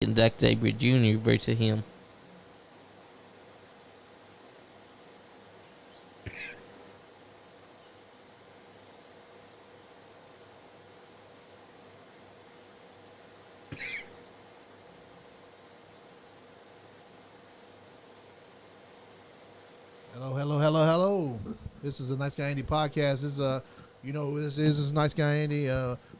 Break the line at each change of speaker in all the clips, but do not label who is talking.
and Zack Sabre Jr. versus him.
Hello. This is the Nice Guy Andy podcast. This is you know who this is. This is Nice Guy Andy.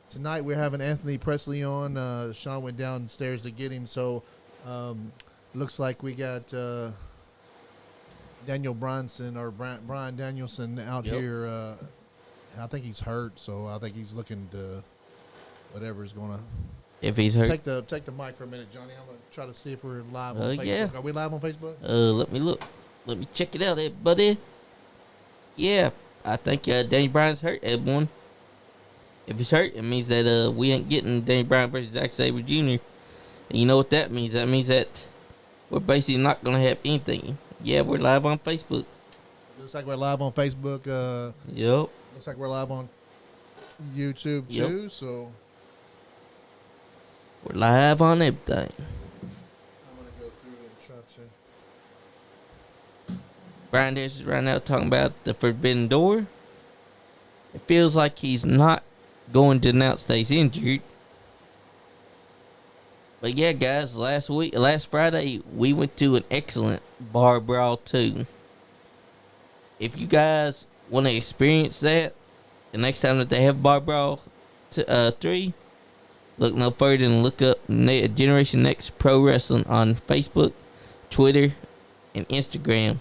Tonight we're having Anthony Presley on. Sean went downstairs to get him, so looks like we got Daniel Bronson or Brian Danielson out here. I think he's hurt, so I think he's looking to whatever's gonna.
If he's hurt,
take the mic for a minute, Johnny. I'm gonna try to see if we're live on Facebook.
Yeah.
Are we live on Facebook?
Let me look. Let me check it out, there, buddy. Yeah, I think Danny Bryan's hurt, everyone. If he's hurt, it means that we ain't getting Danny Bryan versus Zack Sabre Jr. And you know what that means? That means that we're basically not gonna have anything. Yeah, we're live on Facebook.
Looks like we're live on Facebook.
Yep.
Looks like we're live on YouTube too. So
we're live on everything.
I'm gonna go through and try to.
Brian Davis is right now talking about the Forbidden Door. It feels like he's not going to announce that he's injured. But yeah, guys, last Friday, we went to an excellent bar brawl too. If you guys want to experience that, the next time that they have bar brawl 3, look no further than look up Generation Next Pro Wrestling on Facebook, Twitter, and Instagram.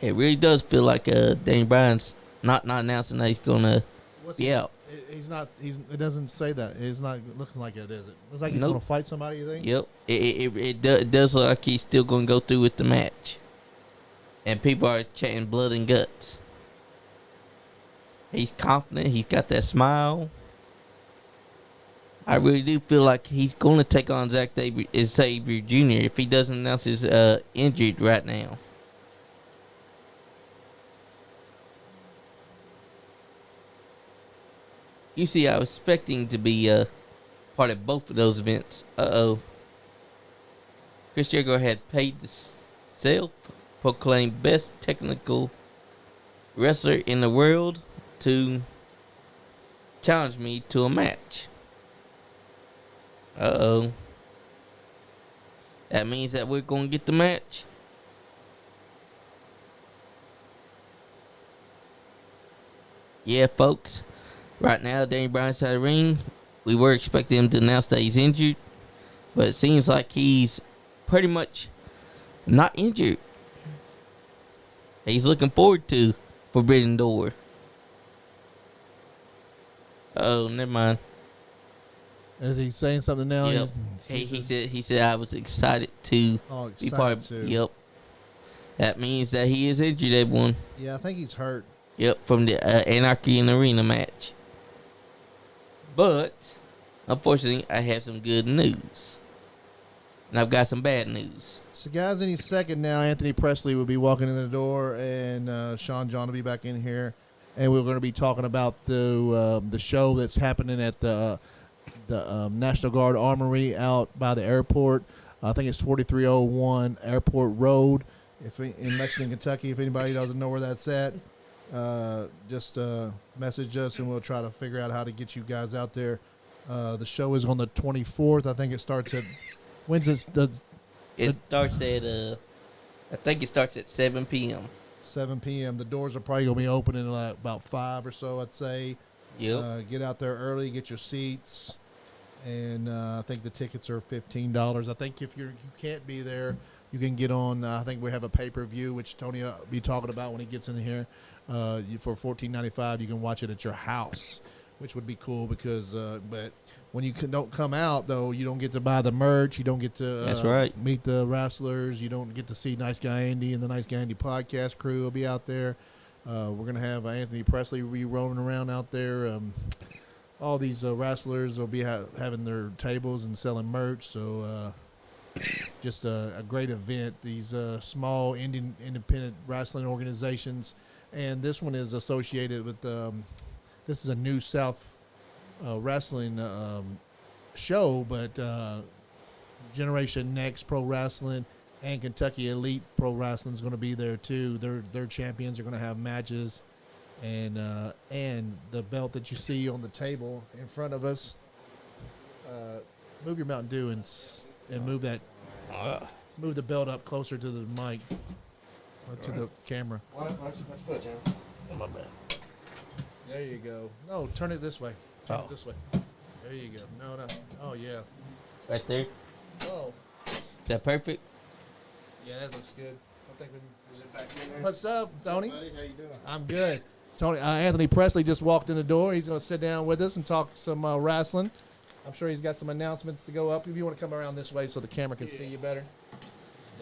It really does feel like Danny Bryan's not announcing that he's gonna be out.
He's not. It doesn't say that. It's not looking like it, is it? Looks like he's gonna fight somebody. You think?
Yep. It does look like he's still gonna go through with the match, and people are chanting blood and guts. He's confident. He's got that smile. I really do feel like he's gonna take on Zack Sabre Jr. if he doesn't announce he's injured right now. You see, I was expecting to be part of both of those events. Chris Jericho had paid the self-proclaimed best technical wrestler in the world to challenge me to a match. That means that we're going to get the match. Yeah, folks. Right now, Danny Bryan's out of the ring. We were expecting him to announce that he's injured, but it seems like he's pretty much not injured. He's looking forward to Forbidden Door. Never mind.
Is he saying something now?
Yep. He said I was excited to be part of it. Yep. That means that he is injured, everyone.
Yeah, I think he's hurt.
Yep, from the Anarchy in the Arena match. But, unfortunately, I have some good news. And I've got some bad news.
So, guys, any second now, Anthony Presley will be walking in the door, and Sean John will be back in here. And we're going to be talking about the show that's happening at the National Guard Armory out by the airport. I think it's 4301 Airport Road in Lexington, Kentucky. If anybody doesn't know where that's at, just message us and we'll try to figure out how to get you guys out there. The show is on the 24th. I think it starts at when's it?
It starts at I think it starts at 7 p.m.
7 p.m. The doors are probably gonna be opening like about 5 or so, I'd say.
Yep.
Get out there early, get your seats, and I think the tickets are $15. I think if you can't be there, you can get on. I think we have a pay-per-view, which Tony will be talking about when he gets in here. For $14.95, you can watch it at your house, which would be cool because. But when you don't come out, though, you don't get to buy the merch. You don't get to
That's right.
meet the wrestlers. You don't get to see Nice Guy Andy and the Nice Guy Andy podcast crew will be out there. We're gonna have Anthony Presley be rolling around out there. All these wrestlers will be having their tables and selling merch. So. Just a great event. These small independent wrestling organizations, and this one is associated with this is a New South wrestling show, but Generation Next Pro Wrestling and Kentucky Elite Pro Wrestling is going to be there too. Their champions are going to have matches, and the belt that you see on the table in front of us. Move your Mountain Dew and move that. Move the belt up closer to the mic, to the camera.
Watch foot, Jim.
My bad.
There you go. No, turn it this way. Turn it this way. There you go. No. Oh yeah.
Right there.
Oh.
Is that perfect?
Yeah, that looks good. I think
Is it back in there?
What's up, Tony?
Buddy, how you doing?
I'm good. Tony, Anthony Presley just walked in the door. He's going to sit down with us and talk some wrestling. I'm sure he's got some announcements to go up. If you want to come around this way so the camera can see you better.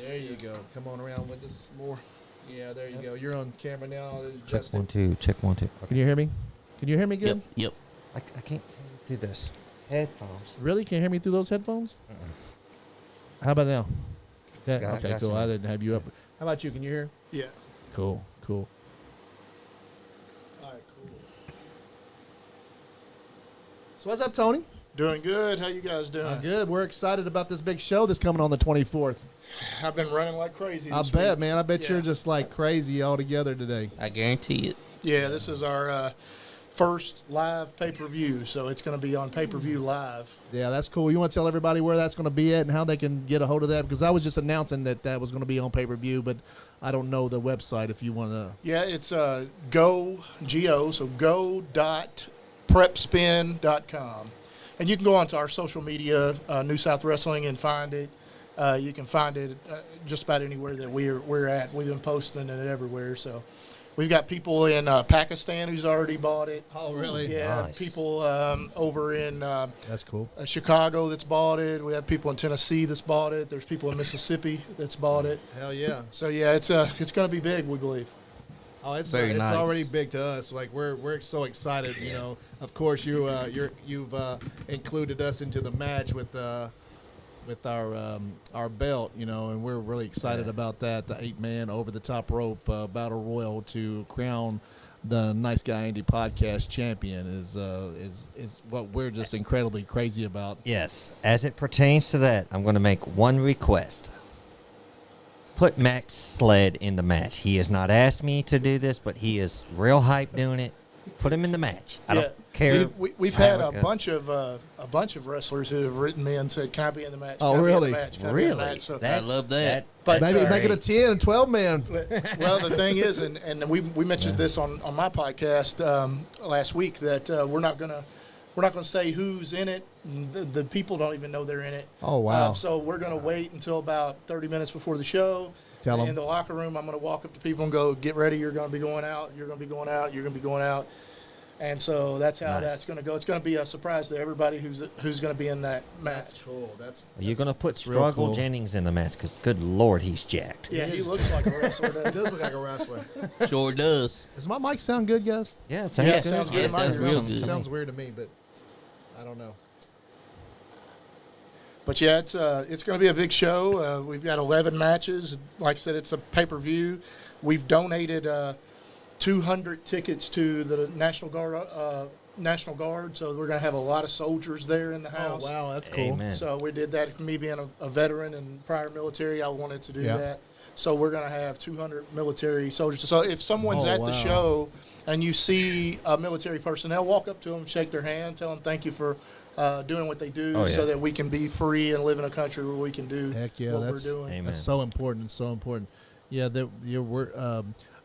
There you go. Come on around with us more. Yeah, there you go. You're on camera now.
Check 1 2. Check 1 2.
Can you hear me? Can you hear me good?
Yep.
I can't do this. Headphones.
Really? Can't hear me through those headphones? How about now? Yeah,
Got
okay, cool.
you.
I didn't have you up. How about you? Can you hear?
Yeah.
Cool.
All right, cool.
So what's up, Tony?
Doing good. How you guys doing?
I'm good. We're excited about this big show that's coming on the 24th.
I've been running like crazy.
I
this
bet,
week.
man. I bet
Yeah.
you're just like crazy all together today.
I guarantee it.
Yeah, this is our first live pay-per-view, so it's going to be on pay-per-view live.
Yeah, that's cool. You want to tell everybody where that's going to be at and how they can get a hold of that? Because I was just announcing that was going to be on pay-per-view, but I don't know the website if you want to.
Yeah, it's go.prepspin.com. And you can go onto our social media, New South Wrestling, and find it. You can find it just about anywhere that we're at. We've been posting it everywhere. So we've got people in Pakistan who's already bought it.
Oh, really?
Yeah,
Nice.
people over in
That's cool.
Chicago that's bought it. We have people in Tennessee that's bought it. There's people in Mississippi that's bought it.
Hell yeah.
So yeah, it's going to be big, we believe.
Oh, it's
Very nice.
already big to us. Like we're so excited. You know, of course you've included us into the match with our belt. You know, and we're really excited about that. The 8-man over the top rope battle royal to crown the Nice Guy Andy podcast champion is what we're just incredibly crazy about.
Yes. As it pertains to that, I'm going to make one request. Put Max Sled in the match. He has not asked me to do this, but he is real hype doing it. Put him in the match. I don't care.
We've
how
had
it
a
goes.
bunch of wrestlers who have written me and said, "Can I be in the match?
Oh,
Can I be in the
really?
match? Can I be in the
Really?
match?" So,
I love that.
but
Maybe
uh,
make it a 10 and 12 man.
well, the thing is, and we mentioned this on my podcast last week that we're not gonna say who's in it. The people don't even know they're in it.
Oh, wow.
So we're gonna wait until about 30 minutes before the show.
Tell 'em.
In the locker room, I'm gonna walk up to people and go, "Get ready! You're gonna be going out. You're gonna be going out. You're gonna be going out." And so that's how
Nice.
that's gonna go. It's gonna be a surprise to everybody who's gonna be in that match.
cool. That's
You're going to put
that's real
Struggle
cool.
Jennings in the match because, good Lord, he's jacked.
Yeah, he looks like a wrestler.
It
doesn't he?
does look like a wrestler.
Sure does.
Does my mic sound good, guys?
Yeah, it
Yeah,
sounds
it sounds
good.
good.
Yeah,
in my
sounds
ears.
real
It
good.
sounds weird to me, but I don't know.
But yeah, it's going to be a big show. We've got 11 matches. Like I said, it's a pay-per-view. We've donated 200 tickets to the National Guard. So we're going to have a lot of soldiers there in the house.
Oh, wow, that's cool.
Amen.
So we did that. Me being a veteran and prior military, I wanted to do
Yeah.
that. So we're going to have 200 military soldiers. So if someone's
Oh,
at
wow.
the show and you see a military personnel, walk up to them, shake their hand, tell them thank you for doing what they do,
Oh, yeah.
so that we can be free and live in a country where we can do
Heck yeah,
what
that's
we're doing.
Amen.
that's so important. It's so important. Yeah,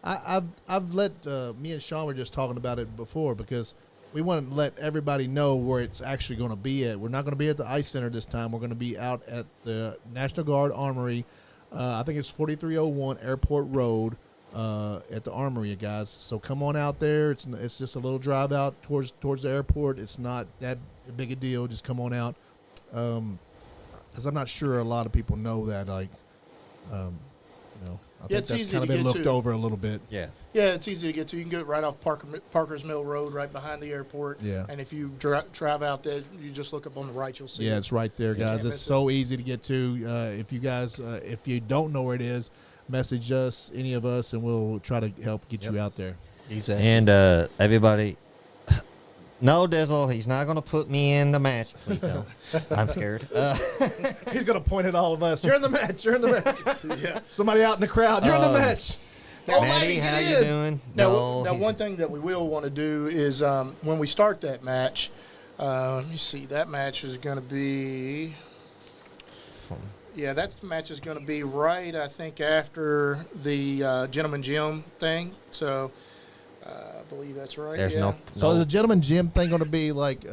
I've let me and Sean were just talking about it before because we want to let everybody know where it's actually going to be at. We're not going to be at the Ice Center this time. We're going to be out at the National Guard Armory. I think it's 4301 Airport Road at the Armory, guys. So come on out there. It's just a little drive out towards the airport. It's not that big a deal. Just come on out. Because I'm not sure a lot of people know that. Like, I think
it's
that's
easy
kind of
to
been
get
looked
to.
over a little bit.
Yeah.
Yeah, it's easy to get to. You can go right off Parker's Mill Road, right behind the airport.
Yeah.
And if you drive out there, you just look up on the right, you'll see
Yeah,
it.
it's right there, guys.
can't
It's
miss
so easy to get to. If you guys, if you don't know where it is, message us, any of us, and we'll try to help get you out there.
Exactly.
And everybody, No, Dizzle, he's not going to put me in the match. Please don't. I'm scared.
He's gonna point at all of us. You're in the match. You're in the match. Yeah. Somebody out in the crowd. You're in the match.
Maddie, how you doing?
Now,
No,
one thing that we will want to do is when we start that match, let me see, that match is going to be, that match is going to be right, I think, after the Gentleman Gym thing. So I believe that's right.
There's no.
So is the gentleman gym thing going to be like?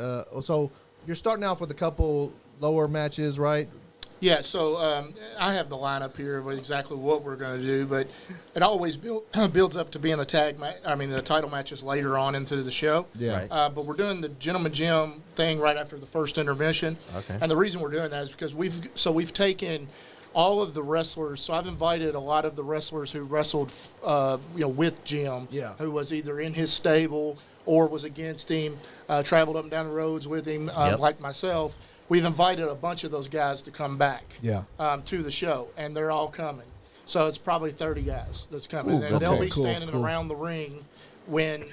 So you're starting off with a couple lower matches, right?
Yeah, so I have the lineup here of exactly what we're going to do, but it always builds up to being the the title matches later on into the show.
Yeah.
Right.
But we're doing the Gentleman Gym thing right after the first intermission.
Okay.
And the reason we're doing that is because we've taken all of the wrestlers. So I've invited a lot of the wrestlers who wrestled, with Jim.
Yeah.
Who was either in his stable or was against him, traveled up and down the roads with him, like myself. We've invited a bunch of those guys to come back to the show, and they're all coming. So it's probably 30 guys that's coming.
Ooh,
and they'll be
cool,
standing
cool.
around the ring when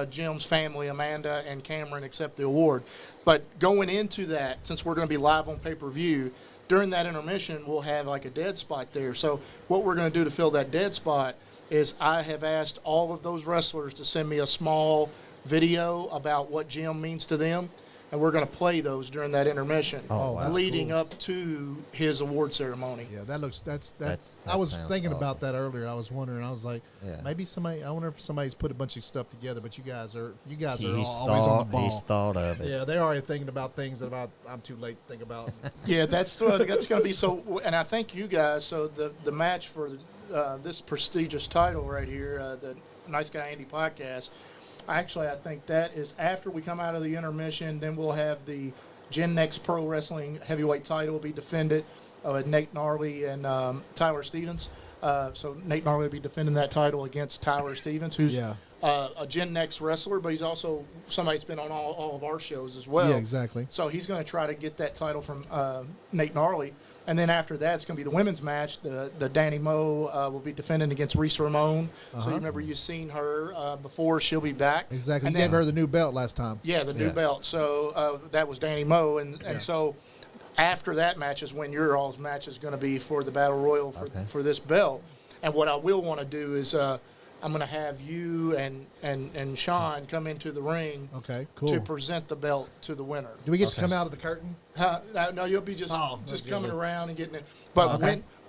Jim's family, Amanda and Cameron, accept the award. But going into that, since we're going to be live on pay-per-view, during that intermission, we'll have like a dead spot there. So what we're going to do to fill that dead spot is I have asked all of those wrestlers to send me a small video about what Jim means to them. And we're going to play those during that intermission, leading up to his award ceremony.
Yeah, that's
That
I was
sounds
thinking
awesome.
about that earlier. I was wondering. I was like,
Yeah.
maybe somebody. I wonder if somebody's put a bunch of stuff together. But you guys are always
He's
on the ball.
He's thought of it.
Yeah, they're already thinking about things that I'm too late to think about.
Yeah, that's going to be so. And I thank you guys. So the match for this prestigious title right here, the Nice Guy Andy podcast. Actually, I think that is after we come out of the intermission. Then we'll have the Gen Next Pro Wrestling Heavyweight title be defended with Nate Gnarly and Tyler Stevens. So Nate Gnarly will be defending that title against Tyler Stevens, who's a Gen Next wrestler, but he's also somebody that's been on all of our shows as well.
Yeah, exactly.
So he's going to try to get that title from Nate Gnarly. And then after that, it's going to be the women's match. The Danny Moe will be defending against Reese Ramon. So you remember you've seen her before. She'll be back.
Exactly.
And
You gave her the new belt last time.
Yeah, the new belt. So that was Danny Moe. And so after that match is when your all's match is going to be for the Battle Royal for this belt. And what I will want to do is I'm going to have you and Sean come into the ring
Okay, cool.
to present the belt to the winner.
Do we get to come out of the curtain?
No, you'll be just
that's
coming
good.
around and getting it. But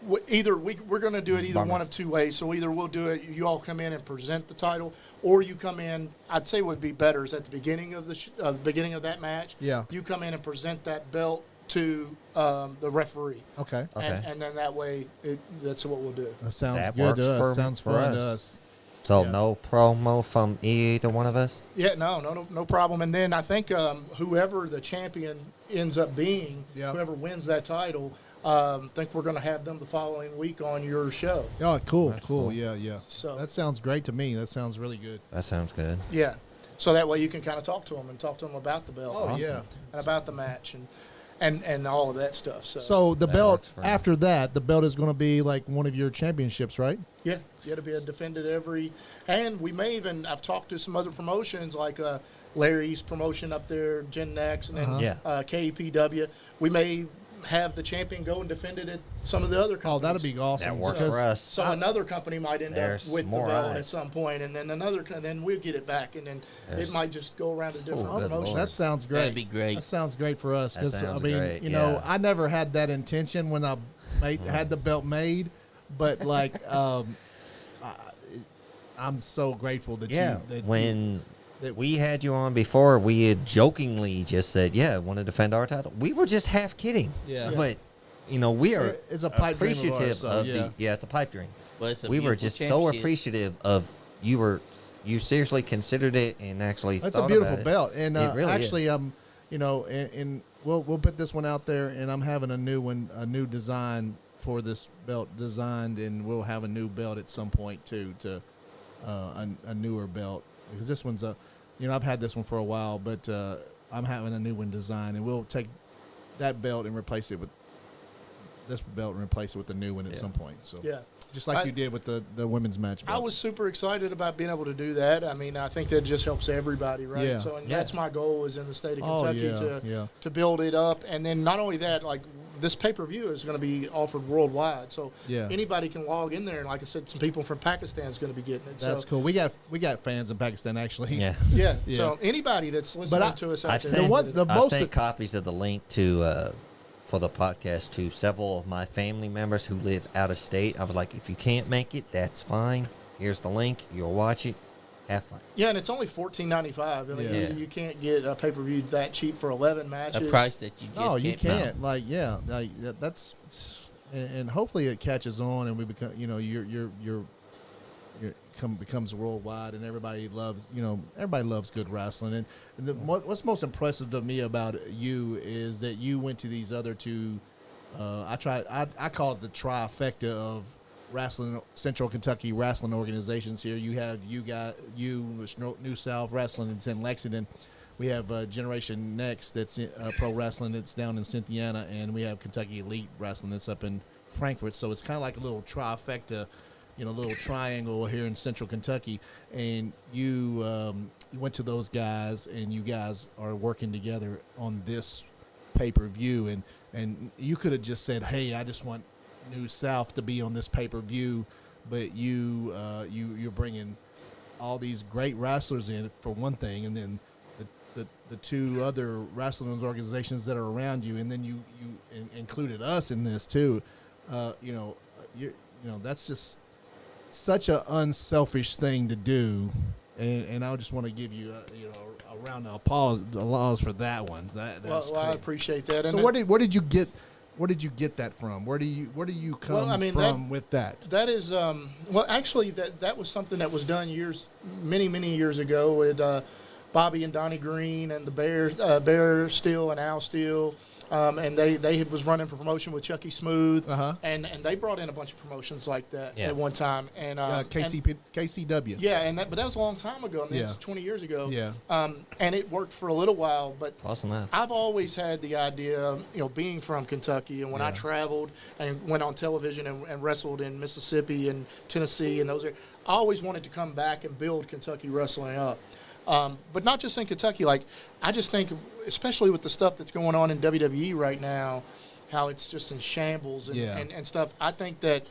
we're going to do it either one of two ways. So either we'll do it, you all come in and present the title, or you come in. I'd say would be better is at the beginning of the beginning of that match.
Yeah.
You come in and present that belt to the referee.
Okay.
And then that way, that's what we'll do.
That sounds
That
good
works
to us.
for-
Sounds
for
fun to
us.
us.
So
Yeah.
no promo from either one of us?
Yeah, no problem. And then I think whoever the champion ends up being, whoever wins that title, I think we're going to have them the following week on your show.
Oh, cool,
That's
cool.
cool.
Yeah.
So
That sounds great to me. That sounds really good.
That sounds good.
yeah, so that way you can kind of talk to them about the belt.
Oh, yeah.
and about the match and all of that stuff.
So the
That
belt,
works for me.
after that, the belt is going to be like one of your championships, right?
yeah, to be defended and we may even, I've talked to some other promotions like Larry's promotion up there, Gen Next, and then
Yeah.
KEPW. We may have the champion go and defend it at some of the other companies.
Oh, that'd be awesome.
That works
because-
for us.
So another company might end up
There's
with the
more
belt
of it.
at some point, and then then we'll get it back, and then
There's-
it might just go around to different
Oh, good
promotions.
Lord.
That sounds great.
That'd be great.
That sounds great for us.
That
Because, I
sounds
mean,
great,
you know,
yeah.
I never had that intention when I had the belt made, but like, I'm so grateful that
Yeah.
that
When
that-
we had you on before, we had jokingly just said, yeah, want to defend our title. We were just half kidding.
Yeah.
But, you know, we are
It's a pipe dream of
appreciative
ours, so,
of
yeah.
it's a pipe dream.
But it's a
We were
beautiful
just so
championship.
appreciative of you seriously considered it and actually
That's
thought
a beautiful
about it.
belt, and
It really
actually,
is.
you know, and we'll put this one out there, and I'm having a new design for this belt designed, and we'll have a new belt at some point too, to a newer belt, because this one's I've had this one for a while, but I'm having a new one designed, and we'll take that belt and replace it with this belt and replace it with the new one at some point. So
Yeah.
Just like you did with the women's match.
I was super excited about being able to do that. I mean, I think that just helps everybody, right?
Yeah.
So, and that's my goal is in the state of Kentucky
to
to build it up. And then not only that, like this pay-per-view is going to be offered worldwide. So anybody can log in there. And like I said, some people from Pakistan is going to be getting it.
That's cool. We got fans in Pakistan, actually.
Yeah.
Yeah. So anybody that's listening to us out there.
I've sent copies of the link to for the podcast to several of my family members who live out of state. I was like, if you can't make it, that's fine. Here's the link. You'll watch it. Have fun.
Yeah, and it's only $14.95. I mean, you can't get a pay-per-view that cheap for 11 matches.
A price that you just
you can't.
No.
Like that's, and hopefully it catches on and we become, becomes worldwide and everybody loves good wrestling. And what's most impressive to me about you is that you went to these other two. I call it the trifecta of wrestling, Central Kentucky wrestling organizations here. You have New South Wrestling. It's in Lexington. We have Generation Next, that's pro wrestling. That's down in Cynthiana, and we have Kentucky Elite Wrestling that's up in Frankfort. So it's kind of like a little trifecta, little triangle here in Central Kentucky. And you went to those guys, and you guys are working together on this pay-per-view. And you could have just said, "Hey, I just want New South to be on this pay-per-view," but you're bringing all these great wrestlers in for one thing, and then the two other wrestling organizations that are around you, and then you included us in this too. That's just such an unselfish thing to do, and I just want to give you a round of applause for that one. That's cool.
I appreciate that.
So where did you get? Where did you get that from? Where do you come from with that?
That is actually that was something that was done many years ago with Bobby and Donnie Green and the Bear Steele and Al Steele. And they was running for promotion with Chucky Smooth, and they brought in a bunch of promotions like that at one time. And
KCW.
Yeah, but that was a long time ago. I mean, it's 20 years ago.
Yeah.
And it worked for a little while, but
close enough.
I've always had the idea, being from Kentucky, and when I traveled and went on television and wrestled in Mississippi and Tennessee and those areas, I always wanted to come back and build Kentucky wrestling up. But not just in Kentucky. Like, I just think, especially with the stuff that's going on in WWE right now, how it's just in shambles and stuff. I think that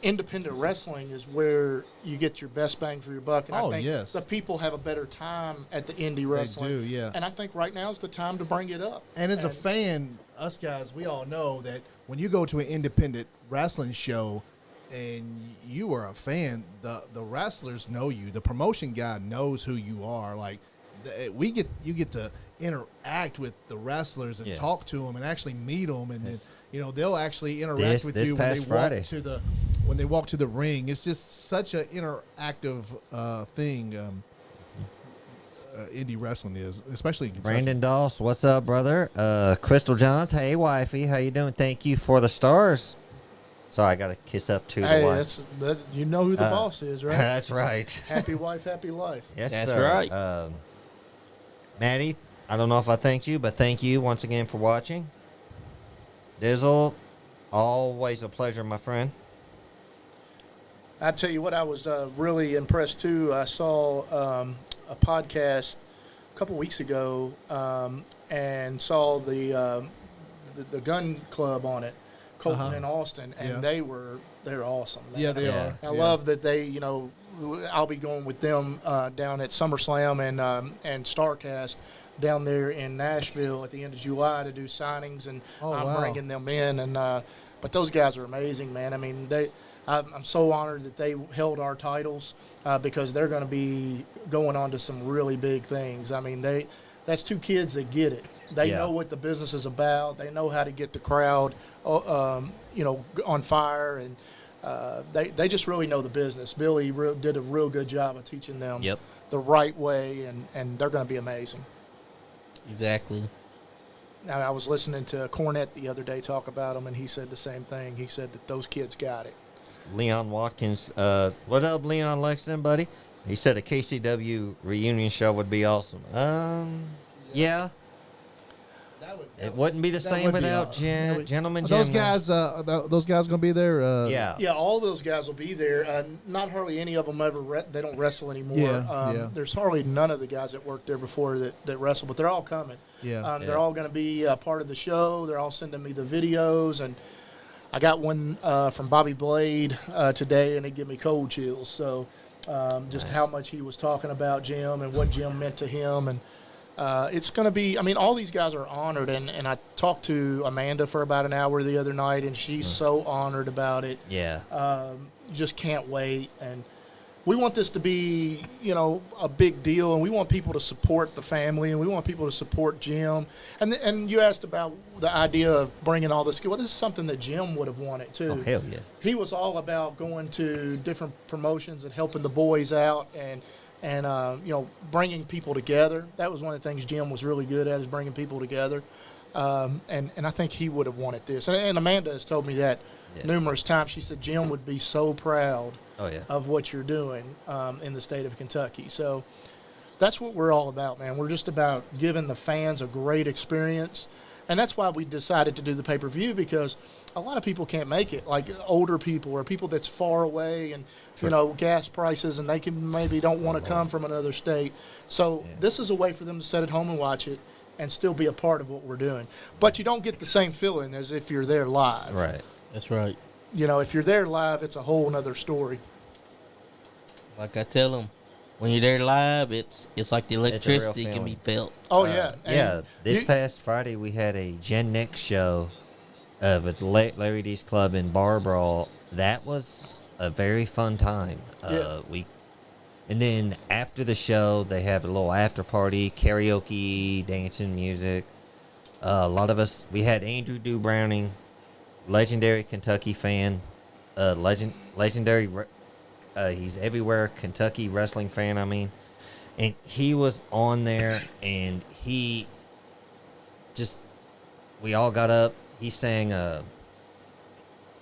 independent wrestling is where you get your best bang for your buck. And I think the people have a better time at the indie wrestling.
They do, yeah.
And I think right now is the time to bring it up.
And as a fan, us guys, we all know that when you go to an independent wrestling show and you are a fan, the wrestlers know you. The promotion guy knows who you are. Like, you get to interact with the wrestlers and talk to them and actually meet them, and they'll actually interact with you when they walk to the ring. It's just such an interactive thing. Indie wrestling is, especially in Kentucky.
Brandon Doss, what's up, brother? Crystal Johns, hey wifey, how you doing? Thank you for the stars. Sorry, I got to kiss up to the wife.
You know who the boss is, right?
That's right.
Happy wife, happy life.
Yes,
that's
sir.
right.
Maddie, I don't know if I thanked you, but thank you once again for watching. Dizzle, always a pleasure, my friend.
I tell you what, I was really impressed too. I saw a podcast a couple weeks ago and saw the gun club on it, Colton and Austin, and they're awesome. Man.
Yeah, they are.
I love that they, I'll be going with them down at SummerSlam and StarCast down there in Nashville at the end of July to do signings, and I'm bringing them in. And but those guys are amazing, man. I mean, I'm so honored that they held our titles because they're going to be going on to some really big things. I mean, that's two kids that get it. They know what the business is about. They know how to get the crowd, on fire, and they just really know the business. Billy did a real good job of teaching them the right way, and they're going to be amazing.
Exactly.
Now, I was listening to Cornette the other day talk about them, and he said the same thing. He said that those kids got it.
Leon Watkins, what up, Leon Lexington, buddy? He said a KCW reunion show would be awesome. Yeah. It wouldn't be the same
would be
without
awesome.
Gentleman
Are
Jim.
those guys, those guys gonna be there?
Yeah.
Yeah, all those guys will be there. Not hardly any of them ever. They don't wrestle anymore.
Yeah.
There's hardly none of the guys that worked there before that wrestle, but they're all coming.
Yeah.
They're all going to be part of the show. They're all sending me the videos, and I got one from Bobby Blade today, and it gave me cold chills. So just how much he was talking about Jim and what Jim meant to him, and it's going to be. I mean, all these guys are honored, and I talked to Amanda for about an hour the other night, and she's so honored about it.
Yeah.
Just can't wait, and we want this to be, a big deal, and we want people to support the family, and we want people to support Jim. And you asked about the idea of bringing all this. Well, this is something that Jim would have wanted too.
Oh, hell yeah.
He was all about going to different promotions and helping the boys out, and bringing people together. That was one of the things Jim was really good at, is bringing people together. And I think he would have wanted this. And Amanda has told me that numerous times. She said Jim would be so proud of what you're doing in the state of Kentucky. So that's what we're all about, man. We're just about giving the fans a great experience. And that's why we decided to do the pay-per-view, because a lot of people can't make it, like older people or people that's far away, and gas prices, and they maybe don't want to come from another state. So this is a way for them to sit at home and watch it and still be a part of what we're doing. But you don't get the same feeling as if you're there live.
Right.
That's right.
If you're there live, it's a whole nother story.
Like I tell them, when you're there live, it's like the electricity can be
feeling.
felt.
Oh, yeah. And
this past Friday we had a Gen Next show at Larry D's Club in Barbara. That was a very fun time. And then after the show, they have a little after party, karaoke, dancing, music. A lot of us, we had Andrew Dew Browning, legendary Kentucky fan, legendary, he's everywhere, Kentucky wrestling fan, and he was on there, and we all got up, he sang, the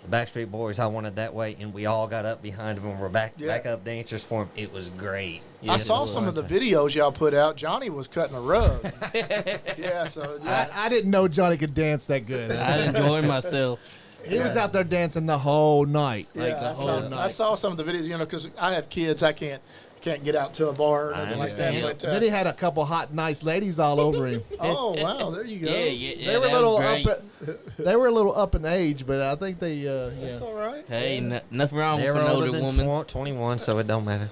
Backstreet Boys, I Want It That Way, and we all got up behind him, and we're back up dancers for him. It was great.
I saw some of the videos y'all put out. Johnny was cutting a rug.
I didn't know Johnny could dance that good.
I enjoyed myself.
He was out there dancing the whole night.
I saw some of the videos, because I have kids. I can't get out to a bar or anything like that. But,
then he had a couple hot, nice ladies all over him.
Oh, wow. There you go.
Yeah,
They were a little they were a little up in age, but I think they
That's all right.
Hey, nothing wrong with
They're
an
older
older
than
woman.
21, so it don't matter.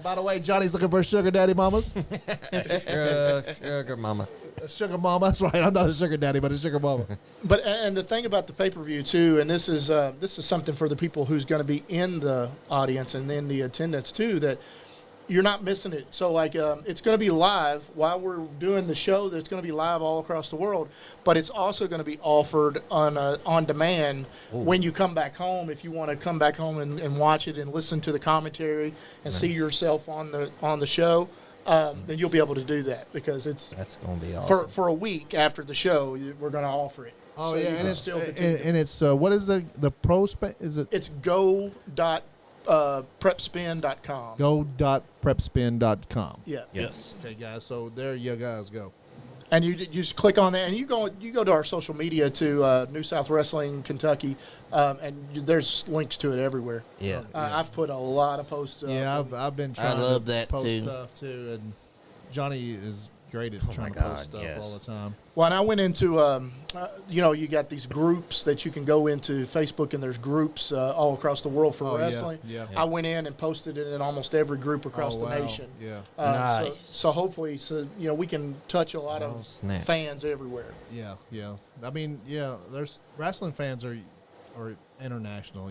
By the way, Johnny's looking for sugar daddy mamas.
Sugar mama.
A sugar mama. That's right. I'm not a sugar daddy, but a sugar mama.
But and the thing about the pay-per-view too, and this is something for the people who's going to be in the audience and in the attendance too, that you're not missing it. So it's going to be live while we're doing the show. That's going to be live all across the world, but it's also going to be offered on demand when you come back home. If you want to come back home and watch it and listen to the commentary and see yourself on the show, then you'll be able to do that, because
that's going to be awesome.
For a week after the show, we're going to offer it.
Oh,
So
yeah,
you
and
can
it's
still
and
continue.
it's what is the pro spa? Is it
It's go.prepspin.com.
go.prepspin.com?
Yeah.
Yes.
Okay, guys. So there you guys go.
And you just click on that, and you go to our social media to New South Wrestling Kentucky, and there's links to it everywhere.
Yeah.
I've put a lot of posts up.
Yeah, I've been trying
love
to
that
post
too.
stuff too, and Johnny is great at trying to
God,
post stuff
yes.
all the time.
Well, and I went into, you got these groups that you can go into Facebook, and there's groups all across the world for
Oh, yeah,
wrestling.
yeah.
I went in and posted it in almost every group across
Oh,
the
wow.
nation.
Yeah.
Nice.
So hopefully, we can touch a lot
Oh,
of
snap.
fans everywhere.
Yeah, yeah. I mean, yeah. There's wrestling fans are international.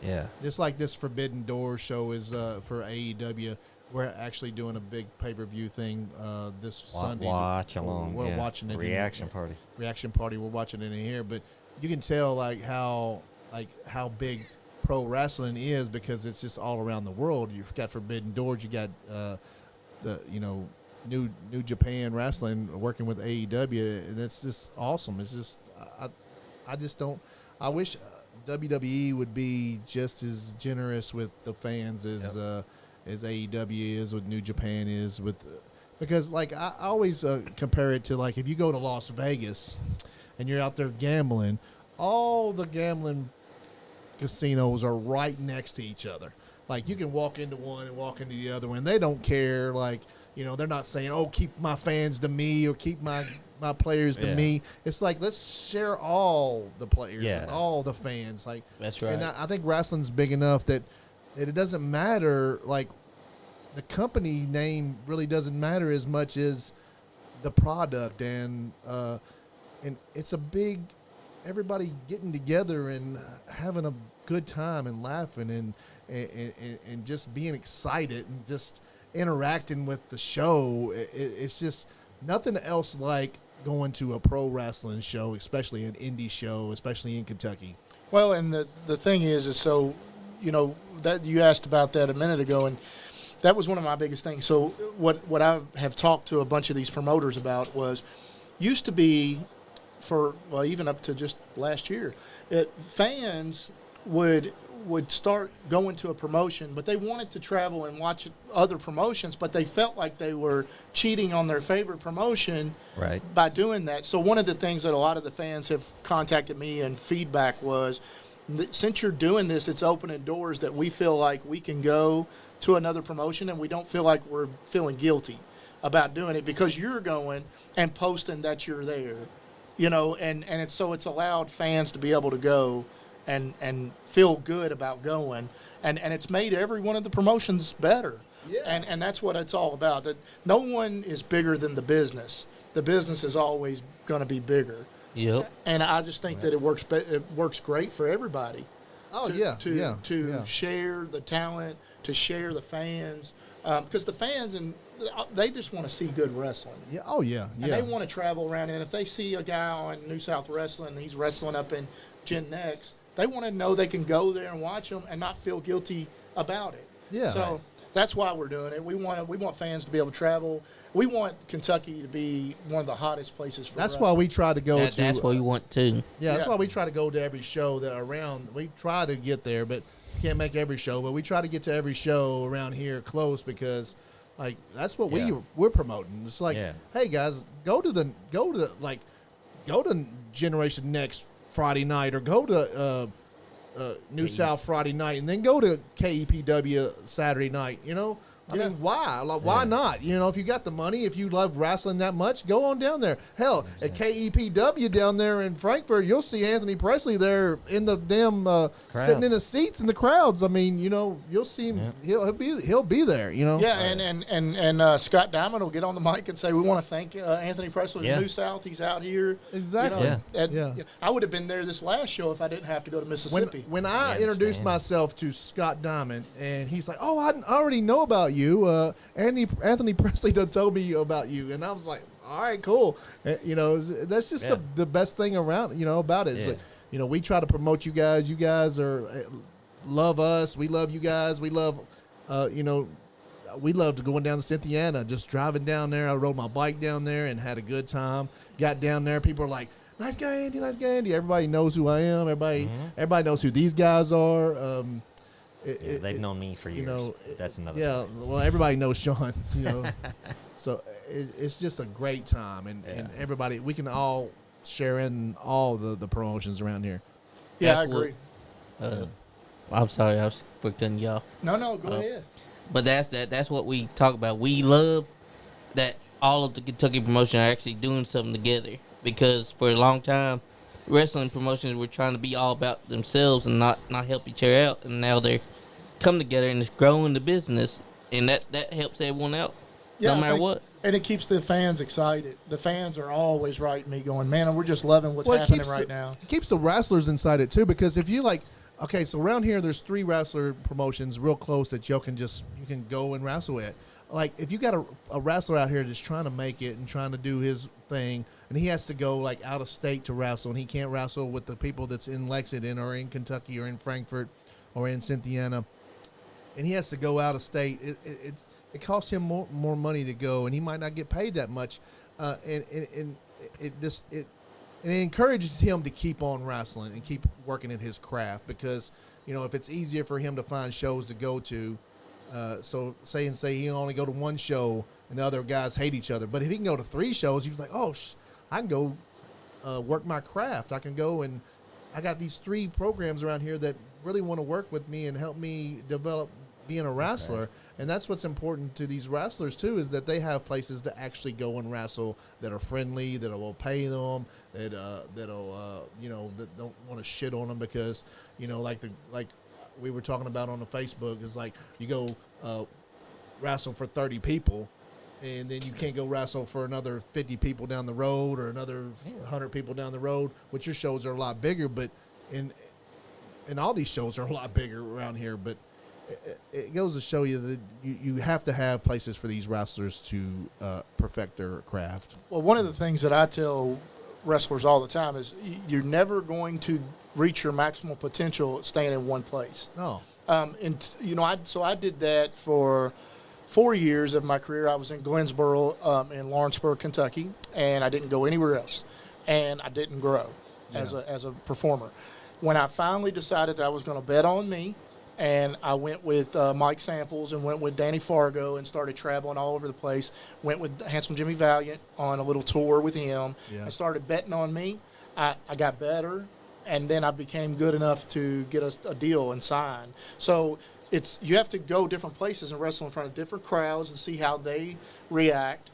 Yeah.
Just like this Forbidden Door show is for AEW. We're actually doing a big pay-per-view thing this Sunday.
Watch along.
We're
yeah.
watching it.
Reaction party.
Reaction party. We're watching it in here, but you can tell how big pro wrestling is, because it's just all around the world. You've got Forbidden Doors. You got New Japan Wrestling working with AEW, and it's just awesome. It's just I just don't. I wish WWE would be just as generous with the fans as AEW is, with New Japan is, with because like I always compare it to like if you go to Las Vegas and you're out there gambling, all the gambling casinos are right next to each other. Like you can walk into one and walk into the other one. They don't care. Like, you know, they're not saying, "Oh, keep my fans to me" or "keep my players to me." It's like let's share all the players and all the fans. Like
that's right.
And I think wrestling's big enough that it doesn't matter. Like the company name really doesn't matter as much as the product, and it's a big everybody getting together and having a good time and laughing and just being excited and just interacting with the show. It's just nothing else like going to a pro wrestling show, especially an indie show, especially in Kentucky.
Well, and the thing is so, you know, that you asked about that a minute ago, and that was one of my biggest things. So what I have talked to a bunch of these promoters about was used to be even up to just last year, fans would start going to a promotion, but they wanted to travel and watch other promotions, but they felt like they were cheating on their favorite promotion by doing that. So one of the things that a lot of the fans have contacted me and feedback was, since you're doing this, it's opening doors that we feel like we can go to another promotion and we don't feel like we're feeling guilty about doing it because you're going and posting that you're there, you know, and it's allowed fans to be able to go and feel good about going, and it's made every one of the promotions better. Yeah. And that's what it's all about. That no one is bigger than the business. The business is always going to be bigger.
Yep.
And I just think that it works great for everybody.
Oh,
to share the talent, to share the fans, because the fans they just want to see good wrestling.
Yeah. Oh yeah.
And they want to travel around, and if they see a guy on New South Wrestling, and he's wrestling up in Gen Next, they want to know they can go there and watch them and not feel guilty about it.
Yeah.
So that's why we're doing it. We want fans to be able to travel. We want Kentucky to be one of the hottest places for
That's
wrestling.
why we try to go to.
That's what we want too.
Yeah, that's why we try to go to every show that around. We try to get there, but can't make every show. But we try to get to every show around here close because, like, that's what we're promoting. It's like, hey guys, go to Generation Next Friday night, or go to New South Friday night, and then go to KEPW Saturday night. You know, I mean, why? Like, why not? You know, if you got the money, if you love wrestling that much, go on down there. Hell, at KEPW down there in Frankfurt, you'll see Anthony Presley there in the damn sitting in the seats in the crowds. I mean, you know, you'll see him. He'll be there. You know.
Yeah, and Scott Diamond will get on the mic and say, "We want to thank Anthony Presley of New South. He's out here."
Exactly.
You know, I would have been there this last show if I didn't have to go to Mississippi.
When I introduced myself to Scott Diamond, and he's like, "Oh, I already know about you. Anthony Presley done told me about you," and I was like, "All right, cool." You know, that's just the best thing around. You know, about it. It's like, you know, we try to promote you guys. You guys love us. We love you guys. We love, you know, we loved going down to Cynthiana, just driving down there. I rode my bike down there and had a good time. Got down there, people are like, "Nice guy, Andy. Nice guy, Andy." Everybody knows who I am. Everybody knows who these guys are.
They've known me for years.
You know,
that's another.
Yeah, well, everybody knows Sean. You know, so it's just a great time, and everybody, we can all share in all the promotions around here.
Yeah, I agree.
I'm sorry, I was cutting you off.
No, go ahead.
But that's what we talk about. We love that all of the Kentucky promotion are actually doing something together, because for a long time, wrestling promotions were trying to be all about themselves and not help each other out, and now they're come together and it's growing the business, and that helps everyone out, no matter what. And
it keeps the fans excited. The fans are always writing me going, "Man, we're just loving what's happening right now."
It keeps the wrestlers inside it too, because if you like, okay, so around here there's 3 wrestler promotions real close that you can go and wrestle at. Like if you got a wrestler out here just trying to make it and trying to do his thing, and he has to go like out of state to wrestle, and he can't wrestle with the people that's in Lexington or in Kentucky or in Frankfurt or in Cynthiana, and he has to go out of state. It costs him more money to go, and he might not get paid that much, and it encourages him to keep on wrestling and keep working at his craft, because you know if it's easier for him to find shows to go to, so say he only go to one show and the other guys hate each other. But if he can go to 3 shows, he was like, oh, I can go work my craft. I can go and I got these 3 programs around here that really want to work with me and help me develop being a wrestler. Okay. And that's what's important to these wrestlers too, is that they have places to actually go and wrestle that are friendly, that will pay them, that'll that don't want to shit on them because like we were talking about on the Facebook is like you go wrestle for 30 people. And then you can't go wrestle for another 50 people down the road or another 100 people down the road, which your shows are a lot bigger. But and all these shows are a lot bigger around here. But it goes to show you that you have to have places for these wrestlers to perfect their craft.
Well, one of the things that I tell wrestlers all the time is you're never going to reach your maximum potential staying in one place.
No.
I did that for 4 years of my career. I was in Glensboro, in Lawrenceburg, Kentucky, and I didn't go anywhere else, and I didn't grow as a performer. When I finally decided that I was going to bet on me, and I went with Mike Samples and went with Danny Fargo and started traveling all over the place. Went with Handsome Jimmy Valiant on a little tour with him. Yeah. I started betting on me. I got better, and then I became good enough to get a deal and sign. So you have to go different places and wrestle in front of different crowds and see how they react.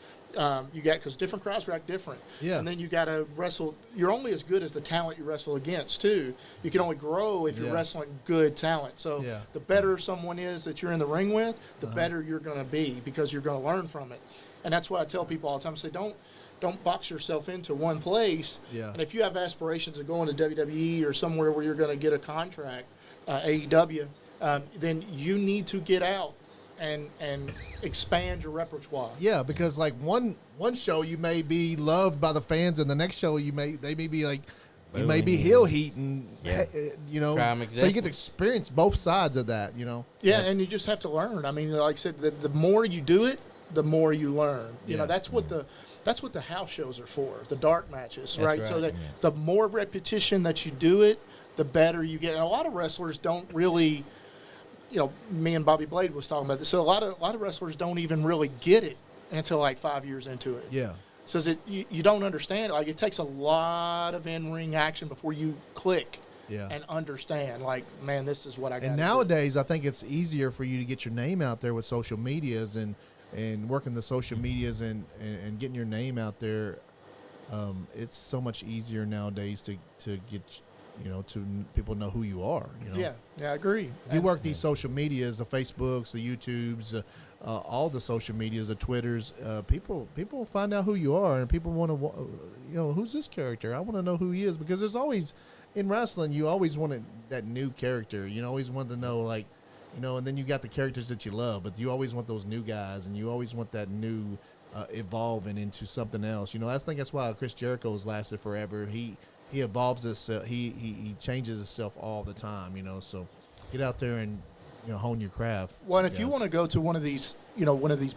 Because different crowds react different.
Yeah.
And then you got to wrestle. You're only as good as the talent you wrestle against too. You can only grow if you're wrestling good talent. So the better someone is that you're in the ring with, the better you're going to be because you're going to learn from it. And that's what I tell people all the time. I say don't box yourself into one place.
Yeah.
And if you have aspirations of going to WWE or somewhere where you're going to get a contract, AEW, then you need to get out and expand your repertoire.
Yeah, because like one show you may be loved by the fans, and the next show they may be like you may be heel heat, and so you get to experience both sides of that.
Yeah, and you just have to learn. I mean, like I said, the more you do it, the more you learn. That's what the house shows are for, the dark matches, right? So that the more repetition that you do it, the better you get. And a lot of wrestlers don't really. Me and Bobby Blade was talking about this. So a lot of wrestlers don't even really get it until like 5 years into it.
Yeah.
So you don't understand. Like it takes a lot of in-ring action before you click and understand. Like, man, this is what I got.
And nowadays, I think it's easier for you to get your name out there with social medias and working the social medias and getting your name out there. It's so much easier nowadays to get. To people know who you are.
Yeah, I agree.
You work these social medias, the Facebooks, the YouTubes, all the social medias, the Twitters. People find out who you are, and people want to, who's this character? I want to know who he is, because there's always in wrestling, you always wanted that new character. You always want to know, like, and then you got the characters that you love, but you always want those new guys, and you always want that new evolving into something else. I think that's why Chris Jericho has lasted forever. He evolves this. He changes himself all the time. So get out there and hone your craft.
Well, and if you want to go to one of these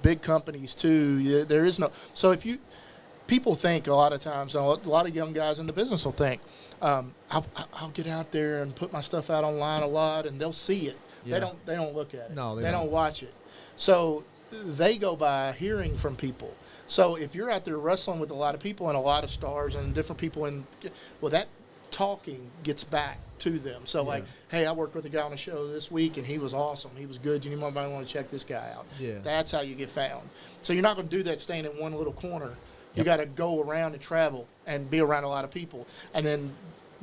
big companies too, there is no. So if people think a lot of times, a lot of young guys in the business will think, I'll get out there and put my stuff out online a lot, and they'll see it. Yeah. They don't look at it.
No,
they don't watch it. So they go by hearing from people. So if you're out there wrestling with a lot of people and a lot of stars and different people, that talking gets back to them. So like, hey, I worked with a guy on a show this week and he was awesome. He was good. You might want to check this guy out.
Yeah.
That's how you get found. So you're not going to do that staying in one little corner. You got to go around and travel and be around a lot of people. And then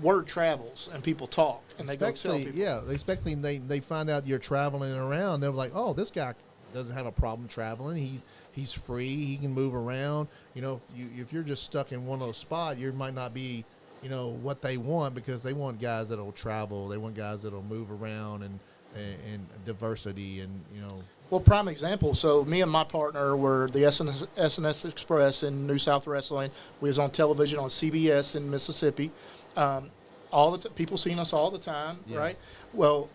word travels and people talk and they go tell people.
Yeah, especially they find out you're traveling around. They're like, oh, this guy doesn't have a problem traveling. He's free. He can move around. If you're just stuck in one little spot, you might not be, what they want, because they want guys that'll travel. They want guys that'll move around and diversity and.
Well, prime example. So me and my partner were the SNS Express in New South Wrestling. We was on television on CBS in Mississippi. People seen us all the time, right? Well,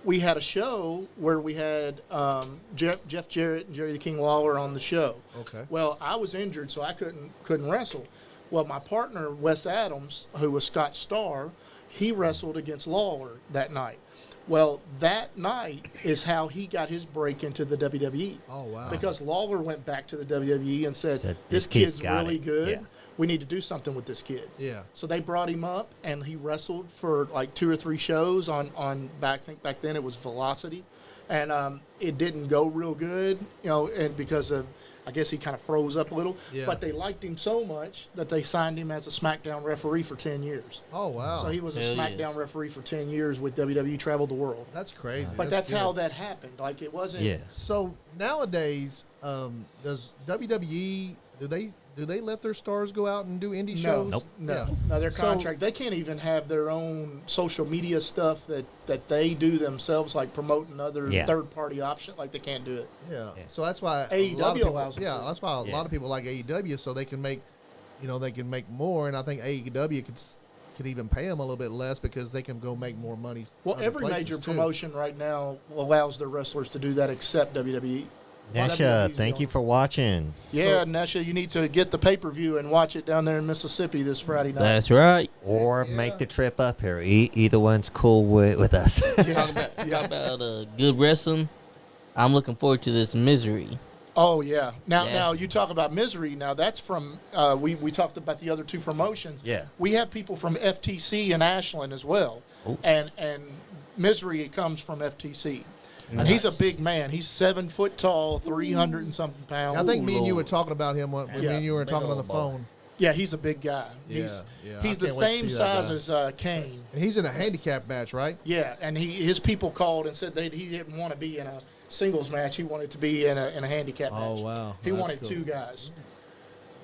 we had a show where we had Jeff Jarrett and Jerry the King Lawler on the show.
Okay.
Well, I was injured, so I couldn't wrestle. Well, my partner, Wes Adams, who was Scott Starr, he wrestled against Lawler that night. Well, that night is how he got his break into the WWE.
Oh, wow.
Because Lawler went back to the WWE and said,
Said,
this
"This kid's
kid's
got
really
it."
good.
Yeah.
We need to do something with this kid.
Yeah.
So they brought him up, and he wrestled for like 2 or 3 shows on back. I think back then it was Velocity, and it didn't go real good, and because of, I guess he kind of froze up a little.
Yeah.
But they liked him so much that they signed him as a SmackDown referee for 10 years.
Oh, wow.
So he was a
Hell yeah.
SmackDown referee for 10 years with WWE, traveled the world.
That's crazy.
But that's
good.
how that happened. Like it wasn't.
Yeah.
So nowadays, does WWE do they let their stars go out and do indie
No,
shows?
Nope.
no,
Yeah.
no. Their
So-
contract. They can't even have their own social media stuff that they do themselves, like promoting other
Yeah.
third-party options. Like they can't do it.
Yeah.
Yeah.
So that's why
AEW
a lot of people,
allows them
yeah,
to.
that's why a
Yeah.
lot of people like AEW, so they can make, they can make more, and I think AEW could even pay them a little bit less because they can go make more money.
Well,
other
every
places,
major
too.
promotion right now allows their wrestlers to do that, except WWE.
Nesha,
WWE's
thank
doing
you for watching.
Yeah, Nesha, you need to get the pay-per-view and watch it down there in Mississippi this Friday night.
That's right.
Or make the trip up here. Either one's cool with us.
Talk about good wrestling. I'm looking forward to this Misery.
Oh yeah. Now,
Yeah.
now you talk about Misery. Now that's from we talked about the other 2 promotions.
Yeah.
We have people from FTC and Ashland as well,
Ooh.
and Misery comes from FTC, and he's a big man. He's 7 foot tall, 300 and something pounds.
I think me and you were
Lord.
talking about him when me
Yeah.
and you were
Big
talking on the
old boy.
phone,
Yeah, he's a big guy.
Yeah,
He's
yeah, I
he's the
can't wait to
same
see that
size
guy.
as Kane.
and he's in a handicap match, right?
Yeah, and his people called and said he didn't want to be in a singles match. He wanted to be in a handicap match.
Oh, wow.
He
That's
wanted
cool.
2 guys.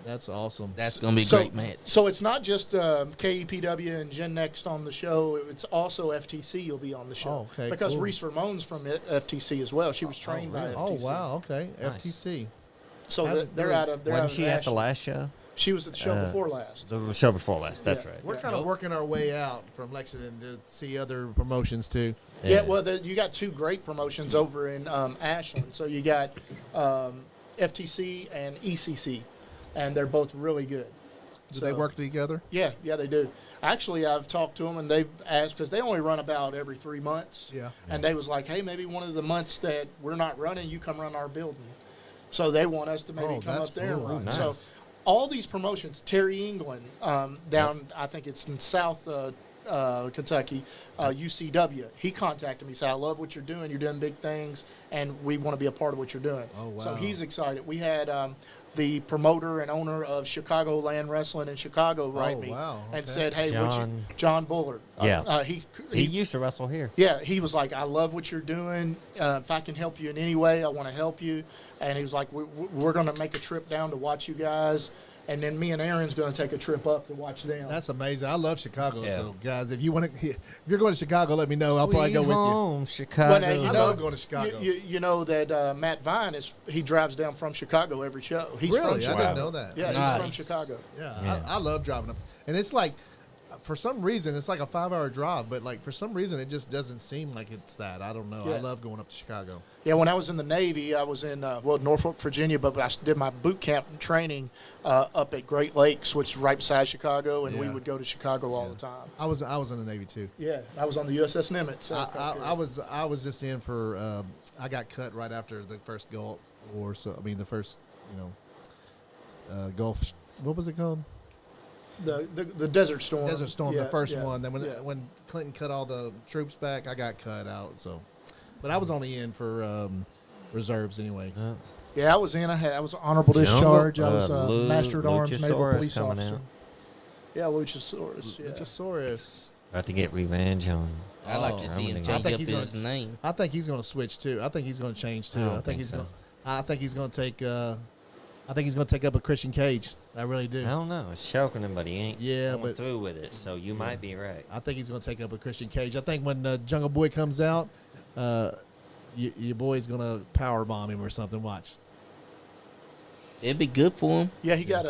That's awesome.
That's gonna be a
So-
great match.
So it's not just KEPW and Gen Next on the show. It's also FTC will be on the show.
Oh, okay,
Because
cool.
Reese Ramon's from FTC as well. She was trained by
Oh,
FTC.
wow. Okay.
Nice.
FTC.
So
Haven't
they're
really-
out of. They're out
Wasn't
of
she at the
Ashland.
last show?
She was at the show before last.
The show before last. That's
Yeah.
right.
We're kind of working our way out from Lexington to see other promotions too.
Yeah, well, you got 2 great promotions over in Ashland. So you got FTC and ECC, and they're both really good.
Do they work together?
Yeah, they do. Actually, I've talked to them, and they've asked, because they only run about every 3 months.
Yeah.
And they was like, hey, maybe one of the months that we're not running, you come run our building. So they want us to maybe
Oh,
come
that's
up there and
cool.
run.
Nice.
So all these promotions, Terry England down, I think it's in South Kentucky, UCW, he contacted me, said, I love what you're doing big things, and we want to be a part of what you're doing.
Oh, wow.
So he's excited. We had the promoter and owner of Chicagoland Wrestling in Chicago write me
wow.
and
Okay.
said, hey,
John-
John Bullard.
Yeah.
He
He used to wrestle here.
yeah, he was like, I love what you're doing. If I can help you in any way, I want to help you. And he was like, we're going to make a trip down to watch you guys. And then me and Aaron's going to take a trip up to watch them.
That's amazing. I love Chicago.
Yeah.
So guys, if you want to, if you're going to Chicago, let me know. I'll probably go
Sweet
with you.
home, Chicago.
now,
I love going to Chicago.
You know that Matt Vine he drives down from Chicago every show. He's
Really?
from
I
Chicago.
didn't know that.
Yeah,
Nice.
he's from Chicago.
Yeah,
Yeah.
I love driving up, and it's like, for some reason, it's like a 5-hour drive, but like for some reason, it just doesn't seem like it's that. I don't know. I
Yeah.
love going up to Chicago.
Yeah, when I was in the Navy, I was in Norfolk, Virginia, but I did my boot camp training up at Great Lakes, which is right beside Chicago, and we
Yeah.
would go to Chicago all the time.
I was in the Navy too.
Yeah, I was on the USS Nimitz.
I was just in for. I got cut right after the first Gulf War. So I mean the first, Gulf. What was it called?
the Desert Storm.
Desert Storm,
Yeah,
the first
yeah,
one. Then
yeah.
when Clinton cut all the troops back, I got cut out. So, but I was only in for reserves anyway.
Yeah, I was in. I was honorable
Jungle,
discharge. I was
Lu-
master at arms, naval
Luchasaurus
police
coming
officer.
out.
Yeah, Luchasaurus. Yeah.
Luchasaurus.
About to get revenge on.
I like to
Oh,
see him
I
change
think
up
he's
his
gonna-
name.
I think he's going to switch too. I think he's going to change too.
I don't
I think
think
he's
so.
going. I think he's going to take. I think he's going to take up a Christian Cage. I really do.
I don't know. It's choking him, but he ain't
Yeah,
going
but-
through with it. So you might be right.
I think he's going to take up a Christian Cage. I think when Jungle Boy comes out, your boy's going to power bomb him or something. Watch.
It'd be good for him.
Yeah, he got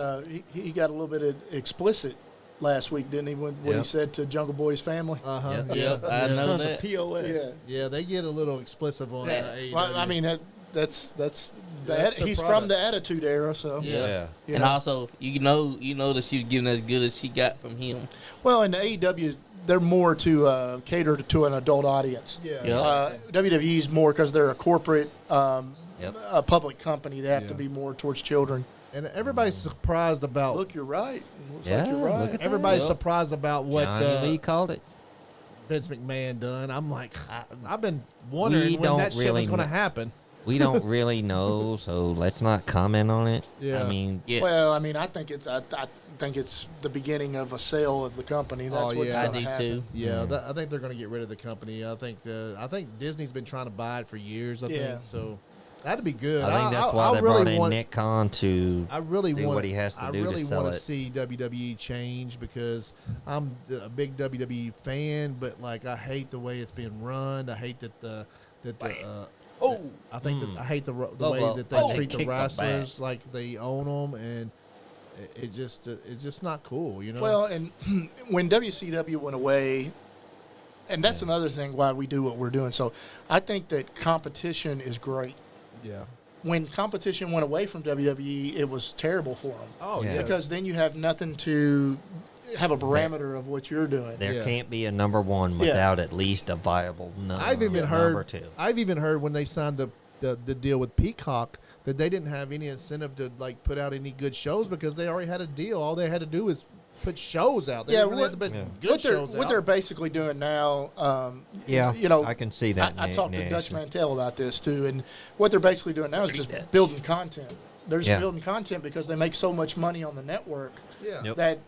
he got a little bit of explicit last week, didn't he? When what he
Yep.
said to Jungle Boy's family.
Uh-huh.
Yep.
Yeah.
I know
Sons
that.
of POS.
Yeah.
Yeah, they get a little explicit on
Yeah.
AEW.
Well, I mean, that's
That's the
he's
product.
from the Attitude Era, so
Yeah.
you
And
know.
also, you know that she's giving as good as she got from him.
Well, in the AEW, they're more to cater to an adult audience.
Yeah.
Yeah.
WWE's more because they're a corporate,
Yep.
a public company. They have to
Yeah.
be more towards children.
And everybody's surprised about.
Look, you're right. Looks
Yeah,
like you're right.
look at that.
Everybody's
Yep.
surprised about what
Johnny Lee called it.
Vince McMahon done. I'm like, I've been wondering
We
when
don't
that shit
really
was going to
kn-
happen.
We don't really know, so let's not comment on it.
Yeah.
I mean,
Yeah.
Well, I mean, I think it's the beginning of a sale of the company. That's
Oh,
what's
yeah.
I
going to
do
happen.
too.
Yeah, I think they're going to get rid of the company. I think Disney's been trying to buy it for years. I
Yeah.
think so. That'd be good.
I think that's why they
really
brought in
want,
Nick Khan to
I really
do
want
what he has to
I
do to
really
sell
want
it.
to see WWE change because I'm a big WWE fan, but like I hate the way it's being run. I hate that
Oh.
I think that I hate the
Oh,
way
well,
that they
oh,
treat
they
the
kicked the
wrestlers like they own them, and it's just not cool, you know.
Well, and when WCW went away, and that's another thing why we do what we're doing. So I think that competition is great.
yeah.
When competition went away from WWE, it was terrible for them.
Oh
Yeah.
yeah.
Because then you have nothing to have a parameter of what you're doing.
There
Yeah.
can't be a number one
Yeah.
without at least a viable
I've even
number
heard.
two.
I've even heard when they signed the deal with Peacock that they didn't have any incentive to like put out any good shows because they already had a deal. All they had to do is put shows out. They
Yeah,
didn't really
what-
have to put
Yeah.
good shows
what
out.
they're basically doing now,
Yeah,
you know,
I can see that.
I talked to Dutch
Nash.
Mantel about this too, and what they're basically doing now is just
Dutch.
building content. They're just
Yeah.
building content because they make so much money on the network
yeah.
Yep.
that,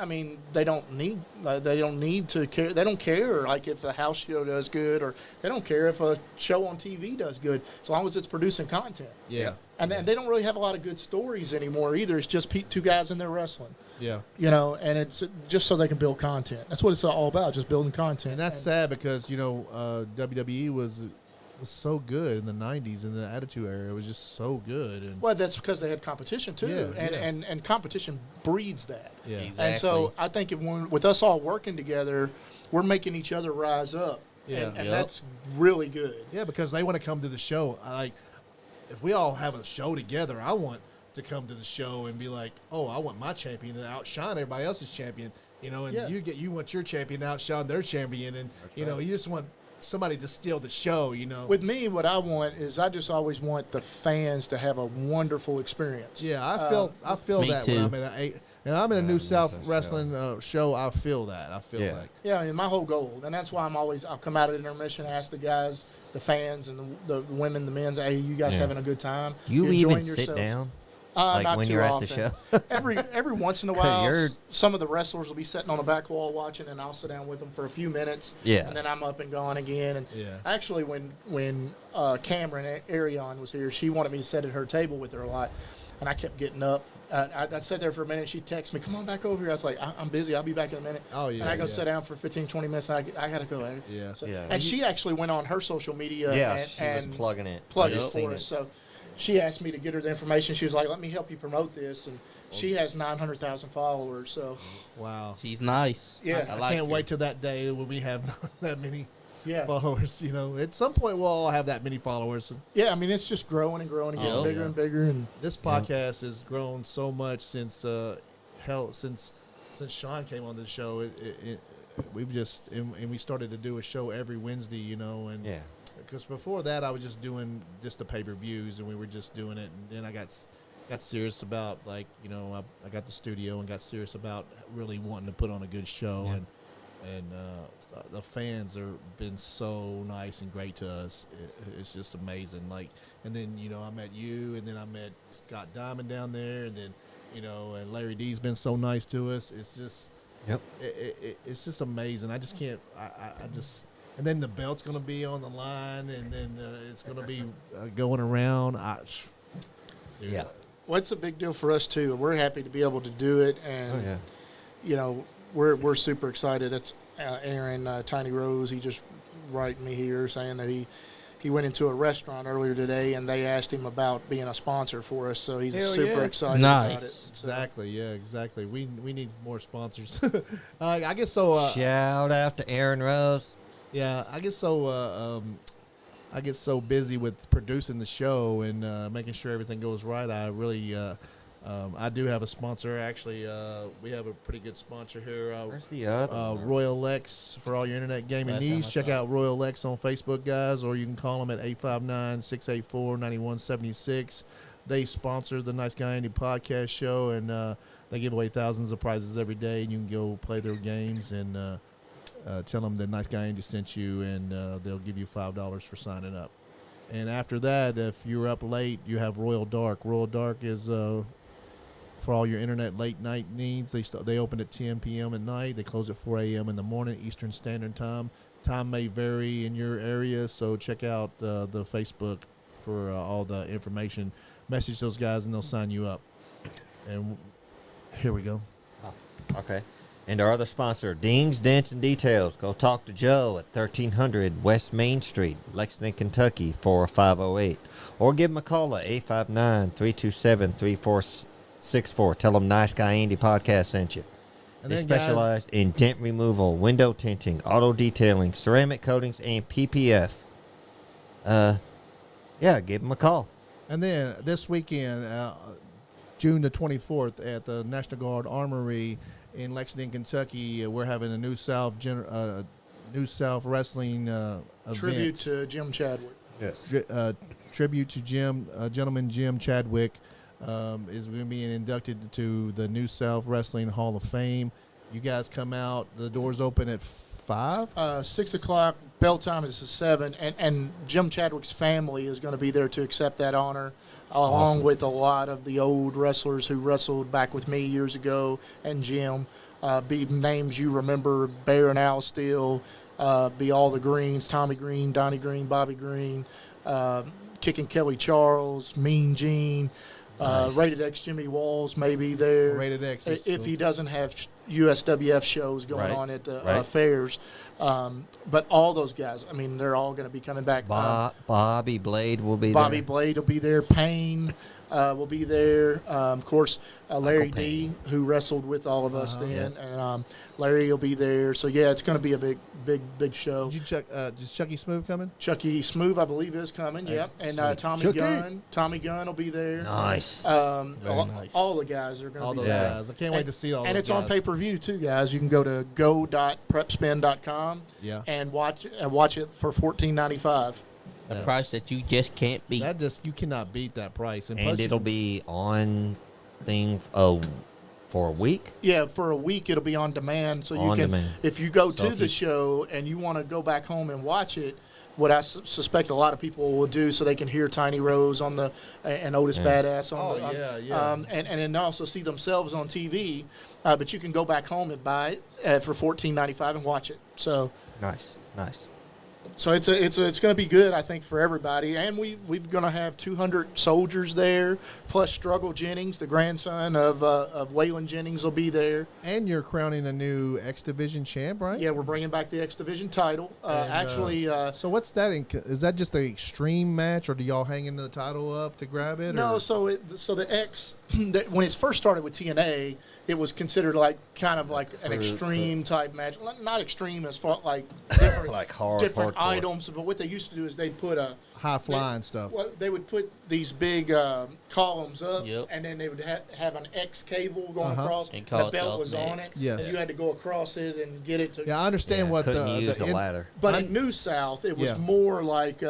I mean, they don't need to care. They don't care like if a house show does good, or they don't care if a show on TV does good, as long as it's producing content.
Yeah.
And they don't really have a lot of good stories anymore either. It's just two guys in there wrestling.
Yeah.
You know, and it's just so they can build content. That's what it's all about, just building content.
And that's sad because WWE was so good in the '90s in the Attitude Era. It was just so good. And
Well, that's because they had competition too,
Yeah, yeah.
And competition breeds that.
yeah.
Exactly.
And so I think with us all working together, we're making each other rise up.
Yeah.
And
Yep.
that's really good.
Yeah, because they want to come to the show. If we all have a show together, I want to come to the show and be like, oh, I want my champion to outshine everybody else's champion. And
Yeah.
you want your champion to outshine their champion, and you just want somebody to steal the show.
With me, what I want is I just always want the fans to have a wonderful experience.
Yeah, I feel
Me
that
too.
when I'm in a New
miss
South
that
Wrestling show. I feel that. I feel
Yeah.
like
Yeah, and my whole goal, and that's why I'll come out at intermission, ask the guys, the fans, and the women, the men, hey, you guys
Yeah.
having a good time?
You
You're
even
enjoying
sit
yourselves?"
down
Not
like when
too
you're at
often.
the show.
every once in a
'Cause
while,
you're-
some of the wrestlers will be sitting on the back wall watching, and I'll sit down with them for a few minutes.
Yeah.
And then I'm up and gone again. And
Yeah.
actually, when Cameron Arion was here, she wanted me to sit at her table with her a lot, and I kept getting up. I sat there for a minute. She'd text me, "Come on back over here." I was like, "I'm busy. I'll be back in a minute."
Oh, yeah,
And I go
yeah.
sit down for 15, 20 minutes. And I gotta go.
Yeah.
So,
Yeah.
And she actually went on her social media.
Yeah,
and,
she was
and
plugging it.
plug
I
it
just
for
seen
us.
it.
So she asked me to get her the information. She was like, "Let me help you promote this," and she has 900,000 followers. So
Wow.
She's nice.
Yeah.
I
like
can't
her.
wait till that day when we have that many
yeah,
followers. At some point we'll all have that many followers.
yeah. I mean, it's just growing and growing and getting
Oh,
bigger
yeah.
and bigger. And
This podcast has grown so much since since Sean came on the show. We've just and we started to do a show every Wednesday. And
Yeah.
because before that I was just doing just the pay-per-views and we were just doing it, and then I got serious about I got the studio and got serious about really wanting to put on a good show.
Yeah.
And the fans have been so nice and great to us. It's just amazing. And then I met you, and then I met Scott Diamond down there, and then and Larry D's been so nice to us. It's just
Yep.
it's just amazing. I just can't. I just. And then the belt's gonna be on the line, and then it's gonna be going around. Dude,
Yeah.
well, it's a big deal for us too. We're happy to be able to do it, and
Oh yeah.
we're super excited. That's Aaron Tiny Rose. He just writing me here saying that he went into a restaurant earlier today, and they asked him about being a sponsor for us. So he's
Hell
super
yeah.
excited about it.
Nice.
So,
Exactly. Yeah. Exactly. We need more sponsors. I guess so.
Shout out to Aaron Rose.
Yeah. I guess so. I get so busy with producing the show and making sure everything goes right. I really, I do have a sponsor. Actually, we have a pretty good sponsor here.
Where's the other one?
Royal Lex for all your internet gaming needs. Check out Royal Lex on Facebook, guys, or you can call them at 859-684-9176. They sponsor the Nice Guy Andy podcast show, and they give away thousands of prizes every day. And you can go play their games and tell them that Nice Guy Andy sent you, and they'll give you $5 for signing up. And after that, if you're up late, you have Royal Dark. Royal Dark is for all your internet late night needs. They open at 10 p.m. at night. They close at 4 a.m. in the morning, Eastern Standard Time. Time may vary in your area, so check out the Facebook for all the information. Message those guys, and they'll sign you up. And here we go.
Oh, okay. And our other sponsor, Dings, Dents, and Details. Go talk to Joe at 1300 West Main Street, Lexington, Kentucky, 40508. Or give him a call at 859-327-3464. Tell them Nice Guy Andy podcast sent you.
And
They
then,
specialize in dent removal, window tinting, auto detailing, ceramic coatings, and PPF. Yeah, give them a call.
And then this weekend, June the 24th, at the National Guard Armory in Lexington, Kentucky, we're having a New South Wrestling event.
Tribute to Jim Chadwick.
Yes.
Tribute to gentleman Jim Chadwick is going to be inducted to the New South Wrestling Hall of Fame. You guys come out. The doors open at 5?
6 o'clock. Bell time is 7. And Jim Chadwick's family is going to be there to accept that honor, along with a lot of the old wrestlers who wrestled back with me years ago and Jim. Be names you remember: Bear and Al Steele, be all the Greens: Tommy Green, Donnie Green, Bobby Green, Kicking Kelly Charles, Mean Gene.
Nice.
Rated X Jimmy Walls may be there.
Rated X.
If he doesn't have USWF shows going on at the fairs. But all those guys, I mean, they're all going to be coming back.
Bobby Blade will be there.
Bobby Blade will be there. Payne will be there. Of course, Larry D, who wrestled with all of us then. Yeah. And Larry will be there. So, yeah, it's going to be a big show.
Did you check? Is Chucky Smooth coming?
Chucky Smooth, I believe, is coming. Yep. And Tommy Gunn. Tommy Gunn will be there.
Nice.
Nice.
All the guys are going to be
those
there.
guys. I can't wait to see all those
And it's
guys.
on pay-per-view, too, guys. You can go to go.prepspin.com and watch it for $14.95.
A price that you just can't beat.
You cannot beat that price.
And it'll be on thing for a week?
Yeah, for a week it'll be on demand. So you can, if you go to the show and you want to go back home and watch it, what I suspect a lot of people will do so they can hear Tiny Rose on and Otis Badass on and then also see themselves on TV. But you can go back home and buy it for $14.95 and watch it. So
nice.
So it's going to be good, I think, for everybody, and we're going to have 200 soldiers there, plus Struggle Jennings, the grandson of Waylon Jennings, will be there.
And you're crowning a new X Division champ, right?
Yeah, we're bringing back the X Division title.
So what's that? Is that just an extreme match, or do y'all hang the title up to grab it?
No,
or?
so the X, when it first started with TNA, it was considered kind of like an extreme type match. Not extreme as far like different,
like different
items, but what they used to do is they'd put a
high flying stuff.
Well, they would put these big columns up, and then they would have an X cable going across. And the belt was on it.
Yes.
And you had to go across it and get it to.
Yeah, I understand what
couldn't use the ladder.
But in New South, it was more like.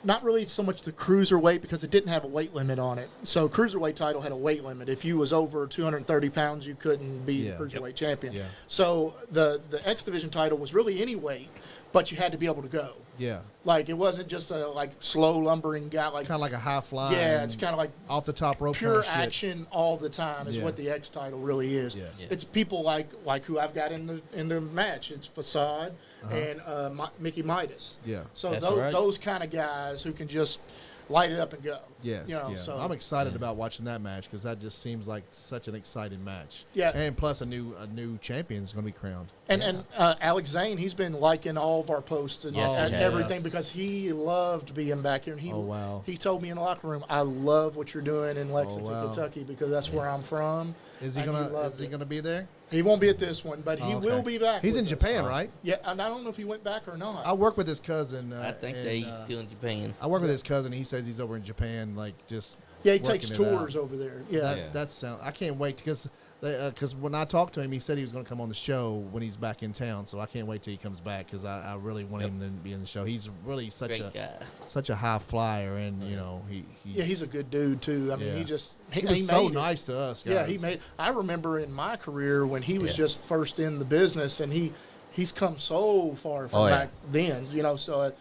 Not really so much the cruiserweight because it didn't have a weight limit on it. So cruiserweight title had a weight limit. If you was over 230 pounds, you couldn't be the cruiserweight champion. Yeah. So the X Division title was really any weight, but you had to be able to go.
Yeah.
Like it wasn't just a slow lumbering guy. Like
kind of like a high flying.
Yeah, it's kind of like
off the top rope.
Pure
kind of
action all the time is what the X title really is.
Yeah.
It's people like who I've got in the match. It's Facade and Mickey Midas.
Yeah.
So those kind of guys who can just light it up and go.
Yes,
You know,
yeah.
so-
I'm excited about watching that match because that just seems like such an exciting match.
Yeah.
and plus a new champion is going to be crowned.
And Alex Zane, he's been liking all of our posts and,
Yes, he
and
has.
everything because he loved being back here. And he,
Oh, wow.
he told me in the locker room, I love what you're doing in Lexington,
wow.
Kentucky because that's where I'm from.
Is he
And
gonna
loved
Is he
it.
gonna be there?
He won't be at this one, but he
Oh, okay.
will be back.
He's
with
in
us.
Japan, right?
Yeah, and I don't know if he went back or not.
I work with his cousin.
I think
and,
that he's still in Japan.
I work with his cousin. He says he's over in Japan, like just.
Yeah, he
working
takes
it
tours
out.
over there. Yeah.
That sound. I can't wait because when I talked to him, he said he was going to come on the show when he's back in town. So I can't wait till he comes back because I really want him to be in the show. He's really
Great guy.
such a high flyer, and you know
Yeah, he's a good dude too. I mean,
Yeah.
he just
he was so
made it.
nice to us guys.
Yeah, he made. I remember in my career when he was
Yeah.
just first in the business, and he's come so far from
Oh, yeah.
back then. You know, so.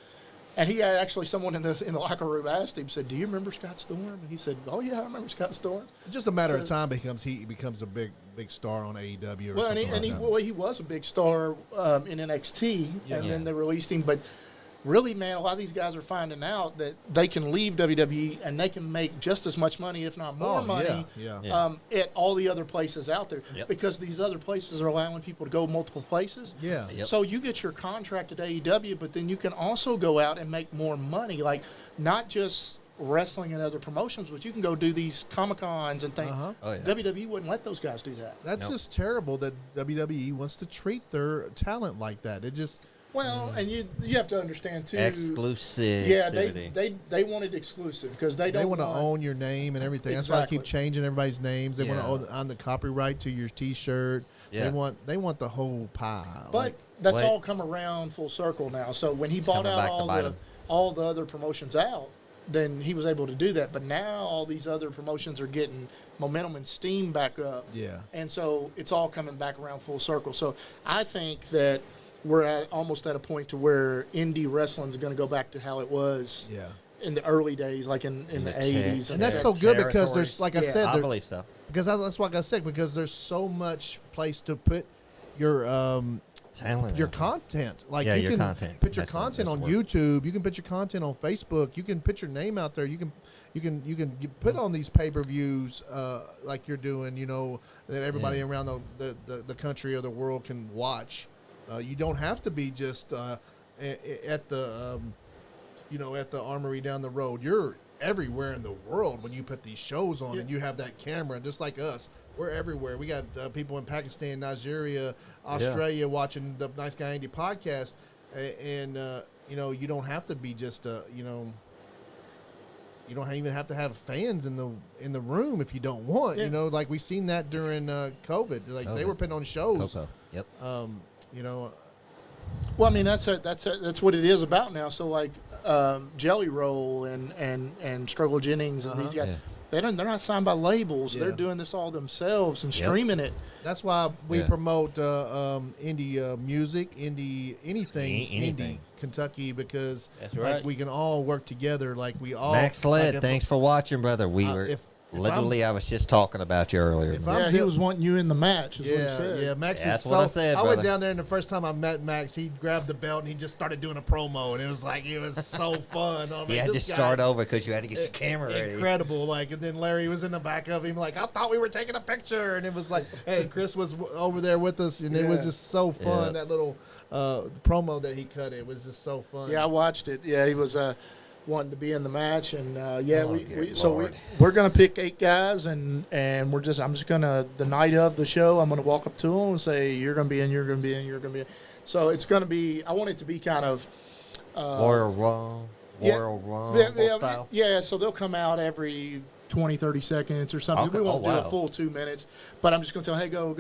And he had actually someone in the locker room asked him, said, "Do you remember Scott Storm?" And he said, "Oh yeah, I remember Scott Storm."
Just a matter of
So-
time he becomes a big star on AEW or
Well, and
something
he was a big star in NXT,
Yeah.
and then they released him. But really, man, a lot of these guys are finding out that they can leave WWE and they can make just as much money, if not more
Oh,
money,
yeah.
at all the other places out there.
Yep.
Because these other places are allowing people to go multiple places.
Yeah.
Yep.
So you get your contract at AEW, but then you can also go out and make more money, like not just wrestling and other promotions, but you can go do these Comic-Cons and things.
Uh-huh.
Oh, yeah.
WWE wouldn't let those guys do that.
That's
Nope.
just terrible that WWE wants to treat their talent like that. It just
Well, and you have to understand too.
Exclusivity.
Yeah, they wanted exclusive because they
they
don't
want to own your name and everything. That's why they keep
Exactly.
changing everybody's names. They
Yeah.
want to own the copyright to your T-shirt.
Yeah.
They want the whole pie.
But that's
Wait.
all come around full circle now. So when he bought
coming
out
back to bite him.
all the other promotions out, then he was able to do that. But now all these other promotions are getting momentum and steam back up.
Yeah.
And so it's all coming back around full circle. So I think that we're almost at a point to where indie wrestling is going to go back to how it was
yeah.
in the early days, like in the 80s.
And that's so good because
territories.
there's, like I
Yeah.
said,
I
there-
believe so.
that's what I said, because there's so much place to put your
Talent.
your content. Like
Yeah,
you
your
can
content.
put your
That's
content
the
on
word.
YouTube. You can put your content on Facebook. You can put your name out there. You can put on these pay-per-views like you're doing. You know, that everybody around the country or the world can watch. You don't have to be just at the at the Armory down the road. You're everywhere in the world when you put these shows on,
Yeah.
and you have that camera. And just like us, we're everywhere. We got people in Pakistan, Nigeria, Australia watching the Nice Guy Andy podcast, and you don't have to be just you don't even have to have fans in the room if you don't want.
Yeah.
You know, like we seen that during COVID. Like they
COVID.
were putting on shows.
Coco. Yep.
Well, I mean that's what it is about now. So like Jelly Roll and Struggle Jennings and these guys,
Yeah.
they're not signed by labels.
Yeah.
They're doing this all themselves and
Yep.
streaming it.
That's why we
Yeah.
promote indie music, indie anything,
Anything.
indie Kentucky, because
That's
like
right.
we can all work together. Like we all.
Max
like
Sled,
if-
thanks for watching, brother. We were
if
literally, I was just talking about you earlier.
If
man.
I'm
Yeah, he
built-
was wanting you in the match. Is what he
Yeah,
said.
yeah. Max
That's
is
what
so.
I said,
went
brother.
down there, and the first time I met Max, he grabbed the belt and he just started doing a promo, and it was so fun. I'm
You
like,
had to
this
start
guy's
over because you had to get your camera ready.
Incredible, like, and then Larry was in the back of him, like, I thought we were taking a picture, and it was like, hey, Chris was over there with us, and it was
Yeah.
just so fun.
Yeah.
That little promo that he cut, it was just so fun.
Yeah, I watched it. Yeah, he was wanting to be in the match, and
Oh, good
so
Lord.
we're gonna pick 8 guys, and I'm just gonna, the night of the show, I'm gonna walk up to them and say, you're gonna be in, you're gonna be in, you're gonna be in. So it's gonna be. I want it to be kind of
Royal Rumble, Royal Rumble style.
Yeah, so they'll come out every 20, 30 seconds or something.
Okay.
We won't
Oh,
do
wow.
a full 2 minutes, but I'm just going to tell, hey, go, and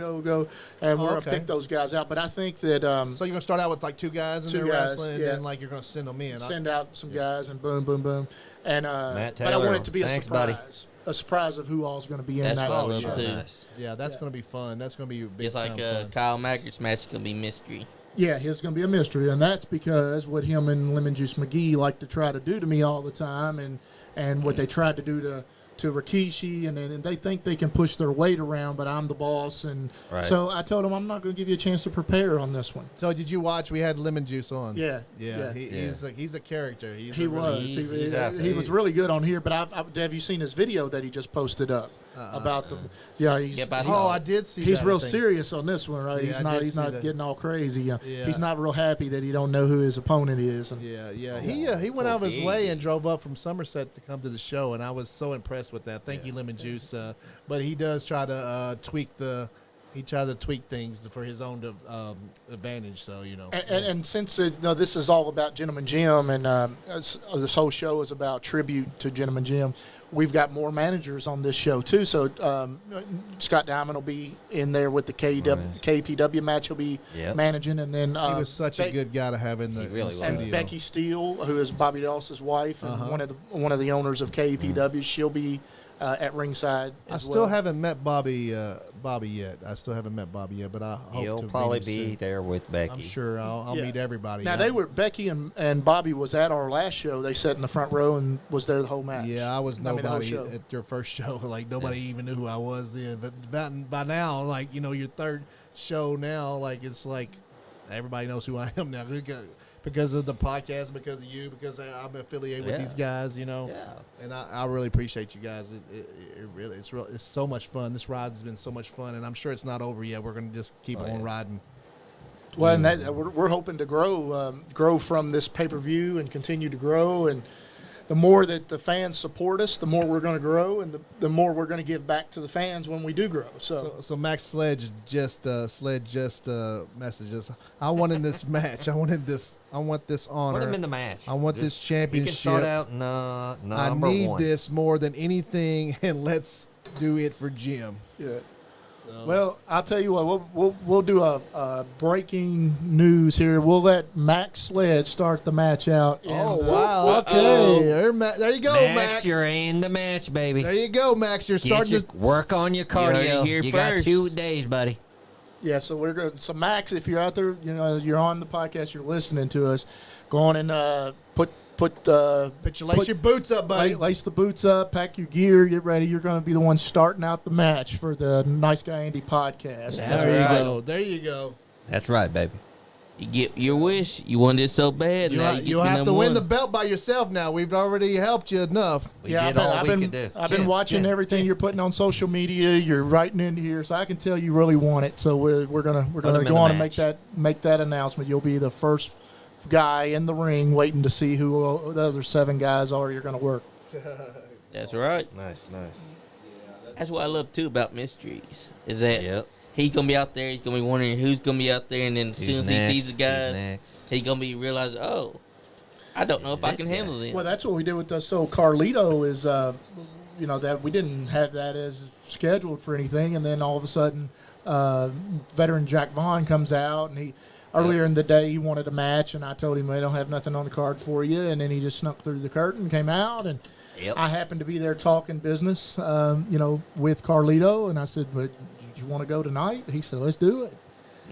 we're going to
okay.
pick those guys out. But I think that
So you're gonna start out with like 2 guys in
Two
there
guys,
wrestling, and
yeah.
then like you're gonna send them in.
send out some guys and boom, boom, boom. And
Matt
but I
Taylor,
want it to be a
thanks,
surprise.
buddy.
A surprise of who all's going to be in
That's
that
what I love
show.
too.
Nice.
Yeah, that's
Yeah.
gonna be fun. That's gonna be a big
Just like
time fun.
Kyle Macker's match is gonna be mystery.
Yeah, it's going to be a mystery, and that's because what him and Lemon Juice McGee like to try to do to me all the time, and what they tried to do to to Rikishi, and then they think they can push their weight around, but I'm the boss. And
Right.
so I told him I'm not going to give you a chance to prepare on this one.
So did you watch? We had Lemon Juice on.
Yeah.
He's a character. He's
He
a really-
was.
he's out there.
He was really good on here. But have you seen his video that he just posted up about the? Yeah, he's.
Yeah, but
Oh, I did see.
He's
that,
real
I think.
serious on this one, right?
Yeah,
he's
I
not.
did
He's
see
not
that.
getting all crazy.
Yeah.
He's not real happy that he don't know who his opponent is. And
Yeah. He went out of his way and drove up from Somerset to come to the show, and I was so impressed with that. Thank you, Lemon Juice. But he does try to tweak things for his own advantage. So
And since this is all about Gentleman Jim, and this whole show is about tribute to Gentleman Jim, we've got more managers on this show too. So Scott Diamond will be in there with the KPW match. He'll be managing, and then
he was such a good guy to have in the,
really was.
studio.
and Becky Steele, who is Bobby Dawson's wife and one of the owners of KPW, she'll be at ringside.
I
as
still
well.
haven't met Bobby yet. But I hope
He'll
to
probably
meet him
be
soon.
there with Becky.
I'm sure I'll
Yeah.
meet everybody.
Now Becky and Bobby was at our last show. They sat in the front row and was there the whole match.
Yeah, I was
the whole
nobody
show.
at your first show. Like nobody even knew who I was then. But by now, like your third show now, like it's like everybody knows who I am now because of the podcast, because of you, because I'm affiliated with these guys.
Yeah.
And I really appreciate you guys. It's so much fun. This ride has been so much fun, and I'm sure it's not over yet. We're gonna just keep on riding.
Well, and that we're hoping to grow from this pay-per-view and continue to grow. And the more that the fans support us, the more we're going to grow, and the more we're going to give back to the fans when we do grow.
So Max Sledge just messaged us. I wanted this match. I want this honor.
Put him in the match.
I want this championship.
He can start out number
I need
one.
this more than anything, and let's do it for Jim.
Yeah. Well, I'll tell you what. We'll do a breaking news here. We'll let Max Sledge start the match out.
Oh wow! Okay, there you go, Max.
You're in the match, baby.
There you go, Max. You're starting to
Work on your cardio. You got 2 days, buddy.
Yeah, so we're going. So Max, if you're out there, you're on the podcast, you're listening to us. Go on and
lace your boots up, buddy.
Lace the boots up, pack your gear, get ready. You're going to be the one starting out the match for the Nice Guy Andy podcast.
There you go.
That's right, baby.
You get your wish. You want it so bad. Now
You have to win the belt by yourself now. We've already helped you enough.
We did all we could do.
I've been watching everything you're putting on social media. You're writing into here, so I can tell you really want it. So we're gonna go on and make that announcement. You'll be the first guy in the ring, waiting to see who the other 7 guys are you're gonna work.
That's right.
Nice.
That's what I love too about mysteries. Is that
Yep.
he's gonna be out there. He's gonna be wondering who's gonna be out there, and then as soon as he sees the guys, he's gonna be realizing, oh, I don't know if I can handle them.
Well, that's what we did with us. So Carlito is, that we didn't have that as scheduled for anything, and then all of a sudden, veteran Jack Vaughn comes out, and he earlier in the day he wanted a match, and I told him I don't have nothing on the card for you, and then he just snuck through the curtain, came out, and I happened to be there talking business, with Carlito, and I said, "But you want to go tonight?" He said, "Let's do it."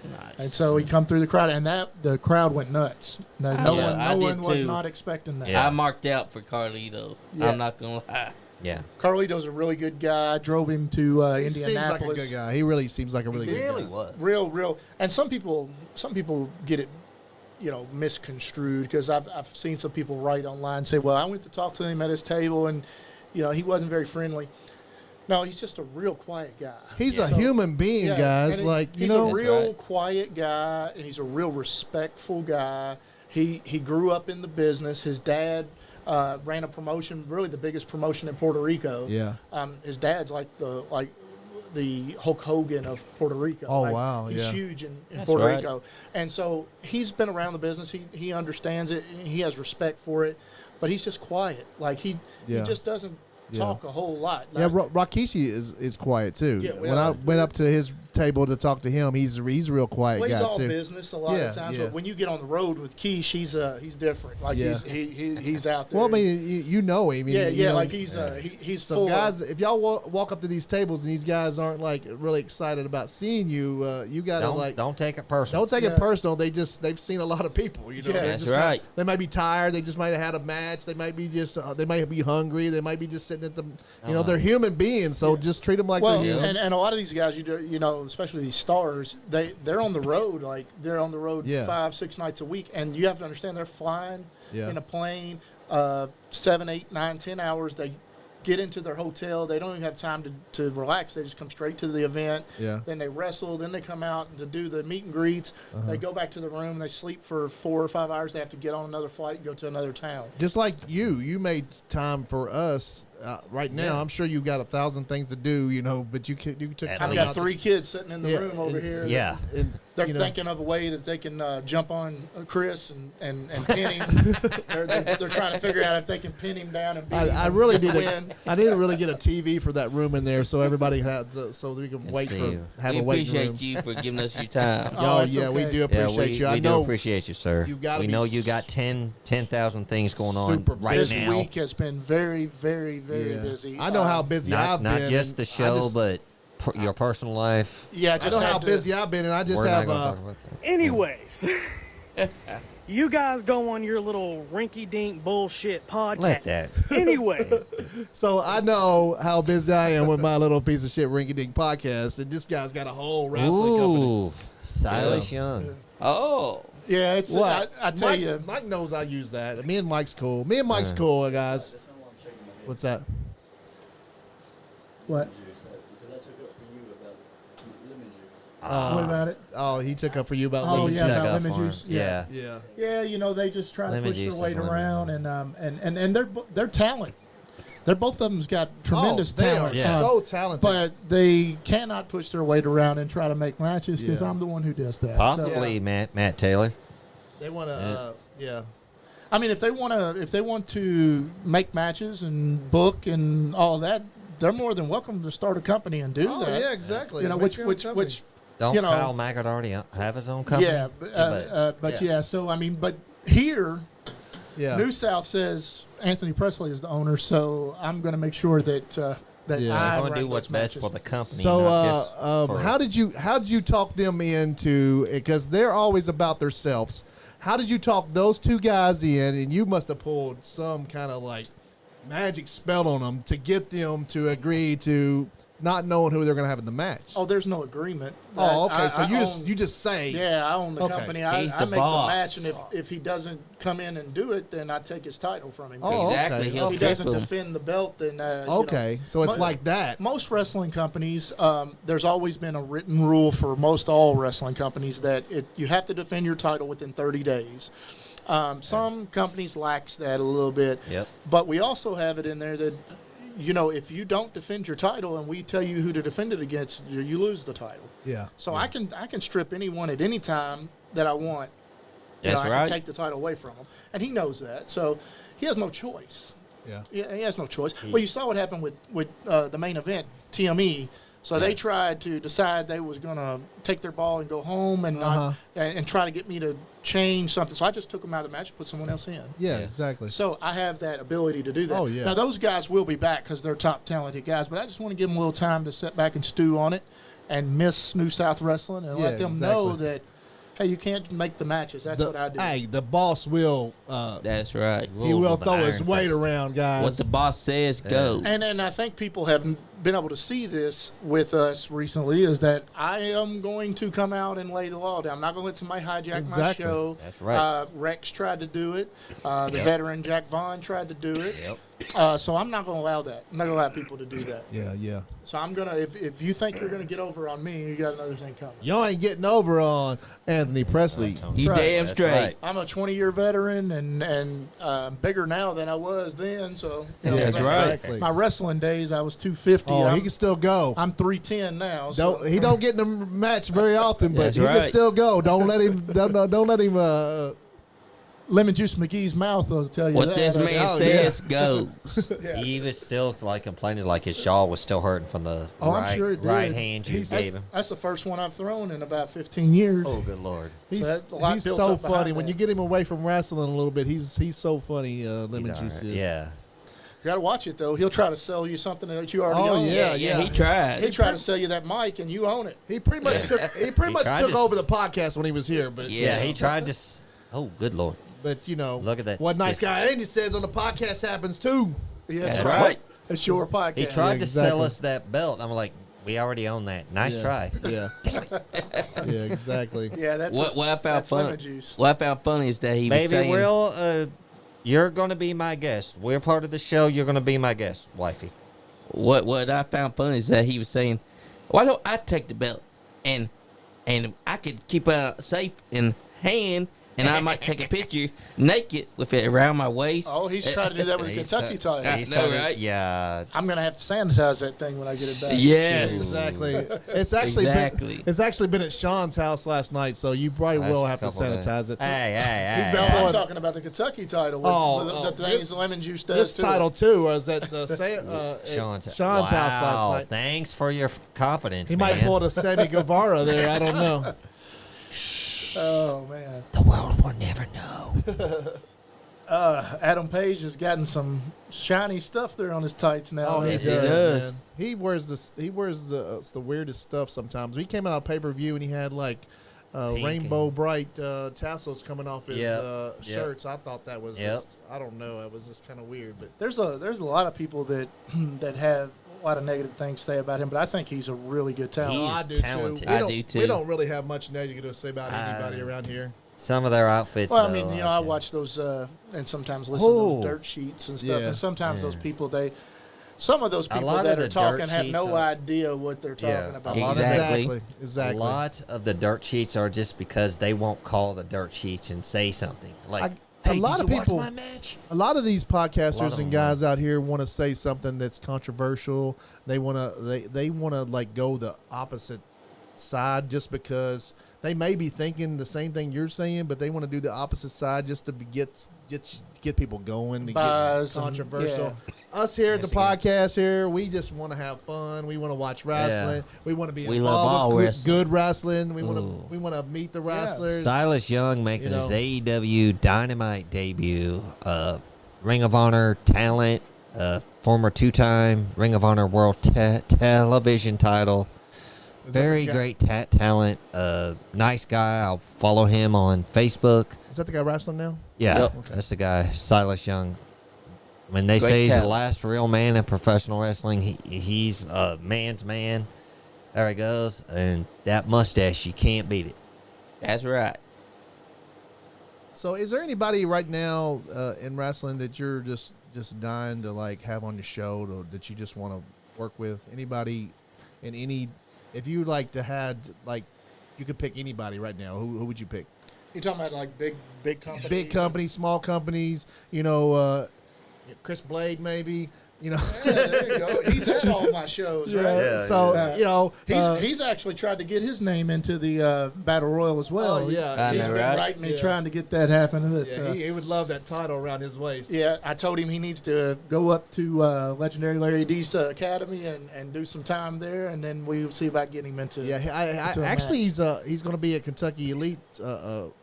Nice.
And so he come through the crowd, and the crowd went nuts. No one was
too.
not expecting that.
Yeah.
I marked out for Carlito.
Yeah.
I'm not gonna lie.
Yeah.
Carlito's a really good guy. Drove him to
He
Indianapolis.
seems like a good guy. He really seems like a really good guy.
was.
Real. And some people get it, misconstrued, because I've seen some people write online say, "Well, I went to talk to him at his table, and he wasn't very friendly." No, he's just a real quiet guy.
He's a human being, guys.
And he's
know.
a real
right.
quiet guy, and he's a real respectful guy. He grew up in the business. His dad ran a promotion, really the biggest promotion in Puerto Rico.
Yeah.
His dad's like the Hulk Hogan of Puerto Rico.
Oh,
right?
wow,
He's
yeah.
huge in
That's
Puerto
right.
Rico. And so he's been around the business. He understands it. He has respect for it. But he's just quiet. Like, he just doesn't talk a whole lot.
Yeah, Rakishi is quiet too.
Yeah,
when I went up to his table to talk to him, he's a real quiet
Well, he's
guy
all
too.
business a lot of times, but when you get on the road with Keish, he's different. Like he's out there.
Well, I mean, you know him.
Yeah,
you know,
like he's
so
full.
Guys, if y'all walk up to these tables and these guys aren't like really excited about seeing you, you gotta
don't take it personal.
Don't take it personal. They've seen a lot of people. You know,
Yeah,
that's right.
They might be tired. They just might have had a match. They might be they might be hungry. They might be just sitting at the. You know, they're human beings. So just treat them like they're humans.
And a lot of these guys, you know, especially these stars, they're on the road. Like they're on the road 5-6 nights a week, and you have to understand they're flying in a plane 7, 8, 9, 10 hours. They get into their hotel. They don't even have time to relax. They just come straight to the event.
Yeah.
Then they wrestle. Then they come out to do the meet and greets. They go back to the room. They sleep for 4 or 5 hours. They have to get on another flight and go to another town.
Just like you made time for us. Right now, I'm sure you've got 1,000 things to do, you know, but you took time.
I've got
out
3 kids sitting in the room over here.
Yeah.
And,
They're
you know,
thinking of a way that they can jump on Chris and pin him. they're trying to figure out if they can pin him down and beat him.
I really
and
need
win.
I need to really get a TV for that room in there so everybody so we can
Let's see.
have
We
a waiting room.
appreciate you for giving us your time.
Oh,
it's
yeah, we
okay.
do appreciate you. I
we
know
do appreciate you, sir.
you gotta
we
be
know you got 10,000 things going on
super
right
This
now.
week has been very, very, very
Yeah.
busy.
I know how busy I've
Not
been.
just
and
the
I
show,
just-
but your personal life.
Yeah, I
I
just
know how
had to-
busy I've been, and I just
We're not
have.
gonna talk about that.
Anyways, you guys go on your little rinky-dink bullshit podcast.
Let that.
Anyway,
So I know how busy I am with my little piece of shit rinky-dink podcast, and this guy's got a whole wrestling company.
Ooh, Silas Young.
Oh,
Yeah, it's.
What?
I tell
Mike,
you,
Mike knows I use that. Me and Mike's cool. Me and Mike's cool, guys. What's that?
what? What about it?
Oh, he took up for you about
Oh,
lemon
yeah,
juice.
about
Stuck up
lemon
for him.
juice.
Yeah.
Yeah.
Yeah, you know, they just try to
Lemon
push their
juice is
weight
lemon.
around, and they're talent. They're both of them's got tremendous
they
talent.
are
Yeah.
so talented.
But they cannot push their weight around and try to make matches because
Yeah.
I'm the one who does that.
Possibly
So,
Matt Taylor.
they want to, yeah.
I mean, if they want to make matches and book and all that, they're more than welcome to start a company and do
Oh,
that.
yeah, exactly.
You know,
Make your own company.
which
Don't
you know,
Kyle Mackard already have his own company?
yeah, but yeah. So I mean, but here,
Yeah.
New South says Anthony Presley is the owner, so I'm going to make sure that that
Yeah.
I
I'm going to do
run
what's
those
best
matches.
for the company.
So,
not just for,
how did you talk them into? Because they're always about themselves. How did you talk those two guys in? And you must have pulled some kind of like magic spell on them to get them to agree to not knowing who they're going to have in the match.
Oh, there's no agreement.
Oh, okay. So
I
you just say,
Yeah, I own the
Okay.
company.
He's
I
the
make
boss.
the match, and if he doesn't come in and do it, then I take his title from him.
Oh,
exactly.
okay.
He'll
If he
skip
doesn't
him.
defend the belt, then
okay. So it's
Mo-
like that.
Most wrestling companies, there's always been a written rule for most all wrestling companies that you have to defend your title within 30 days. Some companies lacks that a little bit,
Yep.
but we also have it in there that, you know, if you don't defend your title and we tell you who to defend it against, you lose the title.
Yeah.
So I can strip anyone at any time that I want. You
That's
know, I
right.
can take the title away from him, and he knows that. So he has no choice.
Yeah.
Yeah, he has no choice. Well, you saw what happened with the main event, TME. So they tried to decide they was going to take their ball and go home and not, and try to get me to change something. So I just took them out of the match and put someone else in.
Yeah. Exactly.
So I have that ability to do that.
Oh, yeah.
Now those guys will be back because they're top talented guys, but I just want to give them a little time to sit back and stew on it and miss New South Wrestling and let them know
exactly.
that, hey, you can't make the matches. That's what I do.
Hey, the boss will.
That's right.
He
Rules
will
of the
throw his
Iron
weight
Fist.
around, guys.
What the boss says goes.
And I think people have been able to see this with us recently is that I am going to come out and lay the law down. I'm not going to let somebody hijack my
Exactly.
show.
That's right.
Rex tried to do it. The
Yep.
veteran Jack Vaughn tried to do it.
Yep.
So I'm not going to allow that. I'm not going to allow people to do that.
Yeah. Yeah.
So I'm going to, if you think you're going to get over on me, you got another thing coming.
Y'all ain't getting over on Anthony Presley.
You
right.
damn
That's
straight.
right.
I'm a 20-year veteran and bigger now than I was then. So you know,
Yeah,
that's right.
Exactly.
My wrestling days, I was 250.
Oh, he
I'm,
can still go.
I'm 310 now. So.
He don't get in the match very often, but
That's
he can
right.
still go. Don't let him. Don't let him.
Lemon Juice McGee's mouth will tell you
What
that.
this man
Oh,
says goes.
He was still like complaining, like his jaw was still hurting from the
Oh, I'm
right,
sure it did.
right hand you
That's,
gave him.
that's the first one I've thrown in about 15 years.
Oh, good lord!
He's,
that's a lot
he's
built
so
up behind
funny. When
that.
you get him away from wrestling a little bit, he's so funny. Lemon
He's
Juice
all right.
is.
Yeah.
You got to watch it, though. He'll try to sell you something that you already
Oh,
own.
yeah.
He tried.
He'll try to sell you that mic, and you own it.
He pretty much
tried
took
to
over the podcast when he was here, but
Yeah, he tried to. Oh, good lord!
But you know,
Look at that
What Nice
stiff-
Guy Andy says on the podcast happens too.
Yeah,
That's right.
It's your podcast.
He tried
Yeah,
to sell
exactly.
us that belt. I'm like, we already own that. Nice
Yeah.
try.
Yeah. Yeah, exactly.
Yeah, that's
What I found
that's lemon
funny.
juice.
What I found funny is that he was
Baby
saying,
Will, you're gonna be my guest. We're part of the show. You're gonna be my guest, wifey.
what I found funny is that he was saying, why don't I take the belt and I could keep it safe in hand, and I might take a picture naked with it around my waist.
Oh, he's trying to do that with the Kentucky title.
I
He's
know,
trying to-
right?
Yeah.
I'm going to have to sanitize that thing when I get it back.
Yes.
Exactly. It's actually
Exactly.
been been at Sean's house last night, so you probably
Last
will have to
couple days.
sanitize it.
Hey,
He's
hey,
been
hey.
pulling-
I'm talking about the Kentucky title.
Oh,
the things Lemon Juice does
This
to
title
it.
too was at at
Sean's
Sean's house last
Wow,
night.
Thanks for your confidence,
He
man.
might pull a Sammy Guevara there. I don't know.
Oh, man.
The world will never know.
Oh,
Adam Page has gotten some shiny stuff there on his tights now.
Oh, he
Yes,
does,
he does.
man. He wears this. He wears the weirdest stuff sometimes. He came out on pay per view and he had like
Pink
rainbow
and-
bright tassels coming off his
Yep, yep.
shirts. I thought that was
Yep.
just. I don't know. It was just kind of weird, but.
There's a lot of people that that have a lot of negative things to say about him, but I think he's a really good talent.
He-
Oh, I
He's
do
talented.
too.
I do too.
We don't really have much negative to say about anybody around here.
Some of their outfits.
Well, I
though,
mean, you know, I watch those and sometimes listen to
Oh.
those dirt sheets and stuff.
Yeah.
And sometimes
Yeah.
those people, some of those
A
people
lot
that
of
are
the
talking
dirt
have
sheets
no
are-
idea what they're talking
Yeah,
about.
a lot of
Exactly.
Exactly.
A lot of the dirt sheets are just because they won't call the dirt sheets and say something like,
a
"Hey,
lot
did
of
you
people-
watch my match?"
A lot of these
A lot
podcasters
of
and
them
guys out here want to say something that's controversial. They want to they want to like go the opposite side just because they may be thinking the same thing you're saying, but they want to do the opposite side just to get people going to
Buzz
get
and-
controversial. Us here at the podcast here, we just want to have fun. We want to watch wrestling. We want to be
We love
involved
all
with
wrestling.
good wrestling. We
Ooh.
want to meet the wrestlers.
Silas Young making
You know.
his AEW Dynamite debut. Ring of Honor talent, former two-time Ring of Honor World Television title.
Is that the
Very
guy-
great talent. Nice guy. I'll follow him on Facebook.
Is that the guy wrestling now?
Yeah,
Yep.
that's the guy, Silas Young. When they
Great
say he's the
talent.
last real man in professional wrestling, he's a man's man. There he goes. And that mustache, you can't beat it.
That's right.
So, is there anybody right now in wrestling that you're just dying to like have on your show, or that you just want to work with? Anybody in any? If you like to had like, you could pick anybody right now. Who would you pick?
You're talking about like big companies.
Big companies, small companies. You know, Chris Blade maybe. You know.
Yeah, there you go. He's at all my shows, right?
Yeah,
so
yeah.
you know,
He's actually tried to get his name into the Battle Royal as well.
Oh, yeah.
I
He's
know,
been
right?
writing me
Yeah.
trying to get that happening. But,
yeah, he would love that title around his waist.
yeah, I told him he needs to go up to Legendary Larry D's Academy and do some time there, and then we'll see about getting him into.
Yeah,
to a
actually, he's going to be at Kentucky Elite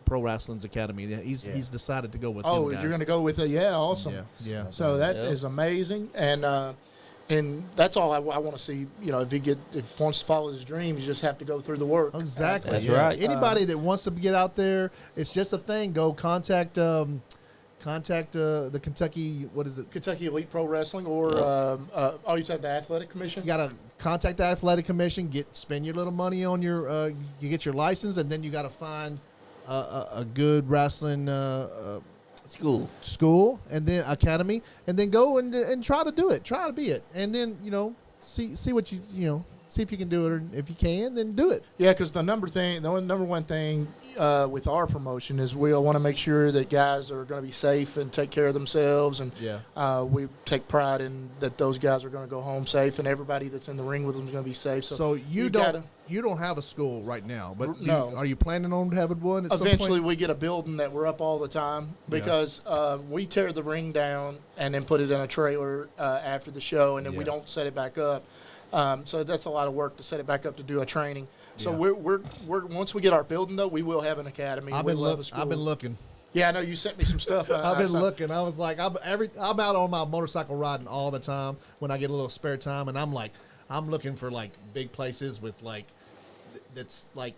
Pro Wrestling's Academy. He's decided to go with.
Oh,
them guys.
you're going to go with it? Yeah, awesome.
Yeah.
So that is
Yep.
amazing, and that's all I want to see. You know, if he wants to follow his dream, you just have to go through the work.
Exactly.
That's
yeah.
right.
Anybody that wants to get out there, it's just a thing. Go contact the Kentucky. What is it?
Kentucky Elite Pro Wrestling, or you said the Athletic Commission.
You gotta contact the athletic commission. Spend your little money on your. You get your license, and then you gotta find a good wrestling school, and then academy, and then go and try to do it. Try to be it, and then see what see if you can do it, or if you can, then do it.
Yeah, because the number one thing with our promotion is we want to make sure that guys are going to be safe and take care of themselves, and we take pride in that those guys are going to go home safe, and everybody that's in the ring with them is going to be safe.
So you don't have a school right now, but
no.
Are you planning on having one at some point?
Eventually, we get a building that we're up all the time because we tear the ring down and then put it in a trailer after the show, and then we don't set it back up. So that's a lot of work to set it back up to do a training. So we're once we get our building though, we will have an academy.
I've been looking.
Yeah, I know you sent me some stuff.
I've been looking. I was like, I'm out on my motorcycle riding all the time when I get a little spare time, and I'm looking for like big places with like that's like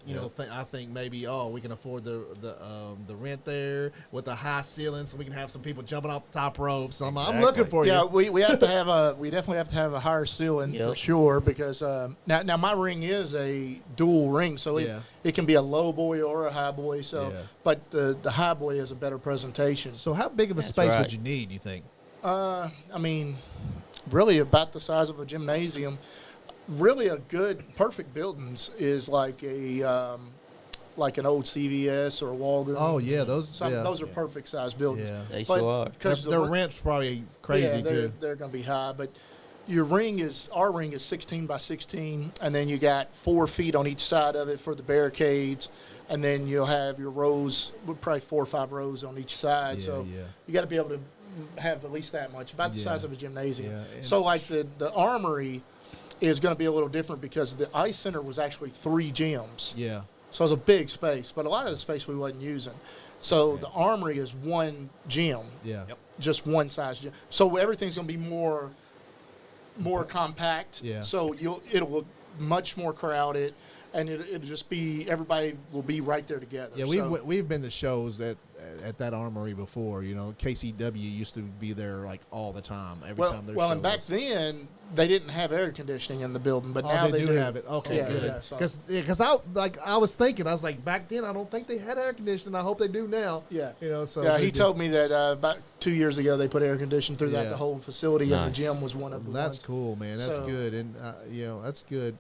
I think maybe we can afford the rent there with the high ceiling, so we can have some people jumping off the top ropes. So I'm looking for you.
Yeah, we have to have we definitely have to have a higher ceiling for sure, because now my ring is a dual ring, so it can be a low boy or a high boy. So but the high boy is a better presentation.
So how big of a space would you need, you think?
I mean, really about the size of a gymnasium. Really, a good, perfect buildings is like a like an old CVS or a Walgreens.
Oh yeah, those
are perfect size buildings.
Yeah, they sure are.
Because
their rent's probably crazy too.
They're going to be high, but our ring is 16 by 16, and then you got 4 feet on each side of it for the barricades, and then you'll have your rows, probably 4 or 5 rows on each side. You got to be able to have at least that much, about the size of a gymnasium.
Yeah.
So like the Armory is going to be a little different because the ice center was actually 3 gyms.
Yeah.
So it was a big space, but a lot of the space we wasn't using. So the Armory is 1 gym.
Yeah.
Yep.
Just one size gym. So everything's going to be more compact.
Yeah.
So it'll look much more crowded, and it'll just be, everybody will be right there together.
Yeah, we've been to shows at that Armory before. KCW used to be there like all the time. Every time there's
and back then they didn't have air conditioning in the building, but now
they do have it. Okay, good. Because I was thinking, I was like, back then I don't think they had air conditioning. I hope they do now.
Yeah.
So
he told me that about 2 years ago they put air conditioning through the whole facility, and the gym was one of them.
That's cool, man. That's good, and that's good.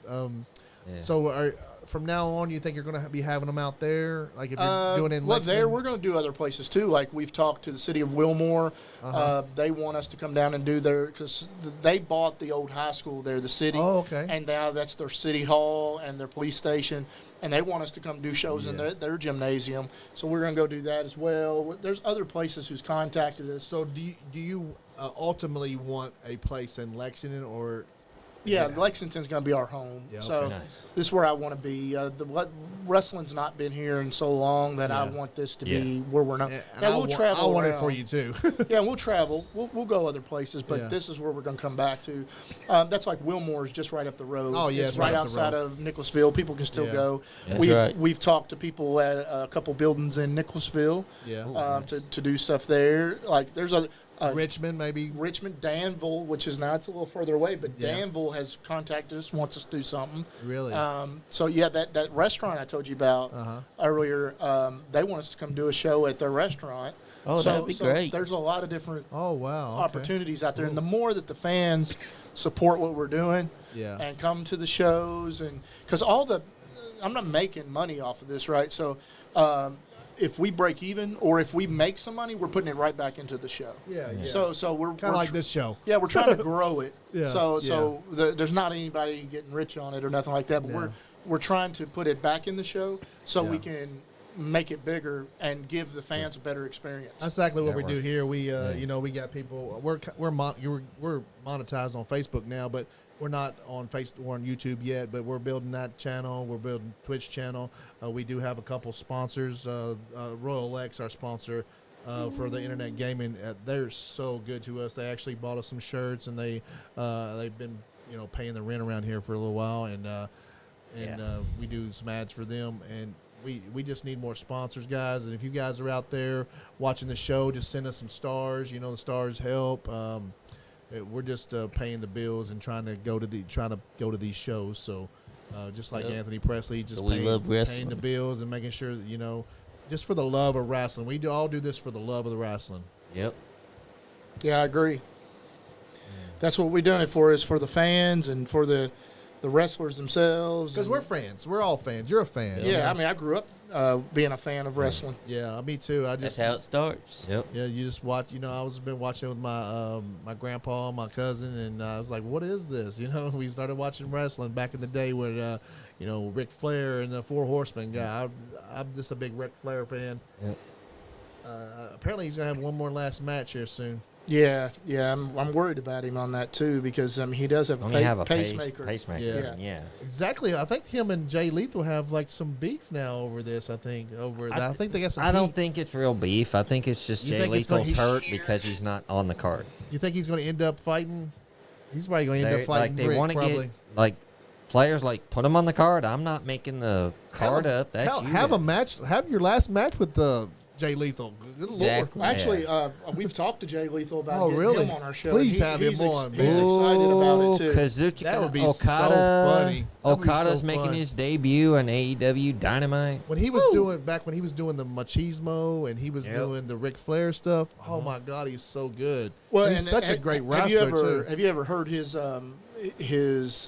So from now on, you think you're going to be having them out there? Like if you're doing it in Lexington?
We're going to do other places too. Like we've talked to the city of Wilmore. They want us to come down and do because they bought the old high school there, the city.
Oh, okay.
And now that's their city hall and their police station. And they want us to come do shows in their gymnasium. So we're going to go do that as well. There's other places who's contacted us.
So do you ultimately want a place in Lexington or...
Yeah, Lexington's going to be our home.
Yeah, okay.
So this is where I want to be. Wrestling's not been here in so long that I want this to be where we're not. Now we'll travel.
I want
around.
it for you too.
Yeah, we'll travel. We'll go other places, but this is where we're going to come back to. That's like Wilmore is just right up the road.
Oh yeah,
it's right outside of Nicholasville. People can still go.
That's
We've talked to people at a couple buildings in Nicholasville. To do stuff there. Like there's other.
Richmond, maybe.
Richmond, Danville, which is now it's a little further away, but Danville has contacted us, wants us to do something.
Really?
So that restaurant I told you about earlier, they want us to come do a show at their restaurant.
Oh, that'd be great.
There's a lot of different opportunities out there,
Cool.
and the more that the fans support what we're doing
and
come to the shows, and because I'm not making money off of this, right? So. If we break even or if we make some money, we're putting it right back into the show.
Yeah.
So we're
kind of like this show.
Yeah, we're trying to grow it.
Yeah.
There's not anybody getting rich on it or nothing like that. But we're trying to put it back in the show so we can make it bigger and give the fans a better experience.
That's exactly what we do here. We we got people. We're monetized on Facebook now, but. We're not on Facebook or on YouTube yet, but we're building that channel. We're building Twitch channel. We do have a couple sponsors. Royal X, our sponsor for the internet gaming, they're so good to us. They actually bought us some shirts, and they've been paying the rent around here for a little while, and we do some ads for them. And we just need more sponsors, guys. And if you guys are out there watching the show, just send us some stars. The stars help. We're just paying the bills and trying to go to these shows. So just like Anthony Presley, just paying the bills and making sure that, just for the love of wrestling. We all do this for the love of the wrestling.
Yep.
Yeah, I agree. That's what we're doing it for, is for the fans and for the the wrestlers themselves.
Because we're fans. We're all fans. You're a fan.
Yeah, I mean, I grew up being a fan of wrestling.
Yeah, me too.
That's how it starts.
Yep.
Yeah, you just watch. You know, I was been watching with my my grandpa, my cousin, and I was like, "What is this?" You know, we started watching wrestling back in the day with, you know, Ric Flair and the Four Horsemen guy. I'm just a big Ric Flair fan.
Yep.
Apparently, he's gonna have one more last match here soon.
Yeah, I'm worried about him on that too because he does have a pacemaker.
Pacemaker. Yeah.
Exactly. I think him and Jay Lethal have like some beef now over this. I think they got some.
I don't
heat.
think it's real beef. I think it's just
You
Jay
think it's gonna-
Lethal's hurt because he's not on the card.
You think he's going to end up fighting? He's probably going to end up fighting.
They
Rick,
want to
probably.
get like Flair's like put him on the card. I'm not making the card up. That's you.
Have a
guys.
match. Have your last match with Jay Lethal. Good
Exactly.
Lord.
Actually, we've talked to Jay Lethal about
Oh,
getting
really?
him on our show.
Please
He-
have him
he's
on,
He's
man.
excited about it too.
Kazuchika
That would be
Okada,
so funny. That would be
Okada's
so
making
fun.
his debut on AEW Dynamite.
When he was doing the machismo and he was
Yep.
doing the Ric Flair stuff, oh my God, he's so good.
Well,
he's
and
such a great
have you
wrestler
ever,
too.
Have you ever heard his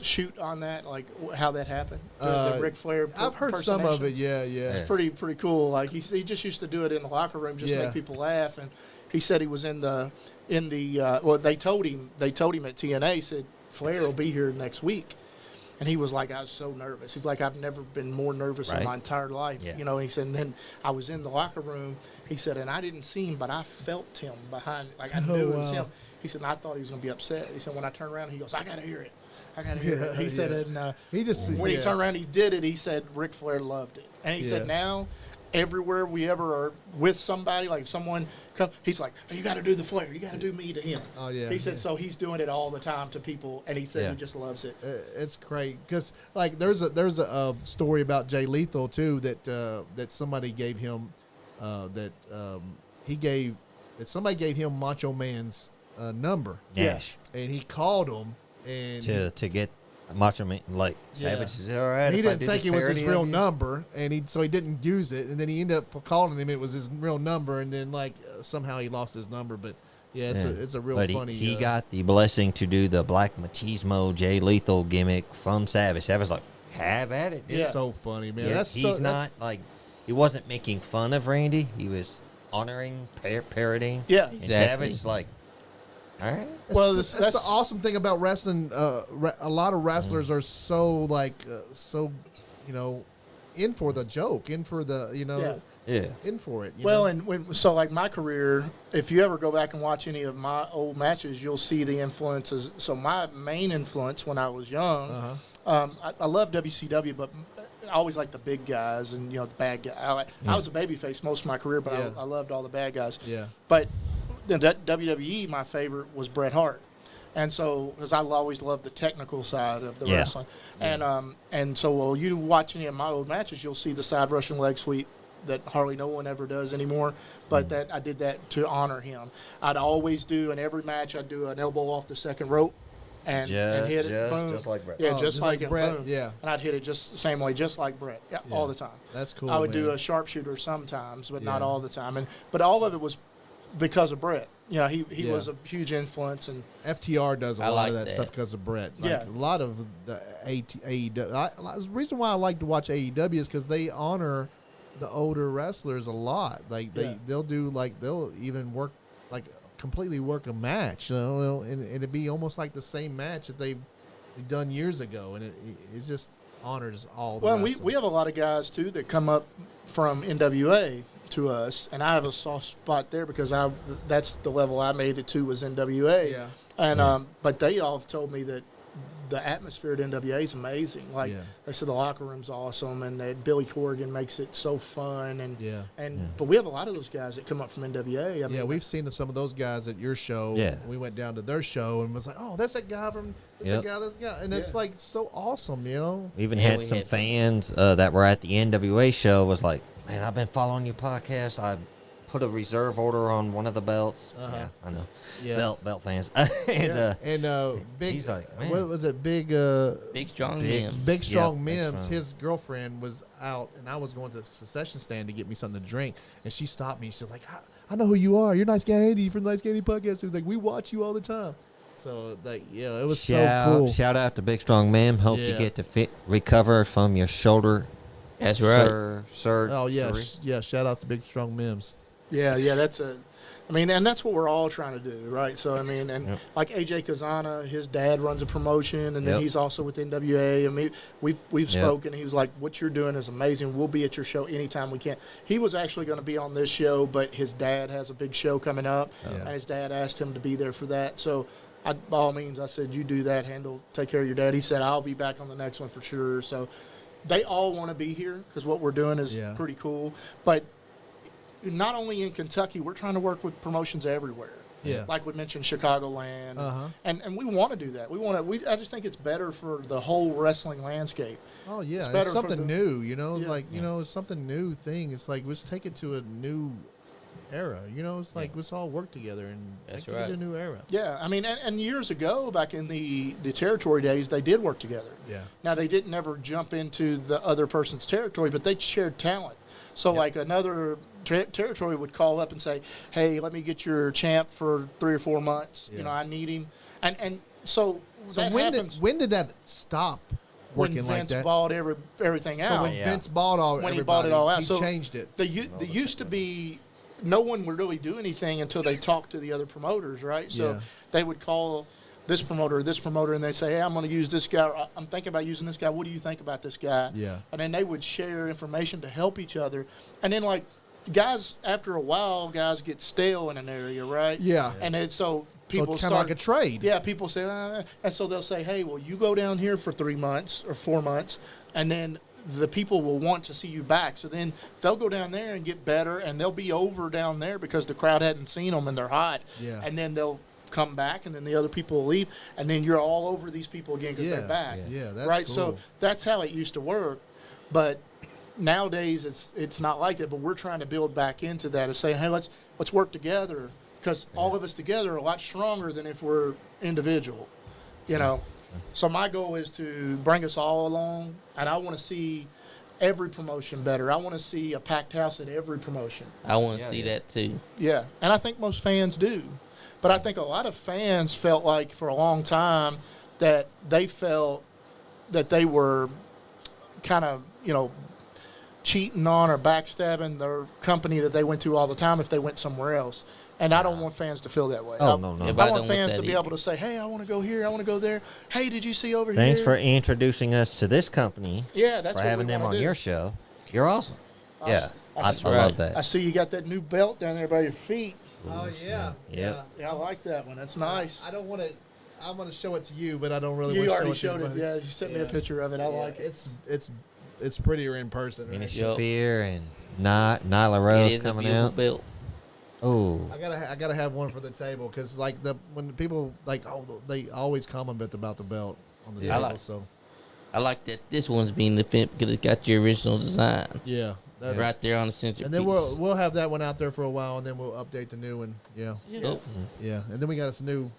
shoot on that? Like how that happened? The Ric Flair.
I've heard some of it.
impersonation?
Yeah.
Yeah.
Pretty cool. Like he just used to do it in the locker room, just
Yeah.
make people laugh. And he said he was in the well, they told him at TNA, said Flair will be here next week. And he was like, I was so nervous. He's like, I've never been more nervous in
Right.
my entire life.
Yeah.
You know, he said, and then I was in the locker room. He said, and I didn't see him, but I felt him behind. Like I knew it was
wow.
him. He said, and I thought he was going to be upset. He said, when I turned around, he goes, I got to hear it. I got to hear it. He said, and
He just
when he turned around, he did it. He said, Ric Flair loved it. And he
Yeah.
said, now, everywhere we ever are with somebody, like someone comes, he's like, oh, you got to do the Flair. You got to do me to him.
Oh, yeah,
He said,
yeah.
so he's doing it all the time to people. And he said
Yeah.
he just loves it.
It's great because like there's a story about Jay Lethal too that somebody gave him somebody gave him Macho Man's number
Nash
and he called him and
to get Macho Man like Savage is all right.
he
if I
didn't
do
think
this
it was his
parody
real
of you?
number and so he didn't use it and then he ended up calling him it was his real number and then like somehow he lost his number but yeah it's a real
But
funny
he got the blessing to do the Black Machismo Jay Lethal gimmick from Savage. Savage like have at it. dude.
it's so funny man.
Yeah,
That's
he's
so,
not like he wasn't making fun of Randy. He was honoring, parodying.
Yeah.
And
Exactly.
Savage is like, all right.
Well,
that's the awesome thing about wrestling. A lot of wrestlers are so in for the joke, in for the
Yeah.
in for it. you
Well,
know?
and so like my career, if you ever go back and watch any of my old matches, you'll see the influences. So my main influence when I was young, I love WCW, but I always liked the big guys and the bad guy. I was a babyface most of my career, but
Yeah.
I loved all the bad guys.
Yeah.
But the WWE, my favorite was Bret Hart. And so, because I always loved the technical side of the
Yeah.
wrestling, and so while you watch any of my old matches, you'll see the side Russian leg sweep that hardly no one ever does anymore. But that I did that to honor him. I'd always do in every match. I'd do an elbow off the second rope, and hit it. Boom.
Just like Bret.
Yeah,
Oh,
just like
Bret,
boom.
yeah.
And I'd hit it just the same way, just like Bret. Yeah, all the time.
That's cool.
I would do
man.
a sharpshooter sometimes, but not
Yeah.
all the time. But all of it was because of Bret. He
Yeah.
was a huge influence, and
FTR does a
I
lot
like
of that
that.
stuff because of Brett. Like,
Yeah.
a lot of the AEW. The reason why I like to watch AEW is because they honor the older wrestlers a lot. Like they'll even work like completely work a match, and it'd be almost like the same match that they've done years ago, and it just honors all. The
well,
wrestling.
we have a lot of guys too that come up from NWA to us, and I have a soft spot there because that's the level I made it to was NWA.
Yeah.
And but they all have told me that the atmosphere at NWA is amazing. Like
Yeah.
they said, the locker room's awesome, and that Billy Corgan makes it so fun. And
Yeah.
but we have a lot of those guys that come up from NWA. I mean,
We've seen some of those guys at your show.
Yeah.
We went down to their show and was like, oh, that's that guy from
Yep.
this guy. And it's like so awesome,
We even
Yeah,
had
we
some
had-
fans that were at the NWA show was like, man, I've been following your podcast. I put a reserve order on one of the belts. Yeah, I know.
Yeah.
Belt fans. and
Big,
he's like, man.
what was it? Big
Strong
Big-
man.
Big Strong
Big
Mims,
Strong.
his girlfriend was out, and I was going to the concession stand to get me something to drink, and she stopped me. She's like, I know who you are. You're Nice Guy Andy from the Nice Guy Andy podcast. She was like, we watch you all the time. So like, it was
shout,
so cool.
Shout out to Big Strong Mem. Hope you
Yeah.
get to recover from your shoulder.
That's right.
Oh yeah, shout out to Big Strong Mims.
Yeah, and that's what we're all trying to do, right? So, I mean, and like AJ Kazana, his dad runs a promotion, and then he's also with NWA. I mean, we've spoken. He was like, what you're doing is amazing. We'll be at your show anytime we can. He was actually going to be on this show, but his dad has a big show coming up, and his dad asked him to be there for that. So, by all means, I said, you do that, take care of your dad. He said, I'll be back on the next one for sure. So, they all want to be here because what we're doing is pretty cool. But not only in Kentucky, we're trying to work with promotions everywhere.
Yeah.
Like we mentioned, Chicagoland. And we want to do that. I just think it's better for the whole wrestling landscape.
Oh, yeah.
It's
It's something new, It's like,
Yeah.
It's something new thing. It's like, let's take it to a new era. It's like, let's all work together and
That's
take it
right.
to a new era.
Yeah, I mean, and years ago, back in the territory days, they did work together.
Yeah.
Now, they didn't ever jump into the other person's territory, but they shared talent. So, like, another territory would call up and say, hey, let me get your champ for 3 or 4 months.
Yeah.
I need him. And so that
when
happens
when did that stop
when
working
Vince
like that?
bought everything
So
out.
when Vince bought
When he bought it all out.
he
So
changed it.
There used to be no one would really do anything until they talked to the other promoters, right? So
Yeah.
they would call this promoter, and they say, hey, I'm going to use this guy. Or, I'm thinking about using this guy. What do you think about this guy?
Yeah.
And then they would share information to help each other. And then, like, guys, after a while, guys get stale in an area, right?
Yeah.
And then so people
kind of like a trade.
Yeah, people say, and so they'll say, hey, well, you go down here for 3 months or 4 months, and then the people will want to see you back. So then they'll go down there and get better, and they'll be over down there because the crowd hadn't seen them and they're hot.
Yeah.
And then they'll come back, and then the other people will leave, and then you're all over these people again because they're back.
Yeah, that's
right.
cool.
So that's how it used to work, but nowadays it's not like that. But we're trying to build back into that and say, hey, let's work together because all of us together are a lot stronger than if we're individual. So my goal is to bring us all along, and I want to see every promotion better. I want to see a packed house at every promotion.
I want to see that too.
Yeah, and I think most fans do. But I think a lot of fans felt like for a long time that they felt that they were kind of, cheating on or backstabbing their company that they went to all the time if they went somewhere else. And I don't want fans to feel that way.
Oh, no.
Yeah,
I
but I
want
don't
fans
want
to
that
be
either.
able to say, hey, I want to go here, I want to go there. Hey, did you see over
Thanks
here?
for introducing us to this company.
Yeah, that's
for
what
having
we
them
wanna
on
do.
your show. You're awesome. Yeah, I
That's
love
right.
that.
I see you got that new belt down there by your feet.
Oh yeah.
Yep.
Yeah, I like that one. That's nice.
I don't want to. I want to show it to you, but I don't really
You
want to
already
show it
showed
to
it.
anybody.
Yeah, you sent me a picture of it. I like it.
It's prettier in person.
Mina
Right?
Yup.
Shafir and Nyla
It
Rose
is a
coming
beautiful
out.
belt.
Oh,
I gotta have one for the table because when the people they always comment about the belt on the
Yeah.
table. So
I like that this one's being defended because it's got your original design
yeah,
right there on the centerpiece.
And then we'll have that one out there for a while, and then we'll update the new one. Yeah,
Oh,
yeah, and then we got us a new.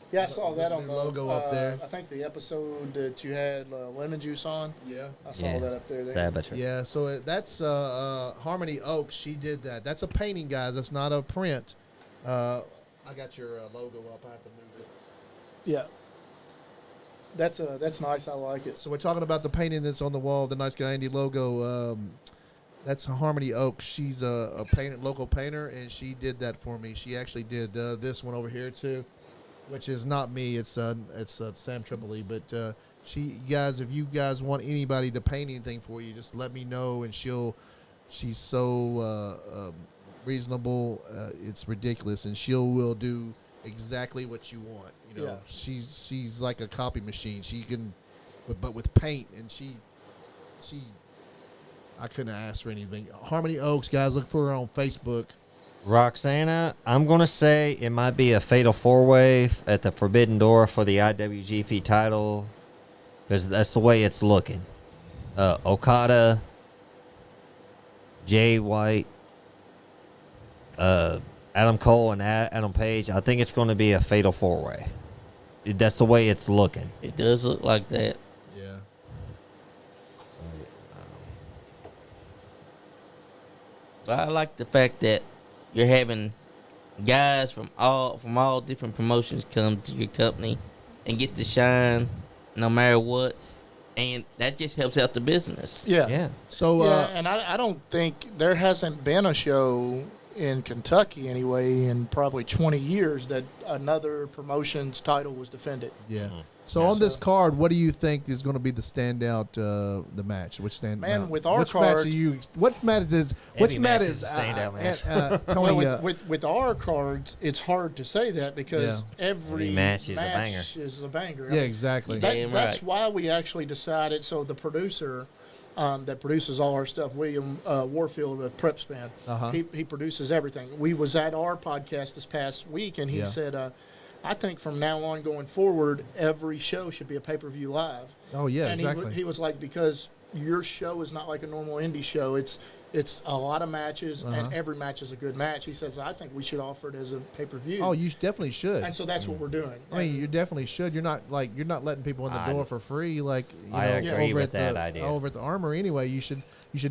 Yeah, I saw that on the
logo up there.
I think the episode that you had lemon juice on.
Yeah.
I saw
Yeah.
that up there.
Saboteur.
Yeah, so that's Harmony Oaks. She did that. That's a painting, guys. That's not a print. I got your logo up. I have to move it.
Yeah. That's nice. I like it.
So we're talking about the painting that's on the wall, the Nice Guy Andy logo. That's Harmony Oaks. She's a local painter, and she did that for me. She actually did this one over here too, which is not me. It's Sam Tripoli. But if you guys want anybody to paint anything for you, just let me know, and she's so reasonable. It's ridiculous, and will do exactly what you want.
Yeah.
She's like a copy machine. She can, but with paint, and she. I couldn't ask for anything. Harmony Oaks, guys, look for her on Facebook.
Roxana, I'm going to say it might be a fatal four-way at the Forbidden Door for the IWGP title because that's the way it's looking. Okada, Jay White, Adam Cole, and Adam Page. I think it's going to be a fatal four-way. That's the way it's looking.
it does look like that.
Yeah.
But I like the fact that you're having guys from all different promotions come to your company and get to shine no matter what, and that just helps out the business.
Yeah.
Yeah.
So
And I don't think there hasn't been a show in Kentucky anyway in probably 20 years that another promotion's title was defended.
yeah. So on this card, what do you think is going to be the standout the match? Which stand?
Man, with our
which
card-
match are you? What match is? Which
Every
match
match
is
is a standout match.
Tony,
Well, with our cards, it's hard to say that because every
Every match is a banger.
is a banger. I
yeah,
mean,
exactly.
Damn
that's
right.
why we actually decided. So the producer that produces all our stuff, William Warfield of Prepspan,
Uh-huh.
he produces everything. We was at our podcast this past week, and he
Yeah.
said, I think from now on going forward, every show should be a pay-per-view live.
Oh yeah,
And
exactly.
he was like, because your show is not like a normal indie show. It's a lot of matches, and every match is a good match. He says, I think we should offer it as a pay-per-view.
Oh, you definitely should.
And so that's what we're doing.
I mean, you definitely should. You're not letting people in the
I-
door for free. Like
I agree
over
with
at the,
that idea.
Over at the Armory, anyway, you should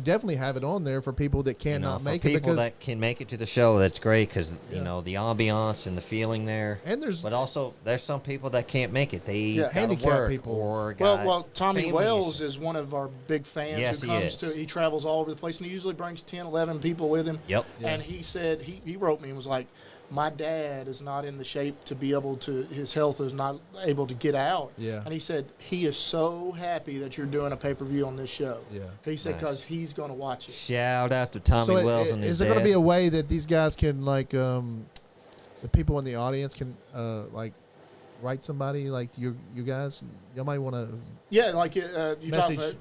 definitely have it on there for people that
You know,
cannot
for
make it
people
because
that can make it to the show, that's great because
Yeah.
you know the ambiance and the feeling there.
And there's-
but also there's some people that can't make it. They
Yeah.
gotta
Handicapped
work
people.
or got
Well, Tommy
families.
Wells is one of our big fans
Yes,
who
he
comes
is.
to. He travels all over the place, and he usually brings 10, 11 people with him.
Yep.
And he said he wrote me and was like, my dad is not in the shape to be able to. His health is not able to get out.
Yeah.
And he said he is so happy that you're doing a pay-per-view on this show.
Yeah.
He said
Nice.
because he's going to watch it.
Shout out to Tommy
so
Wells and his
is there
dad.
going to be a way that these guys can like the people in the audience can like write somebody like you guys? Y'all might want to
Yeah, like you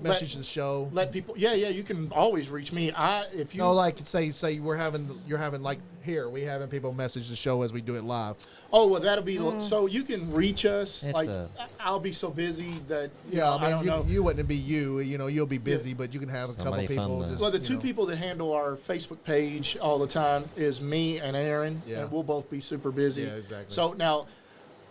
message the show.
let people. Yeah, you can always reach me. If you
No, like say you're having like here we having people message the show as we do it live.
Oh, well, that'll be so you can reach us.
It's
Like
a-
I'll be so busy that
Yeah,
I don't know.
you wouldn't be you. You know, you'll be busy, but you can have a
Somebody
couple people.
from the-
just,
Well, the
you
two
know.
people that handle our Facebook page all the time is me and Aaron,
Yeah.
and we'll both be super busy.
Yeah, exactly.
So now,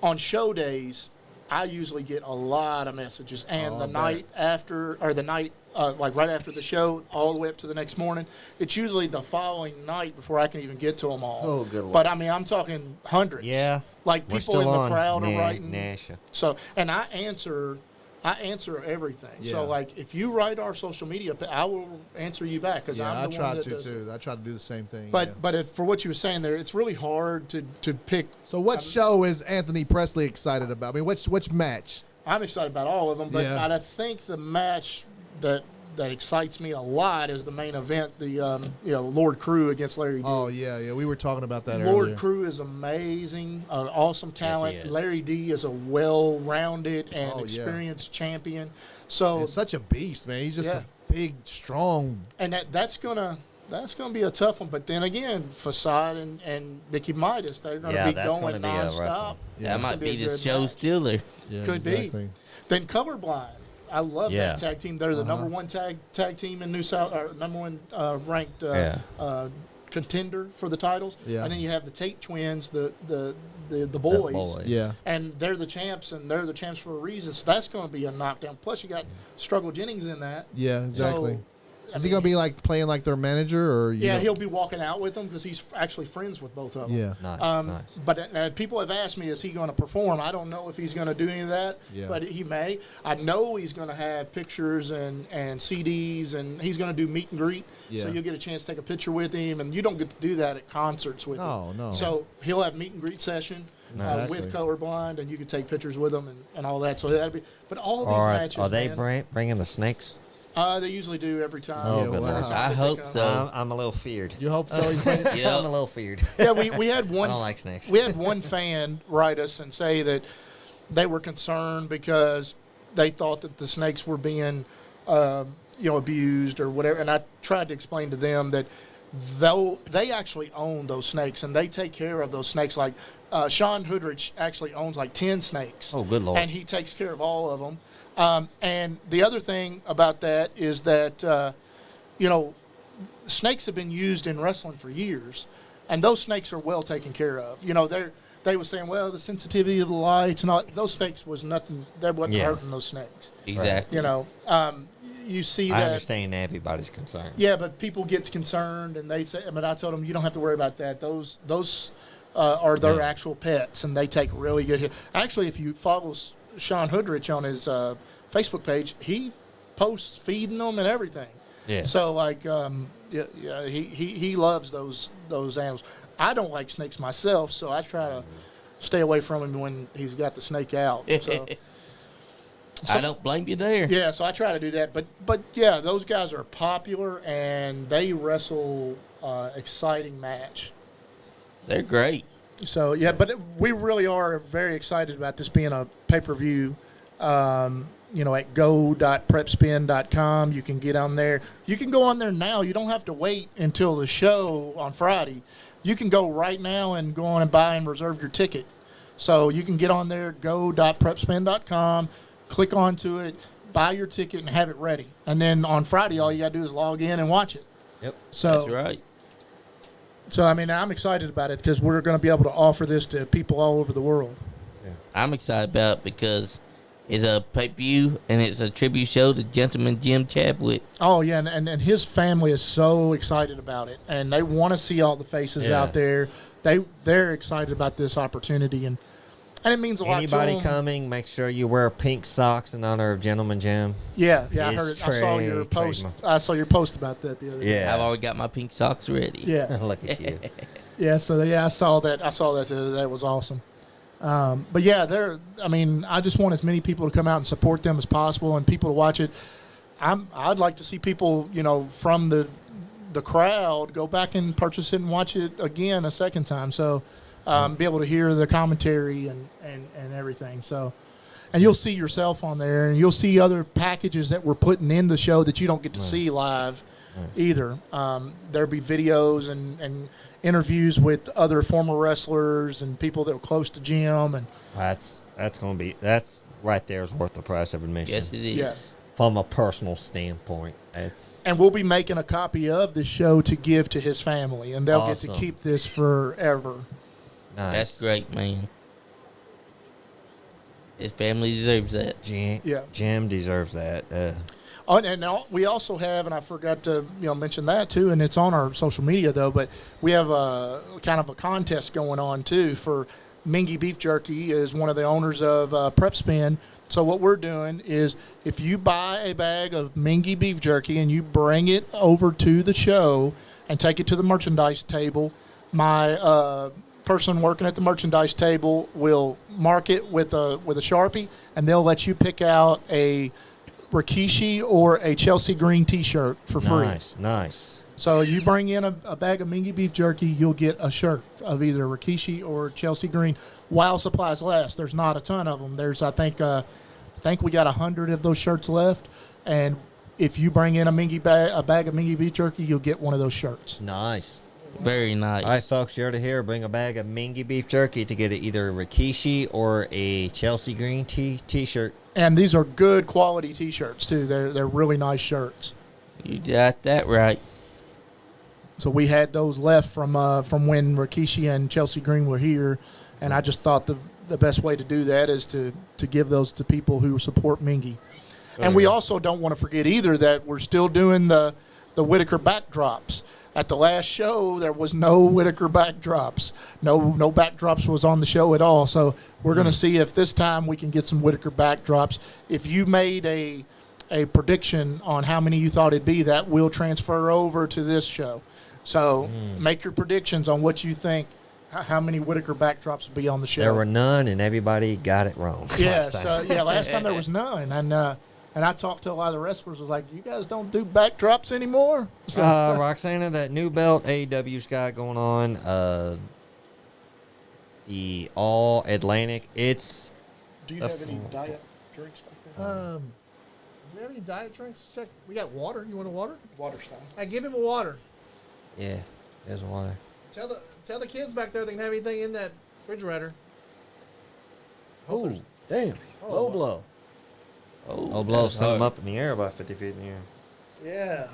on show days, I usually get a lot of messages, and
Oh,
the
I bet.
night after, or the night like right after the show, all the way up to the next morning, it's usually the following night before I can even get to them all.
Oh, good Lord.
But I mean, I'm talking hundreds.
Yeah.
Like
We're
people
still
in the
on
crowd are writing.
Nasha.
So, and I answer everything.
Yeah.
So, like, if you write our social media, I will answer you back because
Yeah,
I'm
I
the
try
one that
to
does it.
too. I try to do the same thing.
But
yeah.
but if, for what you were saying there, it's really hard to pick.
So what show is Anthony Presley excited about? I mean, which match?
I'm excited about all of them, but
Yeah.
I think the match that excites me a lot is the main event, the Lord Crew against Larry D.
Oh yeah, we were talking about that
Lord
earlier.
Crew is amazing, awesome talent.
is.
Larry D is a well-rounded and
Oh, yeah.
experienced champion. So
It's such a beast, man. He's just
Yeah.
a big, strong.
and that's gonna be a tough one. But then again, Facade and Mickey Midas, they're gonna
Yeah,
be
that's
going
gonna be a rough
nonstop.
one.
Yeah.
That
It's
might
gonna be
be
a
the
good
show
match.
stealer.
Yeah,
Could
exactly.
be. Then Colorblind, I love
Yeah.
that tag team. They're the number one tag team in New South, or number one ranked contender for the titles.
Yeah.
And then you have the Tate twins, the boys.
boys.
Yeah.
And they're the champs, and they're the champs for a reason. So that's going to be a knockdown. Plus, you got Struggle Jennings in that.
Yeah, exactly.
So,
Is he gonna be like playing like their manager, or you
Yeah,
know-
he'll be walking out with them because he's actually friends with both of them.
Yeah.
Nice, nice.
But people have asked me, is he going to perform? I don't know if he's going to do any of that,
Yeah.
but he may. I know he's going to have pictures and CDs, and he's going to do meet and greet.
Yeah.
So you'll get a chance to take a picture with him, and you don't get to do that at concerts with
No,
him.
no.
So he'll have meet and greet session
Exactly.
with Colorblind, and you can take pictures with him and all that. So that'd be. But all these
Or
matches,
are they
man,
bringing the snakes?
they usually do every time.
Oh,
Yeah,
good
wow.
Lord.
I hope so.
I'm a little feared.
You hope so? He's playing-
Yep.
I'm a little feared.
Yeah, we had one.
I don't like snakes.
We had one fan write us and say that they were concerned because they thought that the snakes were being, abused or whatever. And I tried to explain to them that though they actually own those snakes and they take care of those snakes. Like Sean Hoodrich actually owns like 10 snakes.
Oh, good Lord.
And he takes care of all of them. And the other thing about that is that, snakes have been used in wrestling for years, and those snakes are well taken care of. They were saying, well, the sensitivity of the lights and all, those snakes was nothing. They wasn't
Yeah.
hurting those snakes.
Exactly.
You see
I
that.
understand everybody's concern.
Yeah, but people get concerned, and they say, but I told them you don't have to worry about that. Those are their actual pets, and they take really good care. Actually, if you follow Sean Hoodrich on his Facebook page, he posts feeding them and everything.
Yeah.
So like, he loves those animals. I don't like snakes myself, so I try to stay away from him when he's got the snake out. So,
I don't blame you there.
yeah, so I try to do that. But yeah, those guys are popular and they wrestle exciting match.
They're great.
So yeah, but we really are very excited about this being a pay-per-view. At go.prepspin.com, you can get on there. You can go on there now. You don't have to wait until the show on Friday. You can go right now and go on and buy and reserve your ticket. So you can get on there, go.prepspin.com, click onto it, buy your ticket, and have it ready. And then on Friday, all you got to do is log in and watch it.
Yep.
So
That's right.
So, I mean, I'm excited about it because we're going to be able to offer this to people all over the world.
I'm excited about it because it's a pay-per-view and it's a tribute show to Gentleman Jim Chadwick.
Oh, yeah, and his family is so excited about it, and they want to see all the faces out there. They're excited about this opportunity, and it means a lot to
Anybody
them.
coming, make sure you wear pink socks in honor of Gentleman Jim.
Yeah, I
His
heard it. I saw your post.
trademark.
I saw your post about that the other day.
Yeah.
I've already got my pink socks ready.
Yeah,
Look at you.
yeah. So I saw that. That was awesome. But yeah, I just want as many people to come out and support them as possible, and people to watch it. I'd like to see people, from the crowd go back and purchase it and watch it again a second time. So be able to hear the commentary and everything. So, and you'll see yourself on there, and you'll see other packages that we're putting in the show that you don't get to see live either. There'll be videos and interviews with other former wrestlers and people that were close to Jim, and
That's right there is worth the price of admission.
Yes, it is.
Yeah.
From a personal standpoint,
and we'll be making a copy of the show to give to his family, and they'll get
Awesome.
to keep this forever.
nice.
That's great, man. His family deserves that.
Jim deserves that.
Oh, and we also have, and I forgot to mention that too, and it's on our social media though, but we have a kind of a contest going on too for Mingy Beef Jerky is one of the owners of Prep Spin. So what we're doing is if you buy a bag of Mingy Beef Jerky and you bring it over to the show and take it to the merchandise table, my person working at the merchandise table will mark it with a Sharpie, and they'll let you pick out a Rikishi or a Chelsea Green T-shirt for free.
Nice.
So you bring in a bag of Mingy Beef Jerky, you'll get a shirt of either Rikishi or Chelsea Green while supplies last. There's not a ton of them. There's I think we got 100 of those shirts left, and if you bring in a bag of Mingy Beef Jerky, you'll get one of those shirts.
Nice.
Very nice.
All right, folks, you're to hear. Bring a bag of Mingy Beef Jerky to get either a Rikishi or a Chelsea Green T-shirt.
And these are good quality T-shirts too. They're really nice shirts.
You got that right.
So we had those left from when Rikishi and Chelsea Green were here, and I just thought the best way to do that is to give those to people who support Mingy. And we also don't want to forget either that we're still doing the Whitaker backdrops. At the last show, there was no Whitaker backdrops. No backdrops was on the show at all. So we're going to see if this time we can get some Whitaker backdrops. If you made a prediction on how many you thought it'd be, that will transfer over to this show. So make your predictions on what you think, how many Whitaker backdrops will be on the show.
There were none, and everybody got it wrong.
Yeah,
last time.
last time there was none. And I talked to a lot of the wrestlers. I was like, you guys don't do backdrops anymore? So,
Roxana, that new belt AEW's got going on, the All Atlantic, it's
do you have any diet drinks back there?
Do we have any diet drinks? Check. We got water. You want a water?
Water's fine.
I give him a water.
Yeah, there's water.
Tell the kids back there they can have anything in that refrigerator.
Oh, damn. Low blow. Low blow
that's
sent him
hard.
up in the air about 50 feet in the air.
Yeah.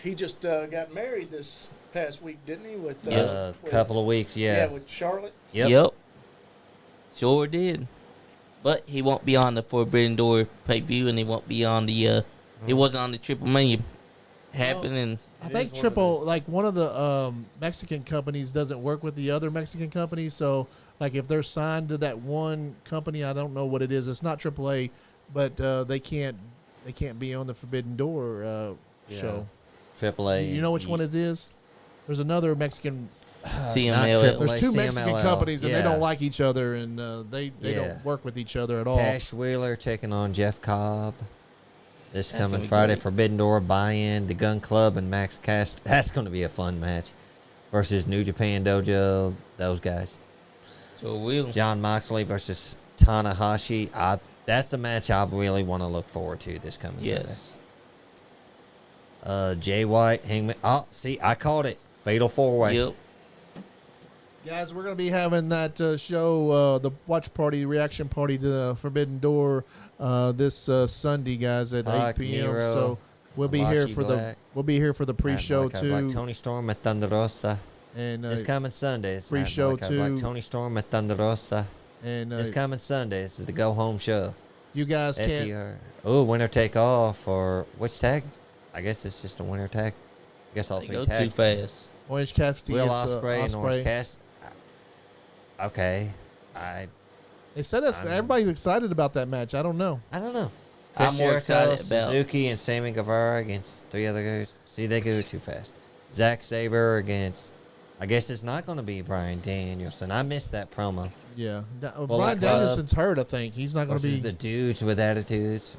He just got married this past week, didn't he? With
A couple of weeks, yeah.
with Charlotte.
Yep.
Sure did. But he won't be on the Forbidden Door pay-per-view, and he won't be on the, he wasn't on the Triple Mania happening.
I think one of the Mexican companies doesn't work with the other Mexican companies. So, like, if they're signed to that one company, I don't know what it is. It's not AAA, but they can't be on the Forbidden Door show.
AAA.
You know which one it is? There's another Mexican.
CML.
There's two Mexican
CMLL.
companies, and they don't like each other, and they don't work with each other at all.
Cash Wheeler taking on Jeff Cobb. This
That's
coming
gonna be
Friday,
great.
Forbidden Door, Buy-In, The Gun Club, and Max Cast. That's going to be a fun match. Versus New Japan Dojo, those guys.
So will.
John Moxley versus Tanahashi. That's a match I really want to look forward to this coming
Yes.
Sunday. Jay White, Hangman. Oh, see, I called it. Fatal 4-Way.
Yep.
Guys, we're going to be having that show, the watch party, reaction party to the Forbidden Door this Sunday, guys, at
Pac,
8 p.m.
Miro,
So we'll be here
Malachi
for
Black.
the pre-show
Black,
too,
Tony Storm at Thunder Rosa.
and
This coming Sunday. It's
pre-show
Black,
too.
Tony Storm at Thunder Rosa.
and
This coming Sunday. This is the go-home show.
you guys can.
FTR. Oh, winner take all for which tag? I guess it's just a winner tag. I guess all
They
three
go too
tags.
fast.
Orange Cassidy
Will
is,
Ospreay and Orange
Ospreay.
Cast. Okay.
They said that everybody's excited about that match. I don't know.
I don't know.
I'm
Chris
more
Jericho,
excited about-
Suzuki and Sammy Guevara against three other guys. See, they go too fast. Zack Sabre against. I guess it's not going to be Bryan Danielson. I missed that promo.
Yeah, Brian
like,
Danielson's hurt. I think he's not going to
Versus
be.
the dudes with attitudes.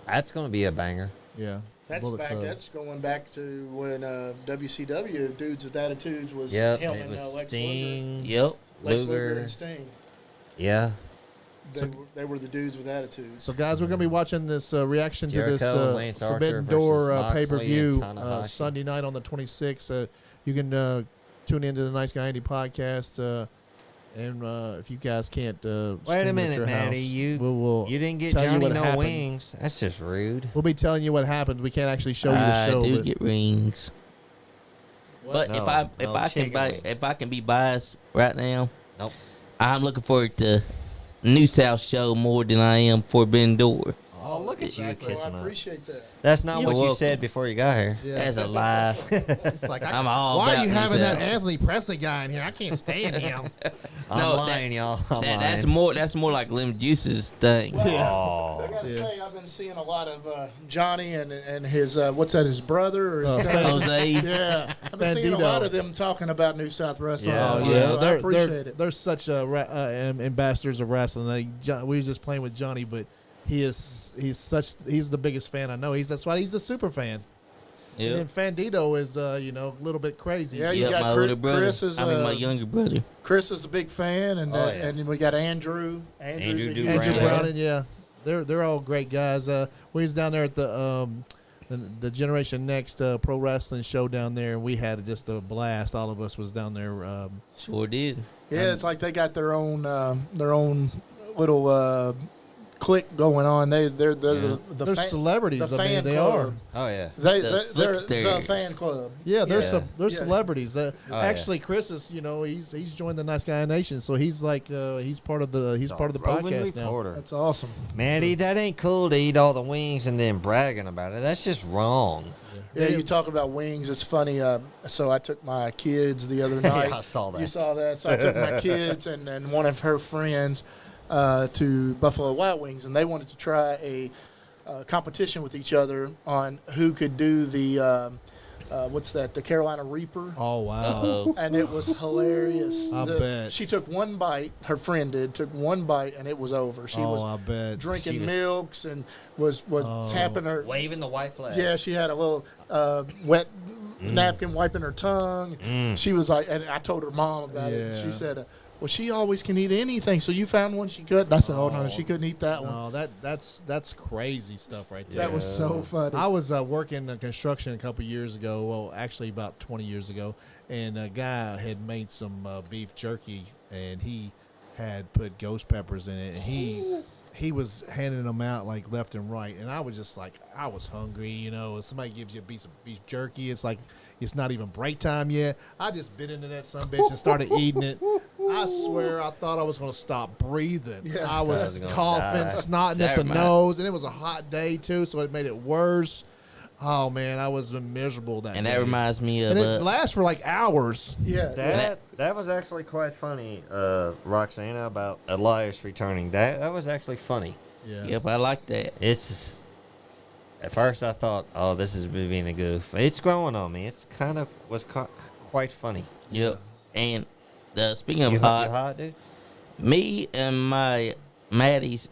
That's going to be a banger.
Yeah,
That's
Bullet
back.
Club.
That's going back to when WCW Dudes with Attitudes was
Yep,
him
it
and
was
Lex
Sting.
Yep.
Luger, Lex Luger
Luger.
and Sting.
Yeah.
They were the dudes with attitudes.
So, guys, we're going to be watching this reaction to this
Jericho and Lance Archer
Forbidden
versus
Door
Moxley
pay-per-view
and Tanahashi.
Sunday night on the 26th. You can tune into the Nice Guy Andy podcast. And if you guys can't
Wait a
stream it at
minute,
your
Matty.
house,
You
we'll
you didn't get
tell you
Johnny
what
no
happened.
wings. That's just rude.
We'll be telling you what happened. We can't actually show you the
I
show.
do
but-
get rings. But
No,
if I can
chicken wings.
if I can be biased right now,
Nope.
I'm looking forward to New South show more than I am Forbidden Door.
Oh, look at you
Well, I
kissing up.
appreciate that.
That's not
You're
what you
welcome.
said before you got here.
Yeah.
That's a lie.
It's like,
I'm all
why are
about
you having
South.
that Anthony Presley guy in here? I can't stand him.
I'm
No,
lying, y'all. I'm
That's
lying.
that's more like Lim Juice's thing.
I
Oh.
gotta say, I've been seeing a lot of Johnny and his what's that? His brother? Or
Jose.
yeah, I've been seeing a
Bandito.
lot of them talking about New South Wrestling.
Yeah.
a
Oh,
lot,
yeah.
so I appreciate it.
They're such ambassadors of wrestling. We were just playing with Johnny, but he's the biggest fan I know. That's why he's a super fan. And
Yep.
then Fandito is a little bit crazy.
Yeah,
So-
you
Yep,
got
my
Chris-
older brother.
Chris is,
I mean, my younger brother.
Chris is a big fan, and
Oh, yeah.
and then we got Andrew. Andrew's a
Andrew
huge
Andrew
Brown.
Brown, and yeah, they're all great guys. We was down there at the Generation Next Pro Wrestling show down there, and we had just a blast. All of us was down there.
Sure did.
Yeah, it's like they got their own little clique going on. They're the
They're
fan,
celebrities.
the
I mean,
fan
they
club.
are.
Oh, yeah.
They,
The
they're the
Slicksters.
fan club.
Yeah, they're
Yeah.
they're
Yeah.
celebrities.
yeah.
Actually, Chris is he's joined the Nice Guy Nation, so he's like he's part of the
Roving
podcast now.
reporter.
That's awesome.
Matty, that ain't cool to eat all the wings and then bragging about it. That's just wrong.
Yeah, you talk about wings. It's funny. So I took my kids the other night.
Yeah, I saw that.
You saw that. So I took my kids and one of her friends to Buffalo Wild Wings, and they wanted to try a competition with each other on who could do the what's that? The Carolina Reaper.
Oh wow!
Uh-oh.
And it was hilarious.
I bet.
She took one bite. Her friend took one bite, and it was over. She
Oh,
was
I bet.
drinking
She was-
milks and was tapping her.
Waving the white flag.
Yeah, she had a little wet napkin wiping her tongue. She was like, and I told her mom about it. And
Yeah.
she said, "Well, she always can eat anything. So you found one she couldn't." I said, "Oh no, she couldn't eat that one."
No, that's crazy stuff right there.
That was so funny.
I was working in construction a couple years ago. Well, actually about 20 years ago, and a guy had made some beef jerky, and he had put ghost peppers in it. And he was handing them out like left and right, and I was just like, I was hungry. If somebody gives you a piece of beef jerky, it's like it's not even break time yet. I just bit into that sumbitch and started eating it. I swear, I thought I was going to stop breathing.
Yeah.
I was
gonna
coughing,
die.
snotting at
That
the
reminds-
nose, and it was a hot day too, so it made it worse. Oh man, I was miserable that
And
day.
that reminds me of
And it lasts for like hours.
Yeah.
That was actually quite funny, Roxana, about Elias returning. That was actually funny.
Yeah.
yep, I like that.
It's at first I thought, oh, this is being a goof. It's growing on me. It's kind of quite funny.
Yep. And speaking of
You
hot,
hot, dude?
me and my Maddie's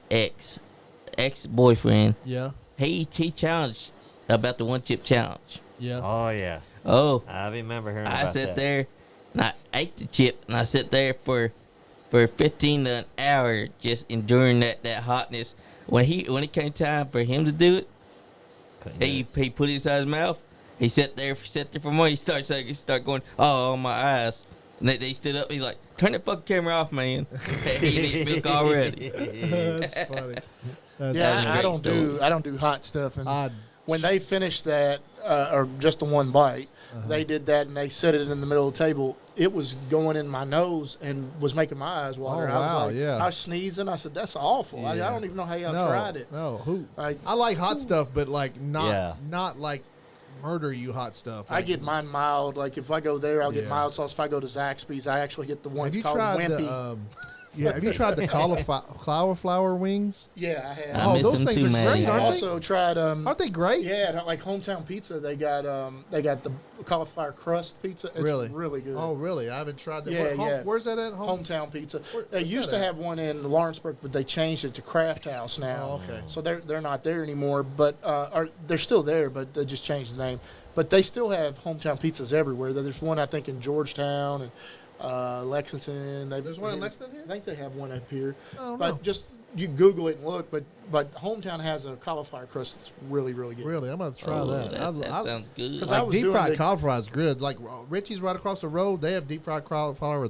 ex-boyfriend,
Yeah.
he challenged about the one chip challenge.
Yeah.
Oh yeah,
Oh,
I remember hearing
I
about
sat
that.
there and I ate the chip and I sat there for 15 to an hour just enduring that hotness. When it came time for him to do it,
Couldn't do
he
it.
put it inside his mouth. He sat there for more. He start going, oh, on my eyes. And they stood up. He's like, turn the fucking camera off, man. He didn't milk already.
That's funny. That's
Yeah,
funny.
a
I
great
don't do hot stuff. And
I-
when they finished that, or just the one bite, they did that and they set it in the middle of the table. It was going in my nose and was making my eyes water.
Oh,
I was
wow,
like,
yeah.
I was sneezing. I said, that's awful. I
Yeah.
don't even know how y'all
no,
tried it.
No, who?
Like,
I like hot stuff, but like
Yeah.
not like murder you hot stuff.
I
Like,
get mine mild. Like if I go there, I'll get
Yeah.
mild sauce. If I go to Zaxby's, I actually get the ones
Have you
called
tried
Wimpy.
the? Have you tried the cauliflower wings?
Yeah, I have.
I miss
those
them
things
too,
are
man.
great,
I
aren't
also tried.
Aren't they great?
Yeah, like Hometown Pizza. They got the cauliflower crust pizza. It's really good.
Oh, really? I haven't tried that.
Yeah, yeah.
Where's that at?
Hometown Pizza. They
where's
used
that
to
at?
have one in Lawrenceburg, but they changed it to Craft House now.
Oh, okay.
So they're not there anymore, but or they're still there, but they just changed the name. But they still have hometown pizzas everywhere. There's one I think in Georgetown and Lexington.
There's one in Lexington here?
I think they have one up here.
I don't
But
know.
just you Google it and look. But hometown has a cauliflower crust that's really really good.
Really, I'm gonna try
Oh,
that.
that sounds good.
'Cause I
Like
was
deep
doing
fried
the-
cauliflower is good. Like Richie's right across the road, they have deep fried cauliflower.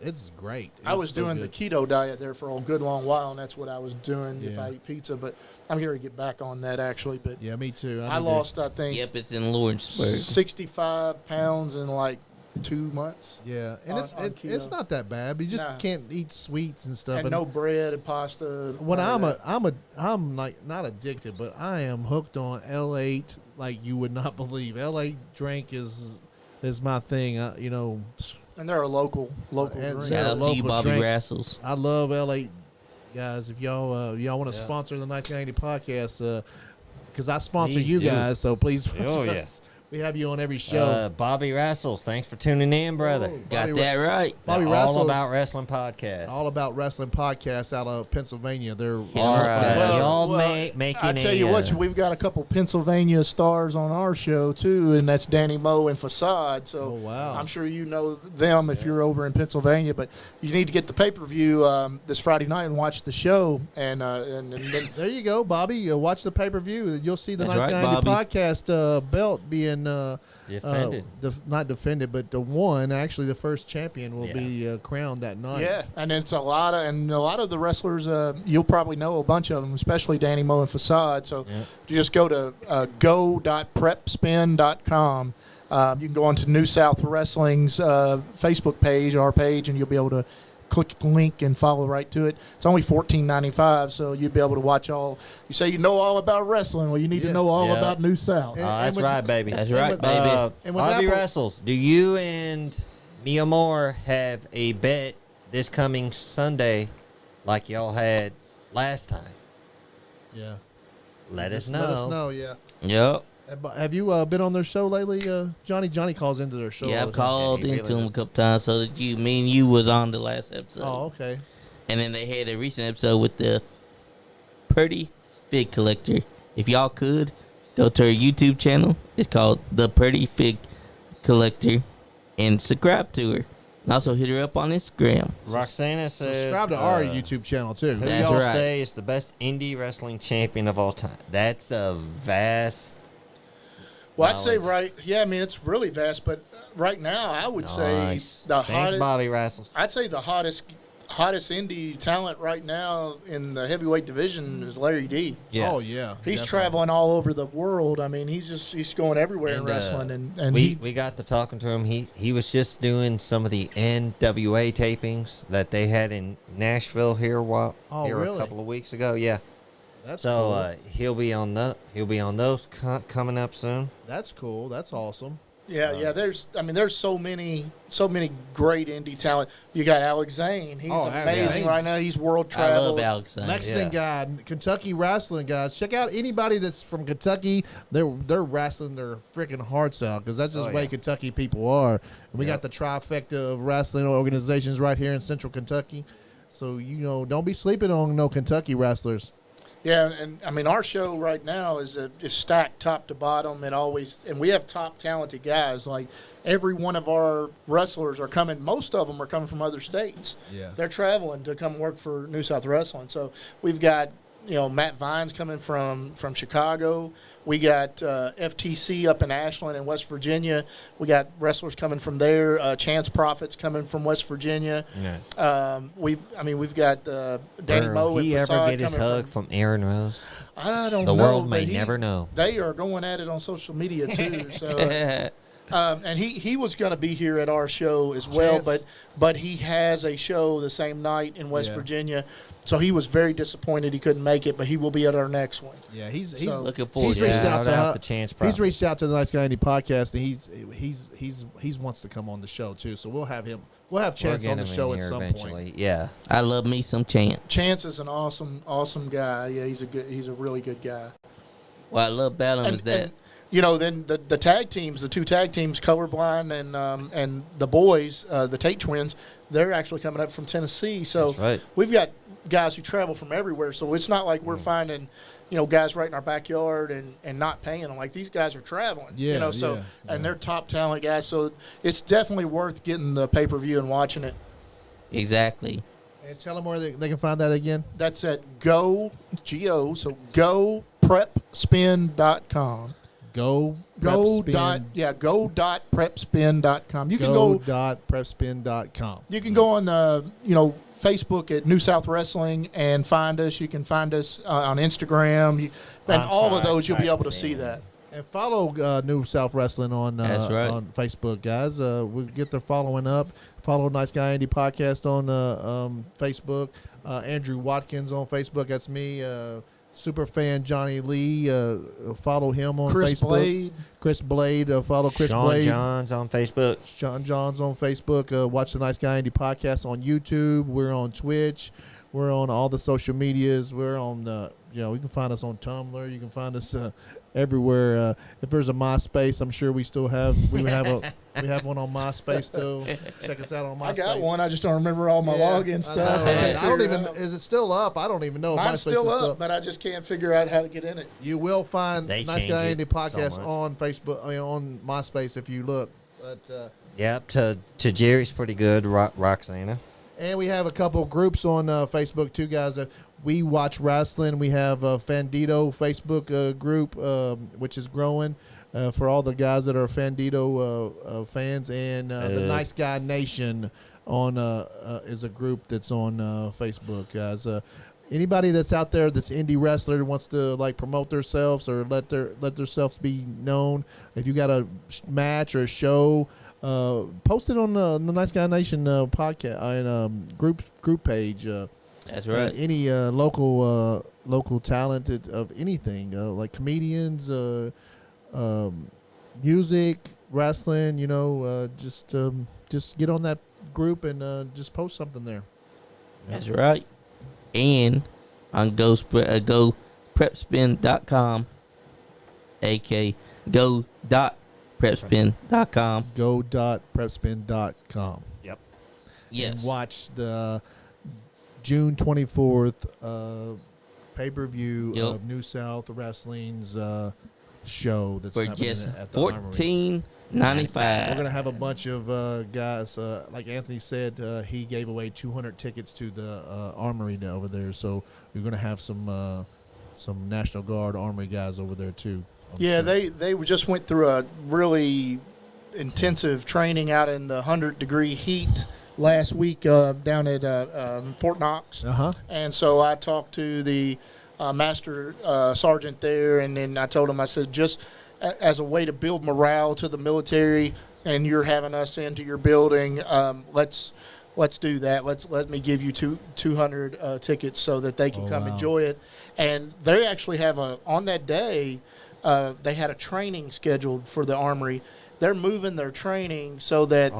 It's great.
I
It's
was
so
doing
good.
the keto diet there for a good long while, and that's what I was doing if
Yeah.
I eat pizza. But I'm going to get back on that actually. But
Yeah, me too.
I
need to-
lost, I think,
Yep, it's in Lawrenceburg.
65 pounds in like 2 months.
Yeah, and
on
it's
keto.
not that bad. But you just
Nah.
can't eat sweets and stuff.
And no bread and pasta.
When
none of that.
I'm like not addicted, but I am hooked on L8 like you would not believe. L8 drink is my thing.
And they're a local
And
drink.
Shout
they're a
out to you,
local
Bobby
drink.
Rassles.
I love L8 guys. If y'all want to
Yeah.
sponsor the NiceGuyAndy podcast, because I sponsor
Please
you
do.
guys, so please sponsor
Oh, yeah.
us. We have you on every show.
Bobby Rassles, thanks for tuning in, brother.
Oh,
Got
Bobby
that right.
Bobby
The
Rassles,
All About Wrestling podcast.
All About Wrestling podcast out of Pennsylvania. They're
All right,
Well,
y'all
well,
making
I tell you what, we've got a couple Pennsylvania stars on our show too, and that's Danny Moe and Facade. So
Oh, wow.
I'm sure you know them if you're over in Pennsylvania. But you need to get the pay-per-view this Friday night and watch the show. And then
There you go, Bobby. Watch the pay per view. You'll see the
That's
Nice
right,
Guy Andy
Bobby.
podcast belt being
Defended.
not defended, but the one. Actually, the first champion will
Yeah.
be crowned that night.
yeah, and it's a lot of the wrestlers. You'll probably know a bunch of them, especially Danny Moe and Facade. So
Yeah.
you just go to go.prepspin.com. You can go onto New South Wrestling's Facebook page, our page, and you'll be able to click the link and follow right to it. It's only $14.95, so you'll be able to watch all. You say you know all about wrestling. Well, you need
Yeah.
to know all
Yeah.
about New South.
And-
That's
with-
right, baby.
That's
and
right,
with-
baby.
and with
Bobby
Apple-
Wrestles, do you and Mia Moore have a bet this coming Sunday like y'all had last time?
Yeah.
Let us
Just
know.
Let us know. Yeah.
Yep.
Have you been on their show lately, Johnny? Johnny calls into their show.
Yeah,
all
I've
the time.
called
Yeah, he
into
really
them a couple times so that me and you was on the last episode.
Oh, okay.
And then they had a recent episode with the Purdy Fig Collector. If y'all could, go to her YouTube channel. It's called The Purdy Fig Collector. And subscribe to her. And also hit her up on Instagram.
Roxana says,
Subscribe to our YouTube channel too.
Who
That's
y'all
right.
say is the best indie wrestling champion of all time? That's a vast.
Well, I'd say
knowledge.
it's really vast, but right now I would
Nice.
say the
Thanks,
hottest.
Bobby Wrestles.
I'd say the hottest indie talent right now in the heavyweight division is Larry D.
Yes.
Oh yeah.
He's
definitely.
traveling all over the world. I mean, he's going everywhere in
And,
wrestling, and
we got to talking to him. He was just doing some of the NWA tapings that they had in Nashville here
Oh,
a
really?
couple of weeks ago. Yeah,
That's
So
cool.
he'll be on those coming up soon.
That's cool. That's awesome.
Yeah. There's so many great indie talent. You got Alex Zane. He's amazing
Zane's-
right now. He's world
I love
travel.
Alex. Zane.
Lexington guy, Kentucky wrestling guys. Check out anybody that's from Kentucky. They're wrestling their freaking hearts out because that's just the way Kentucky people are. And we got the trifecta of wrestling organizations right here in Central Kentucky. So don't be sleeping on no Kentucky wrestlers.
Yeah, and I mean our show right now is stacked top to bottom, and we have top talented guys. Like every one of our wrestlers are coming. Most of them are coming from other states.
Yeah.
They're traveling to come work for New South Wrestling. So we've got Matt Vines coming from Chicago. We got FTC up in Ashland in West Virginia. We got wrestlers coming from there. Chance Profits coming from West Virginia.
Nice.
We've got Danny Moe.
Will he
and
ever
Facade
get his
coming
hug from Aaron Rose?
I don't
The
know.
world
but
may never know.
They are going at it on social media too. So, and he was going to be here at our show as well,
Chance.
but he has a show the same night in West
Yeah.
Virginia. So he was very disappointed he couldn't make it, but he will be at our next one.
Yeah, he's
Looking forward
he's
to
reached
it.
out to
I'll
her-
the Chance
He's
Profit.
reached out to the Nice Guy Andy podcast, and he wants to come on the show too. So we'll have him. We'll have
We'll
Chance
get
on the
him in
show at
here
some
eventually.
point.
Yeah.
I love me some Chance.
Chance is an awesome guy. Yeah, he's a really good guy.
What I love about him is that
Then the tag teams, the two tag teams, Colorblind and the boys, the Tate twins, they're actually coming up from Tennessee. So
That's right.
we've got guys who travel from everywhere. So it's not like we're finding, guys right in our backyard and not paying them. Like these guys are traveling.
Yeah,
and they're top talent guys. So it's definitely worth getting the pay-per-view and watching it.
exactly.
And tell them where they can find that again.
That's at GoPrepSpin.com. Go.prepspin.com. You can go
Go.prepspin.com.
You can go on Facebook at New South Wrestling and find us. You can find us on Instagram. And all of those you'll be able to see that.
And follow New South Wrestling on
That's right.
on Facebook, guys. We'll get their following up. Follow Nice Guy Andy podcast on Facebook. Andrew Watkins on Facebook. That's me. Super fan Johnny Lee. Follow him on
Chris
Facebook.
Blade.
Chris Blade. Follow Chris
Sean
Blade.
Johns on Facebook.
Sean Johns on Facebook. Watch the Nice Guy Andy podcast on YouTube. We're on Twitch. We're on all the social medias. We're on, you can find us on Tumblr. You can find us everywhere. If there's a MySpace, I'm sure we still have. We have one on MySpace too. Check us out on MySpace.
I got one. I just don't remember all my login stuff.
I don't even. Is it still up? I don't even know. If
Mine's
MySpace
still
is
up, but I just can't figure out how to get in it.
You will find
They
Nice
change
Guy
it
Andy
so
podcast
much.
on Facebook. On MySpace if you look. But
Yep. To Jerry's pretty good. Roxana.
and we have a couple groups on Facebook too, guys. We watch wrestling. We have a Fandito Facebook group, which is growing for all the guys that are Fandito fans, and the Nice Guy Nation is a group that's on Facebook, guys. Anybody that's out there that's indie wrestler wants to promote themselves or let themselves be known. If you got a match or a show, post it on the Nice Guy Nation podcast and group page.
That's right.
Any local talent of anything, like comedians, music, wrestling. Just get on that group and just post something there.
That's right. And on GoPrepSpin.com, aka Go.PrepSpin.com.
Go.prepspin.com.
Yep.
Yes.
And watch the June 24th pay-per-view
Yep.
of New South Wrestling's show that's
For
happening
just
at the Armory.
$14.95.
We're gonna have a bunch of guys. Like Anthony said, he gave away 200 tickets to the Armory over there. So we're gonna have some National Guard Armory guys over there too.
Yeah, they just went through a really intensive training out in the 100-degree heat last week down at Fort Knox. And so I talked to the master sergeant there, and then I told him, I said, just as a way to build morale to the military, and you're having us into your building, let's let's do that. Let me give you 200 tickets so that they can come enjoy it. And they actually have on that day, they had a training scheduled for the Armory. They're moving their training so that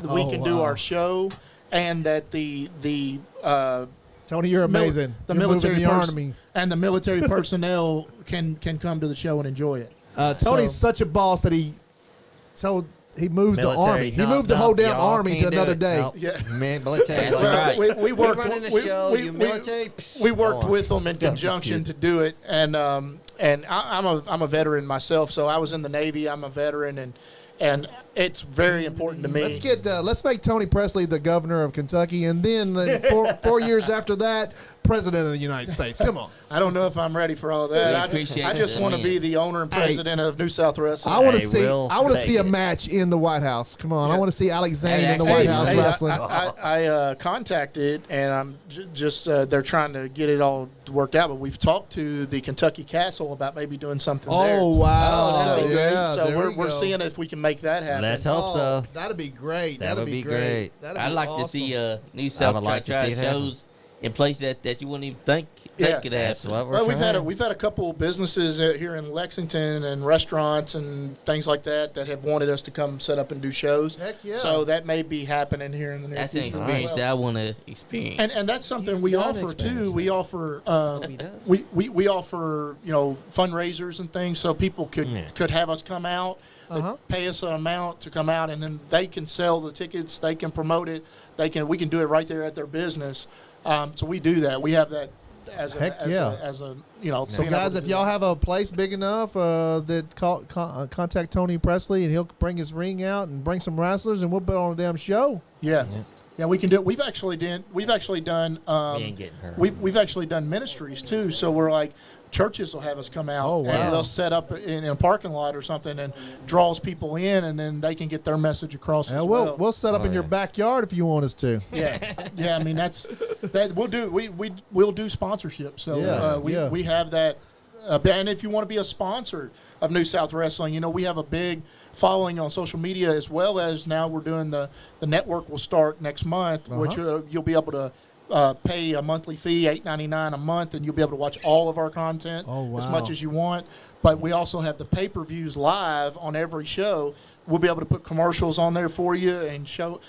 we can do our show, and that the
Tony, you're amazing.
The
You're
military
moving the army.
and the military personnel can come to the show and enjoy it.
Tony's such a boss that he moved the army. He moved the whole damn army to another day.
Nope.
Yeah.
Man, military.
That's right.
We worked.
running the show. You military.
We worked
Go on.
with them in conjunction to do it, and I'm a veteran myself, so I was in the Navy. I'm a veteran, and it's very important to me.
Let's make Tony Presley the governor of Kentucky, and then 4 years after that, president of the United States. Come on.
I don't know if I'm ready for all that. I just want to be the owner and president of New South Wrestling.
I want to
Hey, we'll
see a
take it.
match in the White House. Come on, I want to see Alex Zane in the
Hey,
White House
hey,
wrestling.
I contacted, and I'm just they're trying to get it all worked out. But we've talked to the Kentucky Castle about maybe doing something there.
Oh wow,
that'd be
So,
yeah,
so
there
we're
go.
seeing if we can make that happen.
Let's hope so.
That'd be great.
That would be great.
That'd
I'd
be
like
awesome.
to see New South
would like to
Carolina
see it happen.
shows in places that you wouldn't even think
Yeah.
could
That's
happen.
what we're
Well,
trying.
we've had a couple of businesses here in Lexington and restaurants and things like that have wanted us to come set up and do shows.
Heck yeah.
So that may be happening here in the near
That's an
future.
experience
as
that
well.
I want to experience.
And that's something we
You've
offer too.
experienced
We
that.
offer we offer fundraisers and things so people could have us come out. They pay us an amount to come out, and then they can sell the tickets. They can promote it. We can do it right there at their business. So we do that. We have that as a
Heck
as
yeah.
a, as a
So
being able
guys,
to
if
do
y'all
that.
have a place big enough, contact Tony Presley, and he'll bring his ring out and bring some wrestlers, and we'll put on a damn show.
Yeah, we can do it. We've actually done.
We ain't getting hurt.
We've actually done ministries too. So we're like, churches will have us come out,
Oh, wow.
and they'll set up in a parking lot or something, and draws people in, and then they can get their message across.
Yeah,
as
we'll
well.
set up in your
yeah.
backyard if you want us to.
Yeah. I mean that we'll do. We'll do sponsorship. So
Yeah.
we have that. And if you want to be a sponsor of New South Wrestling, we have a big following on social media, as well as now we're doing the network will start next month, which you'll be able to pay a monthly fee, $8.99 a month, and you'll be able to watch all of our content as much as you want. But we also have the pay-per-views live on every show. We'll be able to put commercials on there for you and show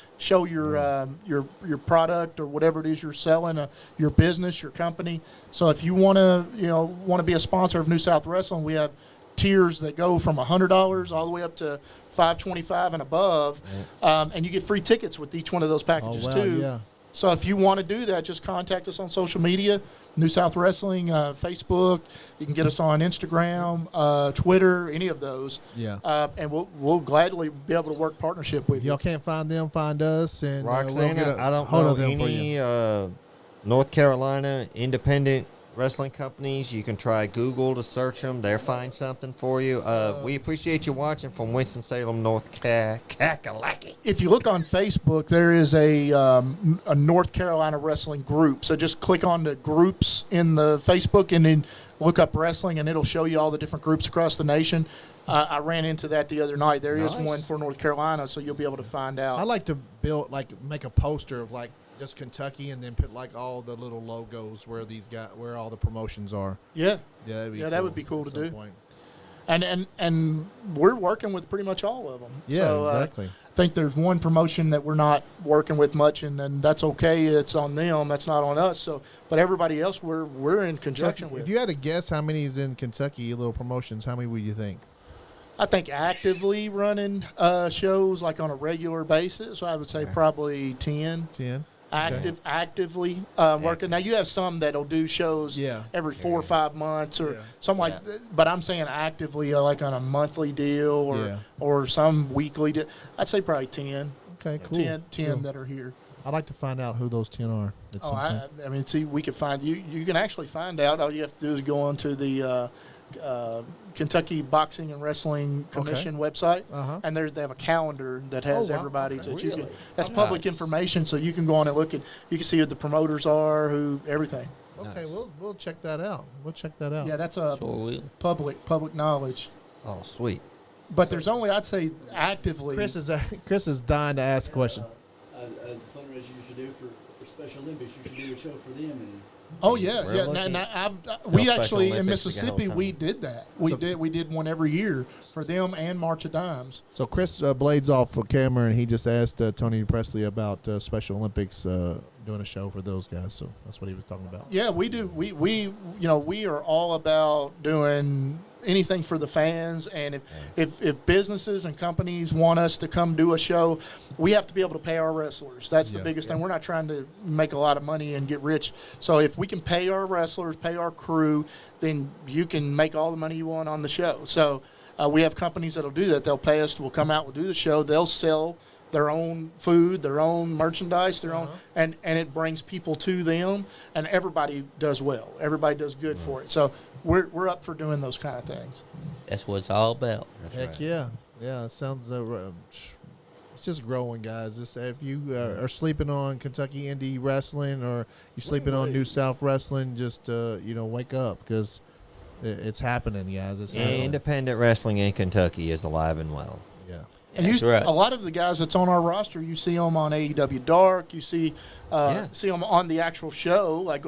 your product or whatever it is you're selling, your business, your company. So if you want to be a sponsor of New South Wrestling, we have tiers that go from $100 all the way up to $525 and above, and you get free tickets with each one of those packages too.
Yeah.
So if you want to do that, just contact us on social media, New South Wrestling, Facebook. You can get us on Instagram, Twitter, any of those.
Yeah.
And we'll gladly be able to work partnership with
If
you.
y'all can't find them, find us, and we'll
Roxana,
get
I don't
hold
know
of them for you.
any North Carolina independent wrestling companies. You can try Google to search them. They'll find something for you. We appreciate you watching from Winston-Salem, North Kakalaki.
If you look on Facebook, there is a North Carolina wrestling group. So just click on the groups in the Facebook and then look up wrestling, and it'll show you all the different groups across the nation. I ran into that the other night. There is
Nice.
one for North Carolina, so you'll be able to find out.
I like to make a poster of just Kentucky, and then put all the little logos where all the promotions are.
Yeah.
Yeah, that'd be
That would be cool
at
to
some
do.
point.
And we're working with pretty much all of them.
Yeah,
So,
exactly.
I think there's one promotion that we're not working with much, and that's okay. It's on them. That's not on us. So, but everybody else, we're in conjunction with.
If you had to guess how many is in Kentucky little promotions, how many would you think?
I think actively running shows like on a regular basis, I would say probably 10.
10.
Actively working. Now you have some that'll do shows every 4 or 5 months or something like that. But I'm saying actively, like on a monthly deal or some weekly deal. I'd say probably 10.
Okay, cool.
10
Cool.
that are here.
I'd like to find out who those 10 are. At some point.
I mean, see, we could find you. You can actually find out. All you have to do is go onto the Kentucky Boxing and Wrestling Commission website, and they have a calendar that has everybody.
Okay.
That you can.
Really?
That's public information, so you can go on and look at. You can see who the promoters are, everything.
Okay, we'll check that out.
Yeah, that's a
Sure will.
public knowledge.
Oh, sweet.
But there's only, I'd say, actively.
Chris is dying to ask a question.
a fundraiser you should do for Special Olympics. You should do a show for them. And
Oh yeah,
We're
yeah.
looking
We
Special
actually in
Olympics to get
Mississippi
whole
we
time.
did that. We did one every year for them and March of Dimes.
So Chris Blades off for camera, and he just asked Tony Presley about Special Olympics doing a show for those guys. So that's what he was talking about.
Yeah, we do. We are all about doing anything for the fans, and if businesses and companies want us to come do a show, we have to be able to pay our wrestlers. That's the biggest thing. We're not trying to make a lot of money and get rich. So if we can pay our wrestlers, pay our crew, then you can make all the money you want on the show. So we have companies that'll do that. They'll pay us. We'll come out. We'll do the show. They'll sell their own food, their own merchandise, their own, and it brings people to them, and everybody does well. Everybody does good for it. So we're up for doing those kind of things.
That's what it's all about.
Heck yeah. It sounds it's just growing, guys. If you are sleeping on Kentucky Indie Wrestling or you're sleeping on New South Wrestling, just wake up, because it's happening, guys. It's happening.
Independent wrestling in Kentucky is alive and well.
Yeah.
And
That's right.
a lot of the guys that's on our roster, you see them on AEW Dark. You see them on the actual show. Like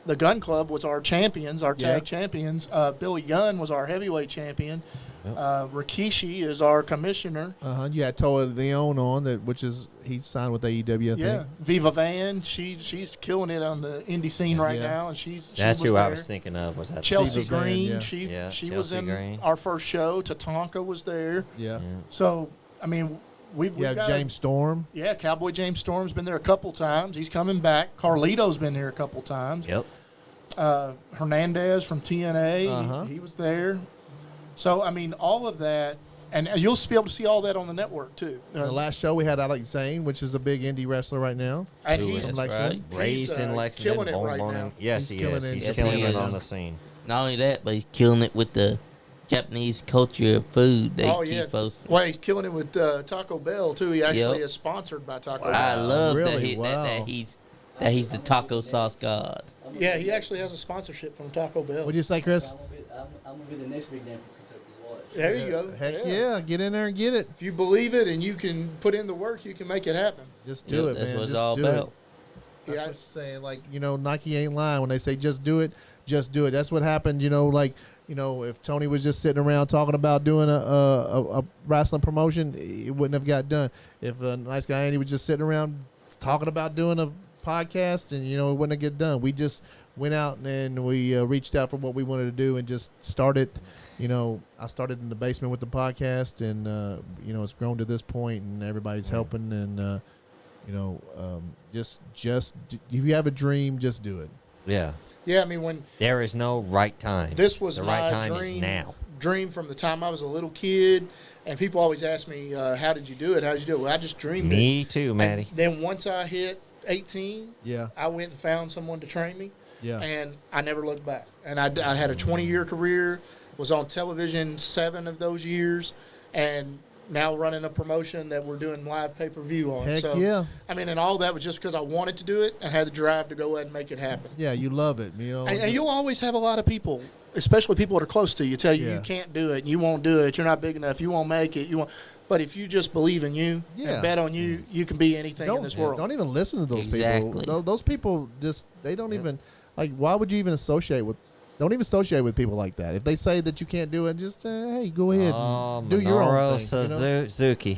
the Gun Club was our champions, our tag champions. Billy Gunn was our heavyweight champion. Rikishi is our commissioner.
You had Toa Leon on that, he's signed with AEW. I think.
Viva Van, she's killing it on the indie scene right now, and
That's
she
who
was
I
there.
was thinking of. Was that
Chelsea
Viva Van,
Green,
yeah.
she
Chelsea
was in
Green.
our first show. Tatanka was there.
Yeah.
So I mean, we've got
James Storm.
Yeah, Cowboy James Storm's been there a couple times. He's coming back. Carlito's been there a couple times.
Yep.
Hernandez from TNA, he was there. So, I mean, all of that, and you'll be able to see all that on the network, too.
The last show we had Alex Zane, which is a big indie wrestler right now.
And
Who
he's
is
from Lexington.
raised in Lexington,
killing it
born,
right
born
now.
in, yes,
He's
he
killing
is.
it.
He's
Yes,
killing
he
it
is.
on the scene.
Not only that, but he's killing it with the Japanese culture of food that he's posting.
Well, he's killing it with Taco Bell, too. He actually is sponsored by Taco
I
Bell.
love
Really?
that he's the taco sauce god.
Yeah, he actually has a sponsorship from Taco Bell.
What'd you say, Chris?
I'm gonna be the next big name for Kentucky to watch.
There you go.
Heck yeah. Get in there and get it.
If you believe it and you can put in the work, you can make it happen.
Just do it,
That's
man.
what it's
Just
all
do
about.
it. That's what I'm saying. Like, Nike ain't lying when they say just do it, just do it. That's what happened, if Tony was just sitting around talking about doing a wrestling promotion, it wouldn't have got done. If Nice Guy Andy was just sitting around talking about doing a podcast, and it wouldn't have get done. We just went out and we reached out for what we wanted to do and just started. I started in the basement with the podcast, and it's grown to this point, and everybody's helping. And just if you have a dream, just do it.
Yeah.
Yeah, I mean, when
There is no right time.
this was
the
my
right time
dream,
is now.
dream from the time I was a little kid, and people always ask me, how did you do it? How did you do it? Well, I just dreamed it.
Me too,
And
Maddie.
then once I hit 18,
Yeah.
I went and found someone to train me,
Yeah.
and I never looked back. And I had a 20-year career, was on television 7 of those years, and now running a promotion that we're doing live pay-per-view on.
Heck
so,
yeah.
I mean, and all that was just because I wanted to do it and had the drive to go ahead and make it happen.
Yeah, you love it.
And you'll always have a lot of people, especially people that are close to you, tell you
Yeah.
you can't do it, and you won't do it, you're not big enough, you won't make it, you won't. But if you just believe in you
Yeah.
and bet on you, you can be anything in this world.
Don't even listen to those
Exactly.
people. Those people they don't even, why would you even don't even associate with people like that. If they say that you can't do it, just hey, go ahead and do your
Minoru
own thing.
Suzuki.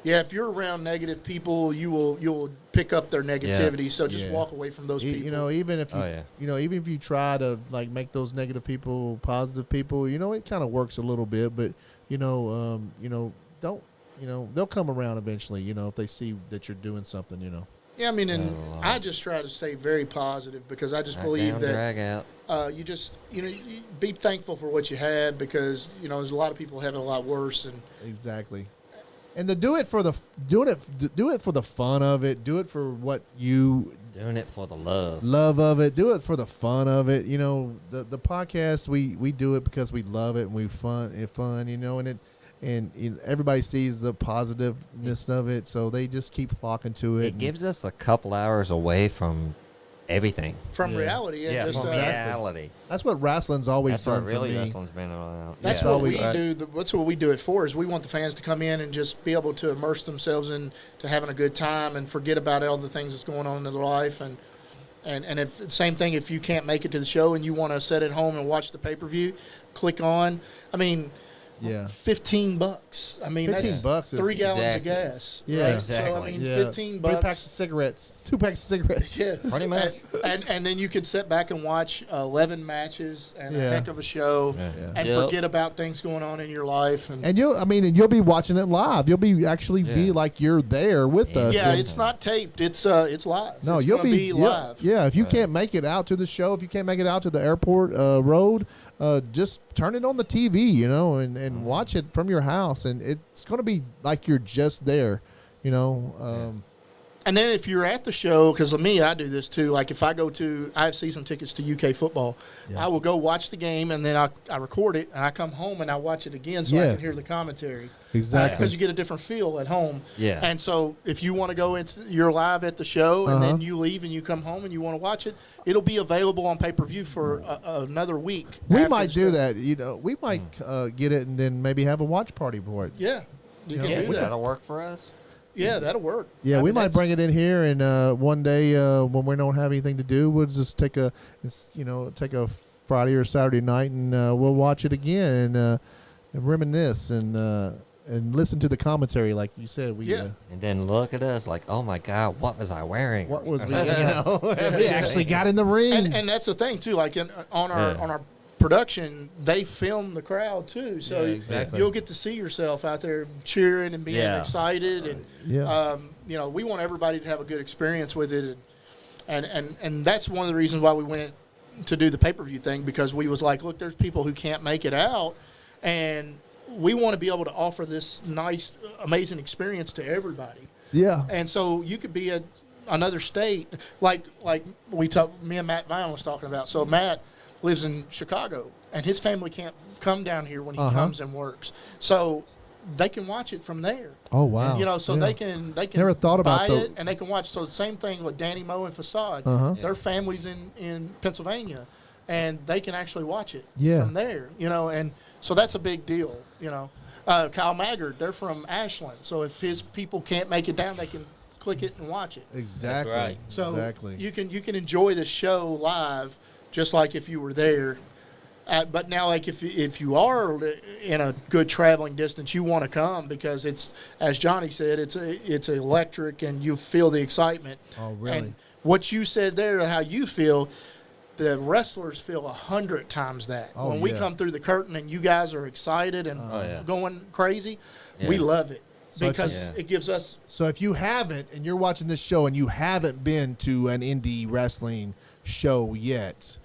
Yeah, if you're around negative people, you'll pick up their negativity. So just
Yeah.
walk away from those people.
Even if you,
Oh, yeah.
even if you try to make those negative people positive people, it kind of works a little bit. But don't, they'll come around eventually. If they see that you're doing something.
Yeah, I mean, and
Oh,
I just try to stay very positive because I just
Knock
believe
down,
that
drag out.
you just you be thankful for what you had because there's a lot of people having a lot worse and.
Exactly. And to do it for the fun of it. Do it for what you
Doing it for the love.
love of it. Do it for the fun of it. The podcast we do it because we love it and we fun. And everybody sees the positiveness of it, so they just keep flocking to it.
It gives us a couple hours away from everything.
from
Yeah.
reality. And
Yeah,
just,
from reality.
That's what wrestling's always
That's
done
what really
for me.
wrestling's been about.
That's
Yeah.
what
always
we
right.
do. That's what we do it for. Is we want the fans to come in and just be able to immerse themselves into having a good time and forget about all the things that's going on in their life. And if same thing, if you can't make it to the show and you want to sit at home and watch the pay-per-view, click on. I mean,
Yeah.
$15. I mean,
$15
that's
bucks is
3 gallons
Exactly.
of gas.
Yeah.
right? So I
Exactly.
mean,
Yeah.
15 bucks.
3 packs of cigarettes. 2 packs of cigarettes.
Yeah,
Pretty much.
and then you could sit back and watch 11 matches and a
Yeah.
heck of a show,
Yeah.
and
Yep.
forget about things going on in your life.
And you'll be watching it live. You'll be actually be
Yeah.
like you're there with us.
yeah,
and-
it's not taped. It's live.
no,
it's
you'll
gonna
be, yeah,
live.
Yeah, if you can't make it out to the show, if you can't make it out to the airport road, just turn it on the TV, and watch it from your house, and it's going to be like you're just there,
And then if you're at the show, because of me, I do this too. Like if I have season tickets to UK football,
Yeah.
I will go watch the game, and then I record it, and I come home and I watch it again so I
Yeah.
can hear the commentary.
Exactly.
Because you get a different feel at home.
Yeah.
And so if you want to go you're live at the show, and
Uh-huh.
then you leave and you come home and you want to watch it, it'll be available on pay-per-view for another week.
we
after
might
the
do
show.
that. We might get it and then maybe have a watch party for it.
Yeah. You can
Yeah,
do that.
That'll work for us.
Yeah, that'll work.
Yeah,
I
we
mean,
might
that's-
bring it in here, and one day when we don't have anything to do, we'll just take a Friday or Saturday night, and we'll watch it again and reminisce and listen to the commentary, like you said.
Yeah.
And then look at us like, oh my God, what was I wearing?
What was we?
Yeah.
We actually got in the ring.
And that's the thing too. Like on our production, they film the crowd too, so
Yeah, exactly.
you'll get to see yourself out there cheering and being
Yeah.
excited. And
Yeah.
we want everybody to have a good experience with it, and that's one of the reasons why we went to do the pay-per-view thing, because we was like, look, there's people who can't make it out, and we want to be able to offer this nice, amazing experience to everybody.
Yeah.
And so you could be at another state, like me and Matt Vine was talking about. So Matt lives in Chicago, and his family can't come down here when he comes and works. So they can watch it from there.
Oh wow.
So
Yeah.
they can
Never thought about
buy
the-
it, and they can watch. So the same thing with Danny Moe and Facade.
Uh-huh.
Their family's in Pennsylvania, and they can actually watch it
Yeah.
from there. And so that's a big deal. Kyle Maggard, they're from Ashland, so if his people can't make it down, they can click it and watch it.
Exactly.
That's right.
So
exactly.
you can enjoy the show live, just like if you were there. But now, like if you are in a good traveling distance, you want to come because it's, as Johnny said, it's electric and you feel the excitement.
Oh, really?
And what you said there, how you feel, the wrestlers feel 100 times that.
Oh,
when we
yeah.
come through the curtain and you guys are excited and
yeah.
going crazy, we
Yeah.
love it
So
because
yeah.
it gives us.
So if you haven't, and you're watching this show, and you haven't been to an indie wrestling show yet,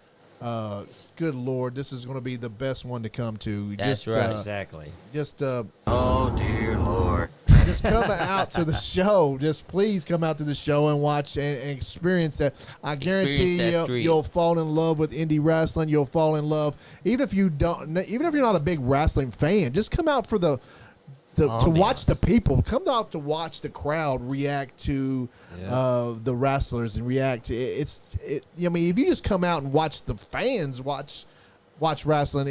good Lord, this is going to be the best one to come to.
That's
just,
right.
Exactly.
Just,
Oh dear Lord.
just come out to the show. Just please come out to the show and watch and experience that. I guarantee
Experience that
you,
thrill.
you'll fall in love with indie wrestling. You'll fall in love, even if you're not a big wrestling fan. Just come out for to watch the people. Come out to watch the crowd react to the wrestlers and react to it. I mean, if you just come out and watch the fans watch wrestling,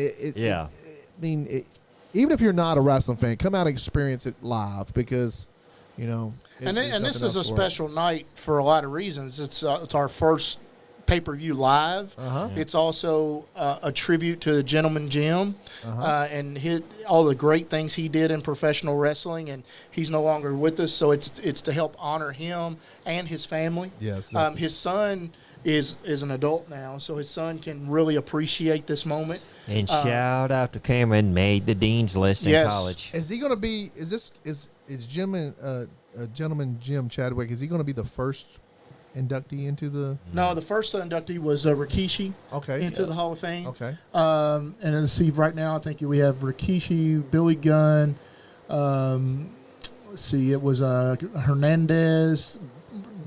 even if you're not a wrestling fan, come out and experience it live because,
And
there's
this
nothing
is a
else for it.
special night for a lot of reasons. It's our first pay-per-view live. It's also a tribute to the Gentleman Jim and all the great things he did in professional wrestling, and he's no longer with us, so it's to help honor him and his family.
Yes.
His son is an adult now, so his son can really appreciate this moment.
And shout out to Cameron, made the dean's list in
Yes.
college.
Is he going to be? Is Gentleman Jim Chadwick? Is he going to be the first inductee into the?
No, the first inductee was Rikishi
Okay.
into the Hall of Fame.
Okay.
And let's see, right now I think we have Rikishi, Billy Gunn. Let's see, it was Hernandez,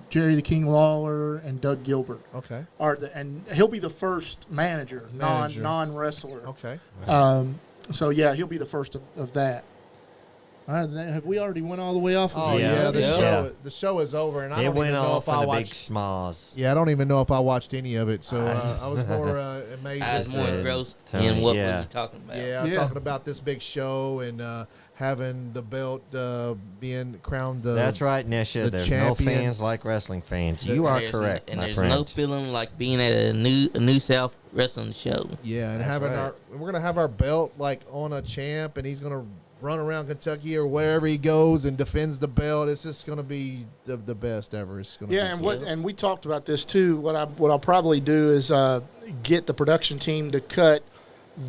Jerry the King Lawler, and Doug Gilbert.
Okay.
And he'll be the first manager,
Manager.
non wrestler.
Okay.
So yeah, he'll be the first of that. All right, then, have we already went all the way off?
Oh
Yeah.
yeah, the
Yeah.
the show is over, and I
It
don't
went
even know
off
if I
on a big
watched.
schmoz.
Yeah, I don't even know if I watched any of it, so I was more amazed.
I was
at
more
the-
engrossed
Tony,
in what
yeah.
we were talking about.
Yeah,
Yeah.
talking about this big show and having the belt being crowned.
That's right, Nesha.
the
There's
champion.
no fans like wrestling fans. You are
There's-
correct,
and
my
there's
friend.
no feeling like being at a new South wrestling show.
Yeah, and
That's
having
right.
we're gonna have our belt like on a champ, and he's gonna run around Kentucky or wherever he goes and defends the belt. It's just gonna be the best ever. It's gonna
Yeah,
be
and
cool.
and we talked about this too. What I'll probably do is get the production team to cut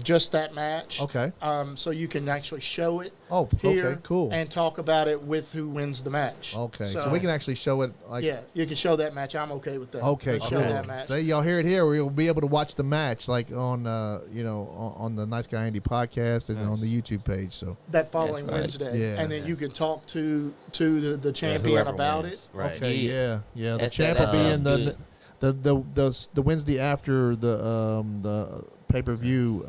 just that match.
Okay.
So you can actually show it.
Oh,
here
okay, cool.
And talk about it with who wins the match.
Okay, so we can actually show it like.
Yeah, you can show that match. I'm okay with that.
Okay,
Let's
cool.
Show that match.
So y'all hear it here. We'll be able to watch the match like on on the Nice Guy Andy podcast and on the YouTube page. So
That following
That's right.
Wednesday,
Yeah.
and then you can talk to the champion
whoever
about
wins.
it.
Right.
okay, yeah. The
That's-
champ
that
will be
sounds
in the Wednesday after the pay per view.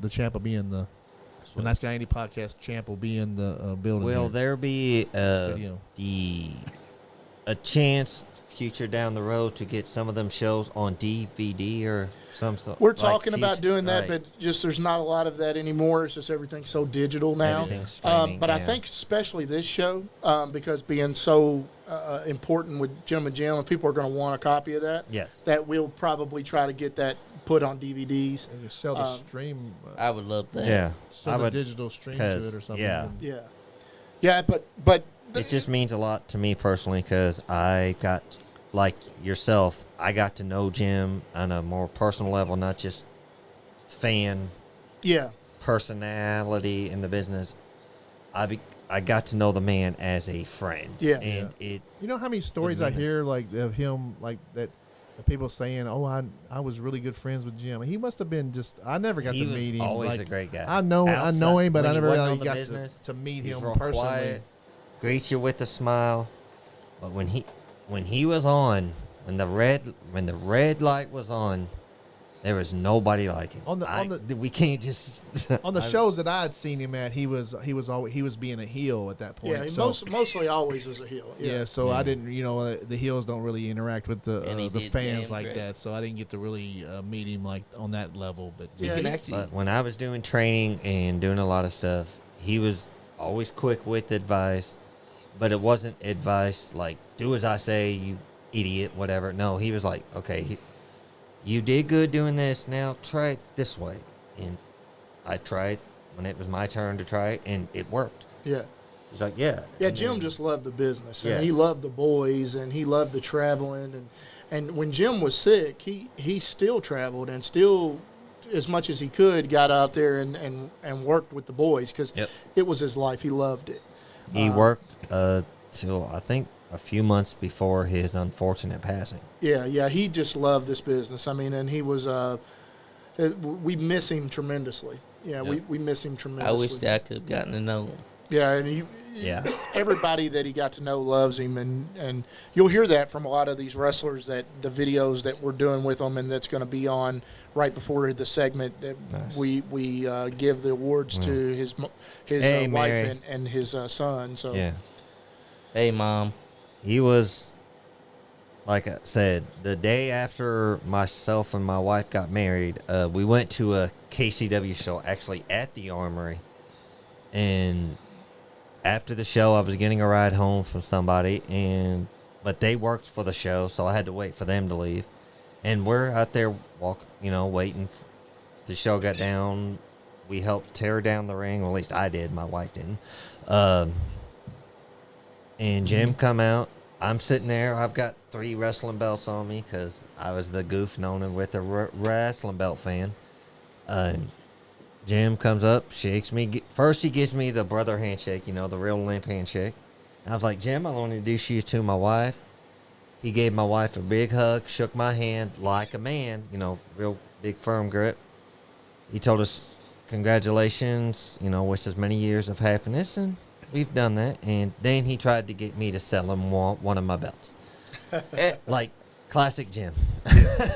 The champ will be in the Nice Guy Andy podcast. Champ will be in the building.
Will
here.
there be
Studio.
a chance future down the road to get some of them shows on DVD or something?
We're
like
talking about
future-
doing that,
right.
but just there's not a lot of that anymore. It's just everything's so digital now.
Everything's streaming,
But I
yeah.
think especially this show, because being so important with Jim and Jim, and people are going to want a copy of that.
Yes.
That we'll probably try to get that put on DVDs.
And you sell the stream.
I would love that.
Yeah.
Sell
I
the
would.
digital stream to
'cause,
it or something.
yeah.
Yeah, yeah, but
It just means a lot to me personally because I got, like yourself, I got to know Jim on a more personal level, not just fan
yeah,
personality in the business. I got to know the man as a friend.
Yeah.
And it
You know how many stories I hear like of him like that people saying, "Oh, I was really good friends with Jim." He must have been just. I never got
he
to
was
meet him.
always
like,
a great guy.
I know him, but
when
I
he
never
wasn't
really
on the
got
business,
to meet
he's
him
real
personally.
quiet, greet you with a smile. But when he was on, when the red light was on, there was nobody like him. We can't just
On the shows that I had seen him at, he was being a heel at that point.
yeah. He
so,
mostly always was a heel.
yeah, so I didn't, the heels don't really interact with
And he
the
did
fans
damn
like
great.
that, so I didn't get to really meet him like on that level. But
You
Yeah,
can
he-
actually.
But when I was doing training and doing a lot of stuff, he was always quick with advice, but it wasn't advice like, do as I say, you idiot, whatever. No, he was like, okay, you did good doing this, now try it this way. And I tried when it was my turn to try it, and it worked.
yeah.
He's like, yeah.
Yeah,
And
Jim
then-
just loved the business, and
Yes.
he loved the boys, and he loved the traveling, and when Jim was sick, he still traveled and still, as much as he could, got out there and worked with the boys because
Yep.
it was his life. He loved it.
He worked till I think a few months before his unfortunate passing.
Yeah, he just loved this business. I mean, and he was, we miss him tremendously. Yeah,
Yep.
we miss him
I
tremendously.
wish that I could have gotten to know him.
Yeah, and
Yeah.
everybody that he got to know loves him, and you'll hear that from a lot of these wrestlers, that the videos that we're doing with them, and that's going to be on right before the segment that
Nice.
we give the awards to his
Hey,
wife
Mary.
and his son. So
Yeah.
Hey, Mom.
He was, like I said, the day after myself and my wife got married, we went to a KCW show, actually at the Armory. And after the show, I was getting a ride home from somebody, but they worked for the show, so I had to wait for them to leave. And we're out there waiting. The show got down. We helped tear down the ring. Well, at least I did. My wife didn't. And Jim come out. I'm sitting there. I've got 3 wrestling belts on me because I was the goof known with a wrestling belt fan. Jim comes up, shakes me. First, he gives me the brother handshake, the real limp handshake. I was like, Jim, I want to introduce you to my wife. He gave my wife a big hug, shook my hand like a man, real big firm grip. He told us, congratulations, wish us many years of happiness, and we've done that. And then he tried to get me to sell him one of my belts. Like, classic Jim.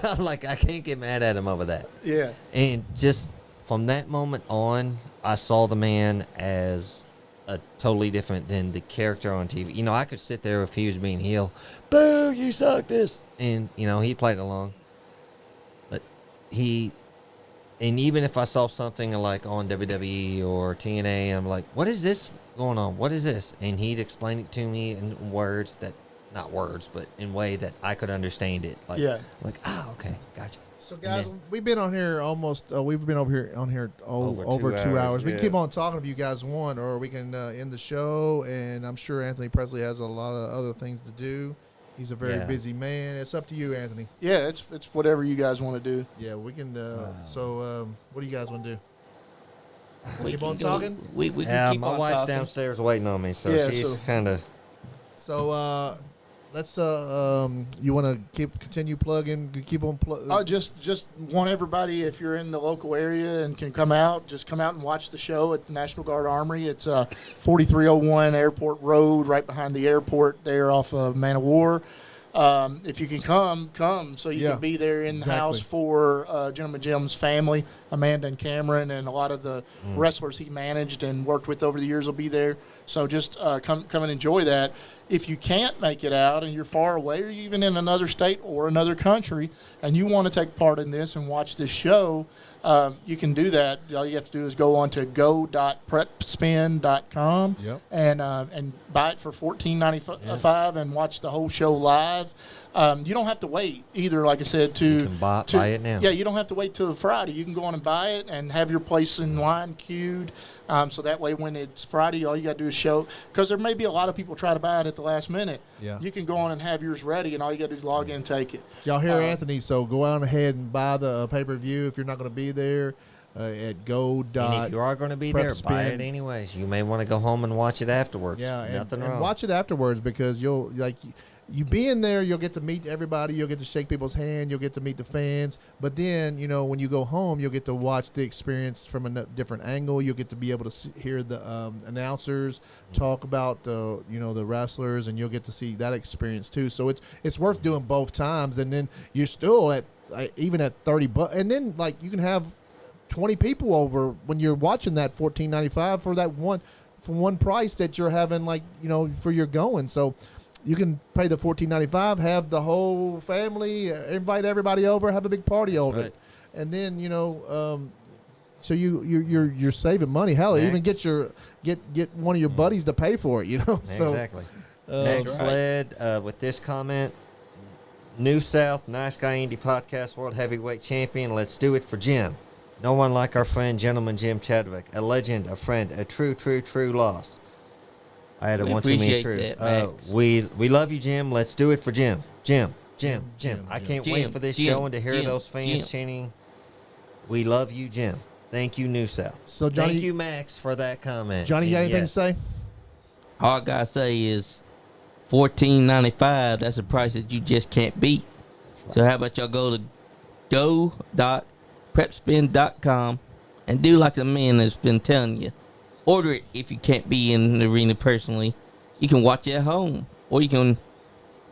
I'm like, I can't get mad at him over that.
yeah,
And just from that moment on, I saw the man as a totally different than the character on TV. You know, I could sit there if he was being heel, boo, you suck this, and you know he played along. But and even if I saw something like on WWE or TNA, I'm like, what is this going on? What is this? And he'd explain it to me in words that, not words, but in a way that I could understand it. Like, like, okay, gotcha.
So guys, we've been on here almost. We've been over here over 2 hours. We can keep on talking if you guys want, or we can end the show. And I'm sure Anthony Presley has a lot of other things to do. He's a very busy man. It's up to you, Anthony.
Yeah, it's whatever you guys want to do.
Yeah, we can. So, what do you guys want to do?
We
Keep
can
on
go-
talking.
We can keep
my
on
wife's
talking.
downstairs waiting on me, so she's kind of.
So, let's. You want to continue plugging? Keep on plugging.
Just want everybody, if you're in the local area and can come out, just come out and watch the show at the National Guard Armory. It's 4301 Airport Road, right behind the airport there off of Man of War. If you can come so you can be there in the house for Gentleman Jim's family. Amanda and Cameron and a lot of the wrestlers he managed and worked with over the years will be there. So just come and enjoy that. If you can't make it out and you're far away or even in another state or another country and you want to take part in this and watch this show, you can do that. All you have to do is go on to go.prepspin.com and buy it for $14.95 and watch the whole show live. You don't have to wait either, like I said,
You can buy it now.
Yeah, you don't have to wait till Friday. You can go on and buy it and have your place in line queued. So that way when it's Friday, all you got to do is show. Because there may be a lot of people try to buy it at the last minute.
Yeah.
You can go on and have yours ready, and all you got to do is log in and take it.
Y'all hear Anthony, so go on ahead and buy the pay-per-view if you're not going to be there at go.
And if you are going to be there, buy it anyways. You may want to go home and watch it afterwards.
Yeah,
Nothing
and
wrong.
watch it afterwards because you'll you being there, you'll get to meet everybody. You'll get to shake people's hand. You'll get to meet the fans. But then, when you go home, you'll get to watch the experience from a different angle. You'll get to be able to hear the announcers talk about the wrestlers, and you'll get to see that experience too. So it's worth doing both times. And then you're still at even at $30, and then you can have 20 people over when you're watching that $14.95 for that one price that you're having for your going. So you can pay the $14.95, have the whole family, invite everybody over, have a big party over it, and then so you're saving money. Hell, even get one of your buddies to pay for it. So
exactly. Next led with this comment: New South, Nice Guy Indie Podcast World Heavyweight Champion. Let's do it for Jim. No one like our friend, Gentleman Jim Chadwick, a legend, a friend, a true loss. I had a one too many truths. We love you, Jim. Let's do it for Jim. Jim. I can't wait for this show and to hear those fans chanting, "We love you, Jim." Thank you, New South.
So Johnny,
thank you, Max, for that comment.
Johnny, you got anything to say?
All I gotta say is $14.95. That's a price that you just can't beat. So how about y'all go to go.prepspin.com and do like the man has been telling you. Order it if you can't be in the arena personally. You can watch it at home. Or you can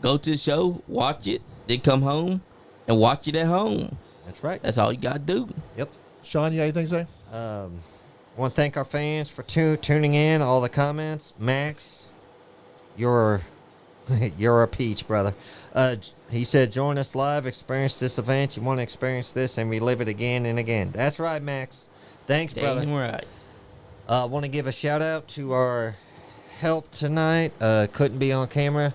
go to the show, watch it, then come home and watch it at home.
That's right.
That's all you got to do.
Yep.
Sean, you got anything to say?
Want to thank our fans for tuning in, all the comments. Max, you're a peach, brother. He said, join us live, experience this event. You want to experience this and relive it again and again. That's right, Max. Thanks, brother.
Damn right.
Want to give a shout out to our help tonight. Couldn't be on camera.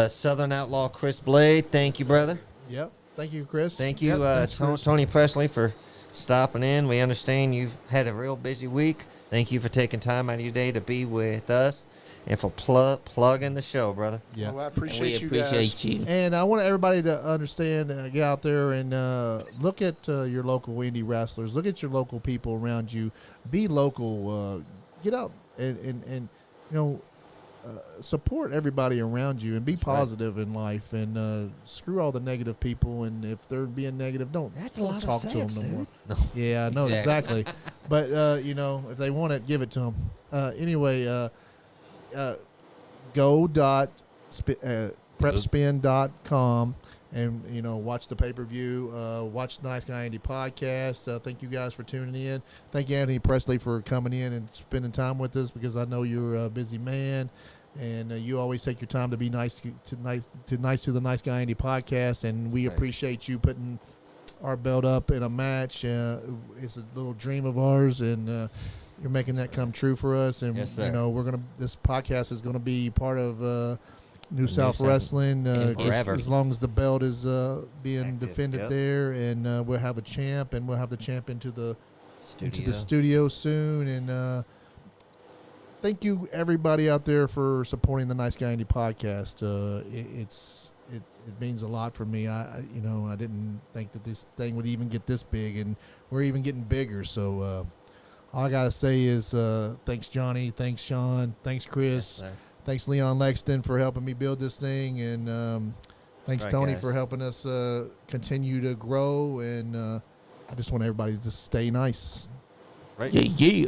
Southern Outlaw Chris Blade. Thank you, brother.
Yep. Thank you, Chris.
Thank you,
thanks, Chris.
Tony Presley, for stopping in. We understand you've had a real busy week. Thank you for taking time out of your day to be with us and for plugging the show, brother.
Yeah.
Well, I
And
appreciate
we
you
appreciate
guys.
you.
And I want everybody to understand, get out there and look at your local indie wrestlers. Look at your local people around you. Be local. Get out and support everybody around you and be positive in life and screw all the negative people. And if they're being negative, don't talk to them no more.
No.
Yeah, I know exactly. But if they want it, give it to them. Anyway, go.prepspin.com and watch the pay-per-view, watch the Nice Guy Andy podcast. Thank you guys for tuning in. Thank you, Anthony Presley, for coming in and spending time with us, because I know you're a busy man, and you always take your time to be nice to the Nice Guy Andy podcast, and we appreciate you putting our belt up in a match. It's a little dream of ours, and you're making that come true for us. And
Yes, sir.
this podcast is gonna be part of New South
South
Wrestling
forever.
as long as the belt is being
Active,
defended
yep.
there, and we'll have a champ, and we'll have the champ into the
Studio.
studio soon. And thank you everybody out there for supporting the Nice Guy Andy podcast. It means a lot for me. I didn't think that this thing would even get this big, and we're even getting bigger. So all I gotta say is thanks, Johnny. Thanks, Sean. Thanks, Chris.
Yes, sir.
Thanks, Leon Lexington, for helping me build this thing, and thanks,
Right,
Tony,
guys.
for helping us continue to grow. And I just want everybody to stay nice.
Right.
Yeah.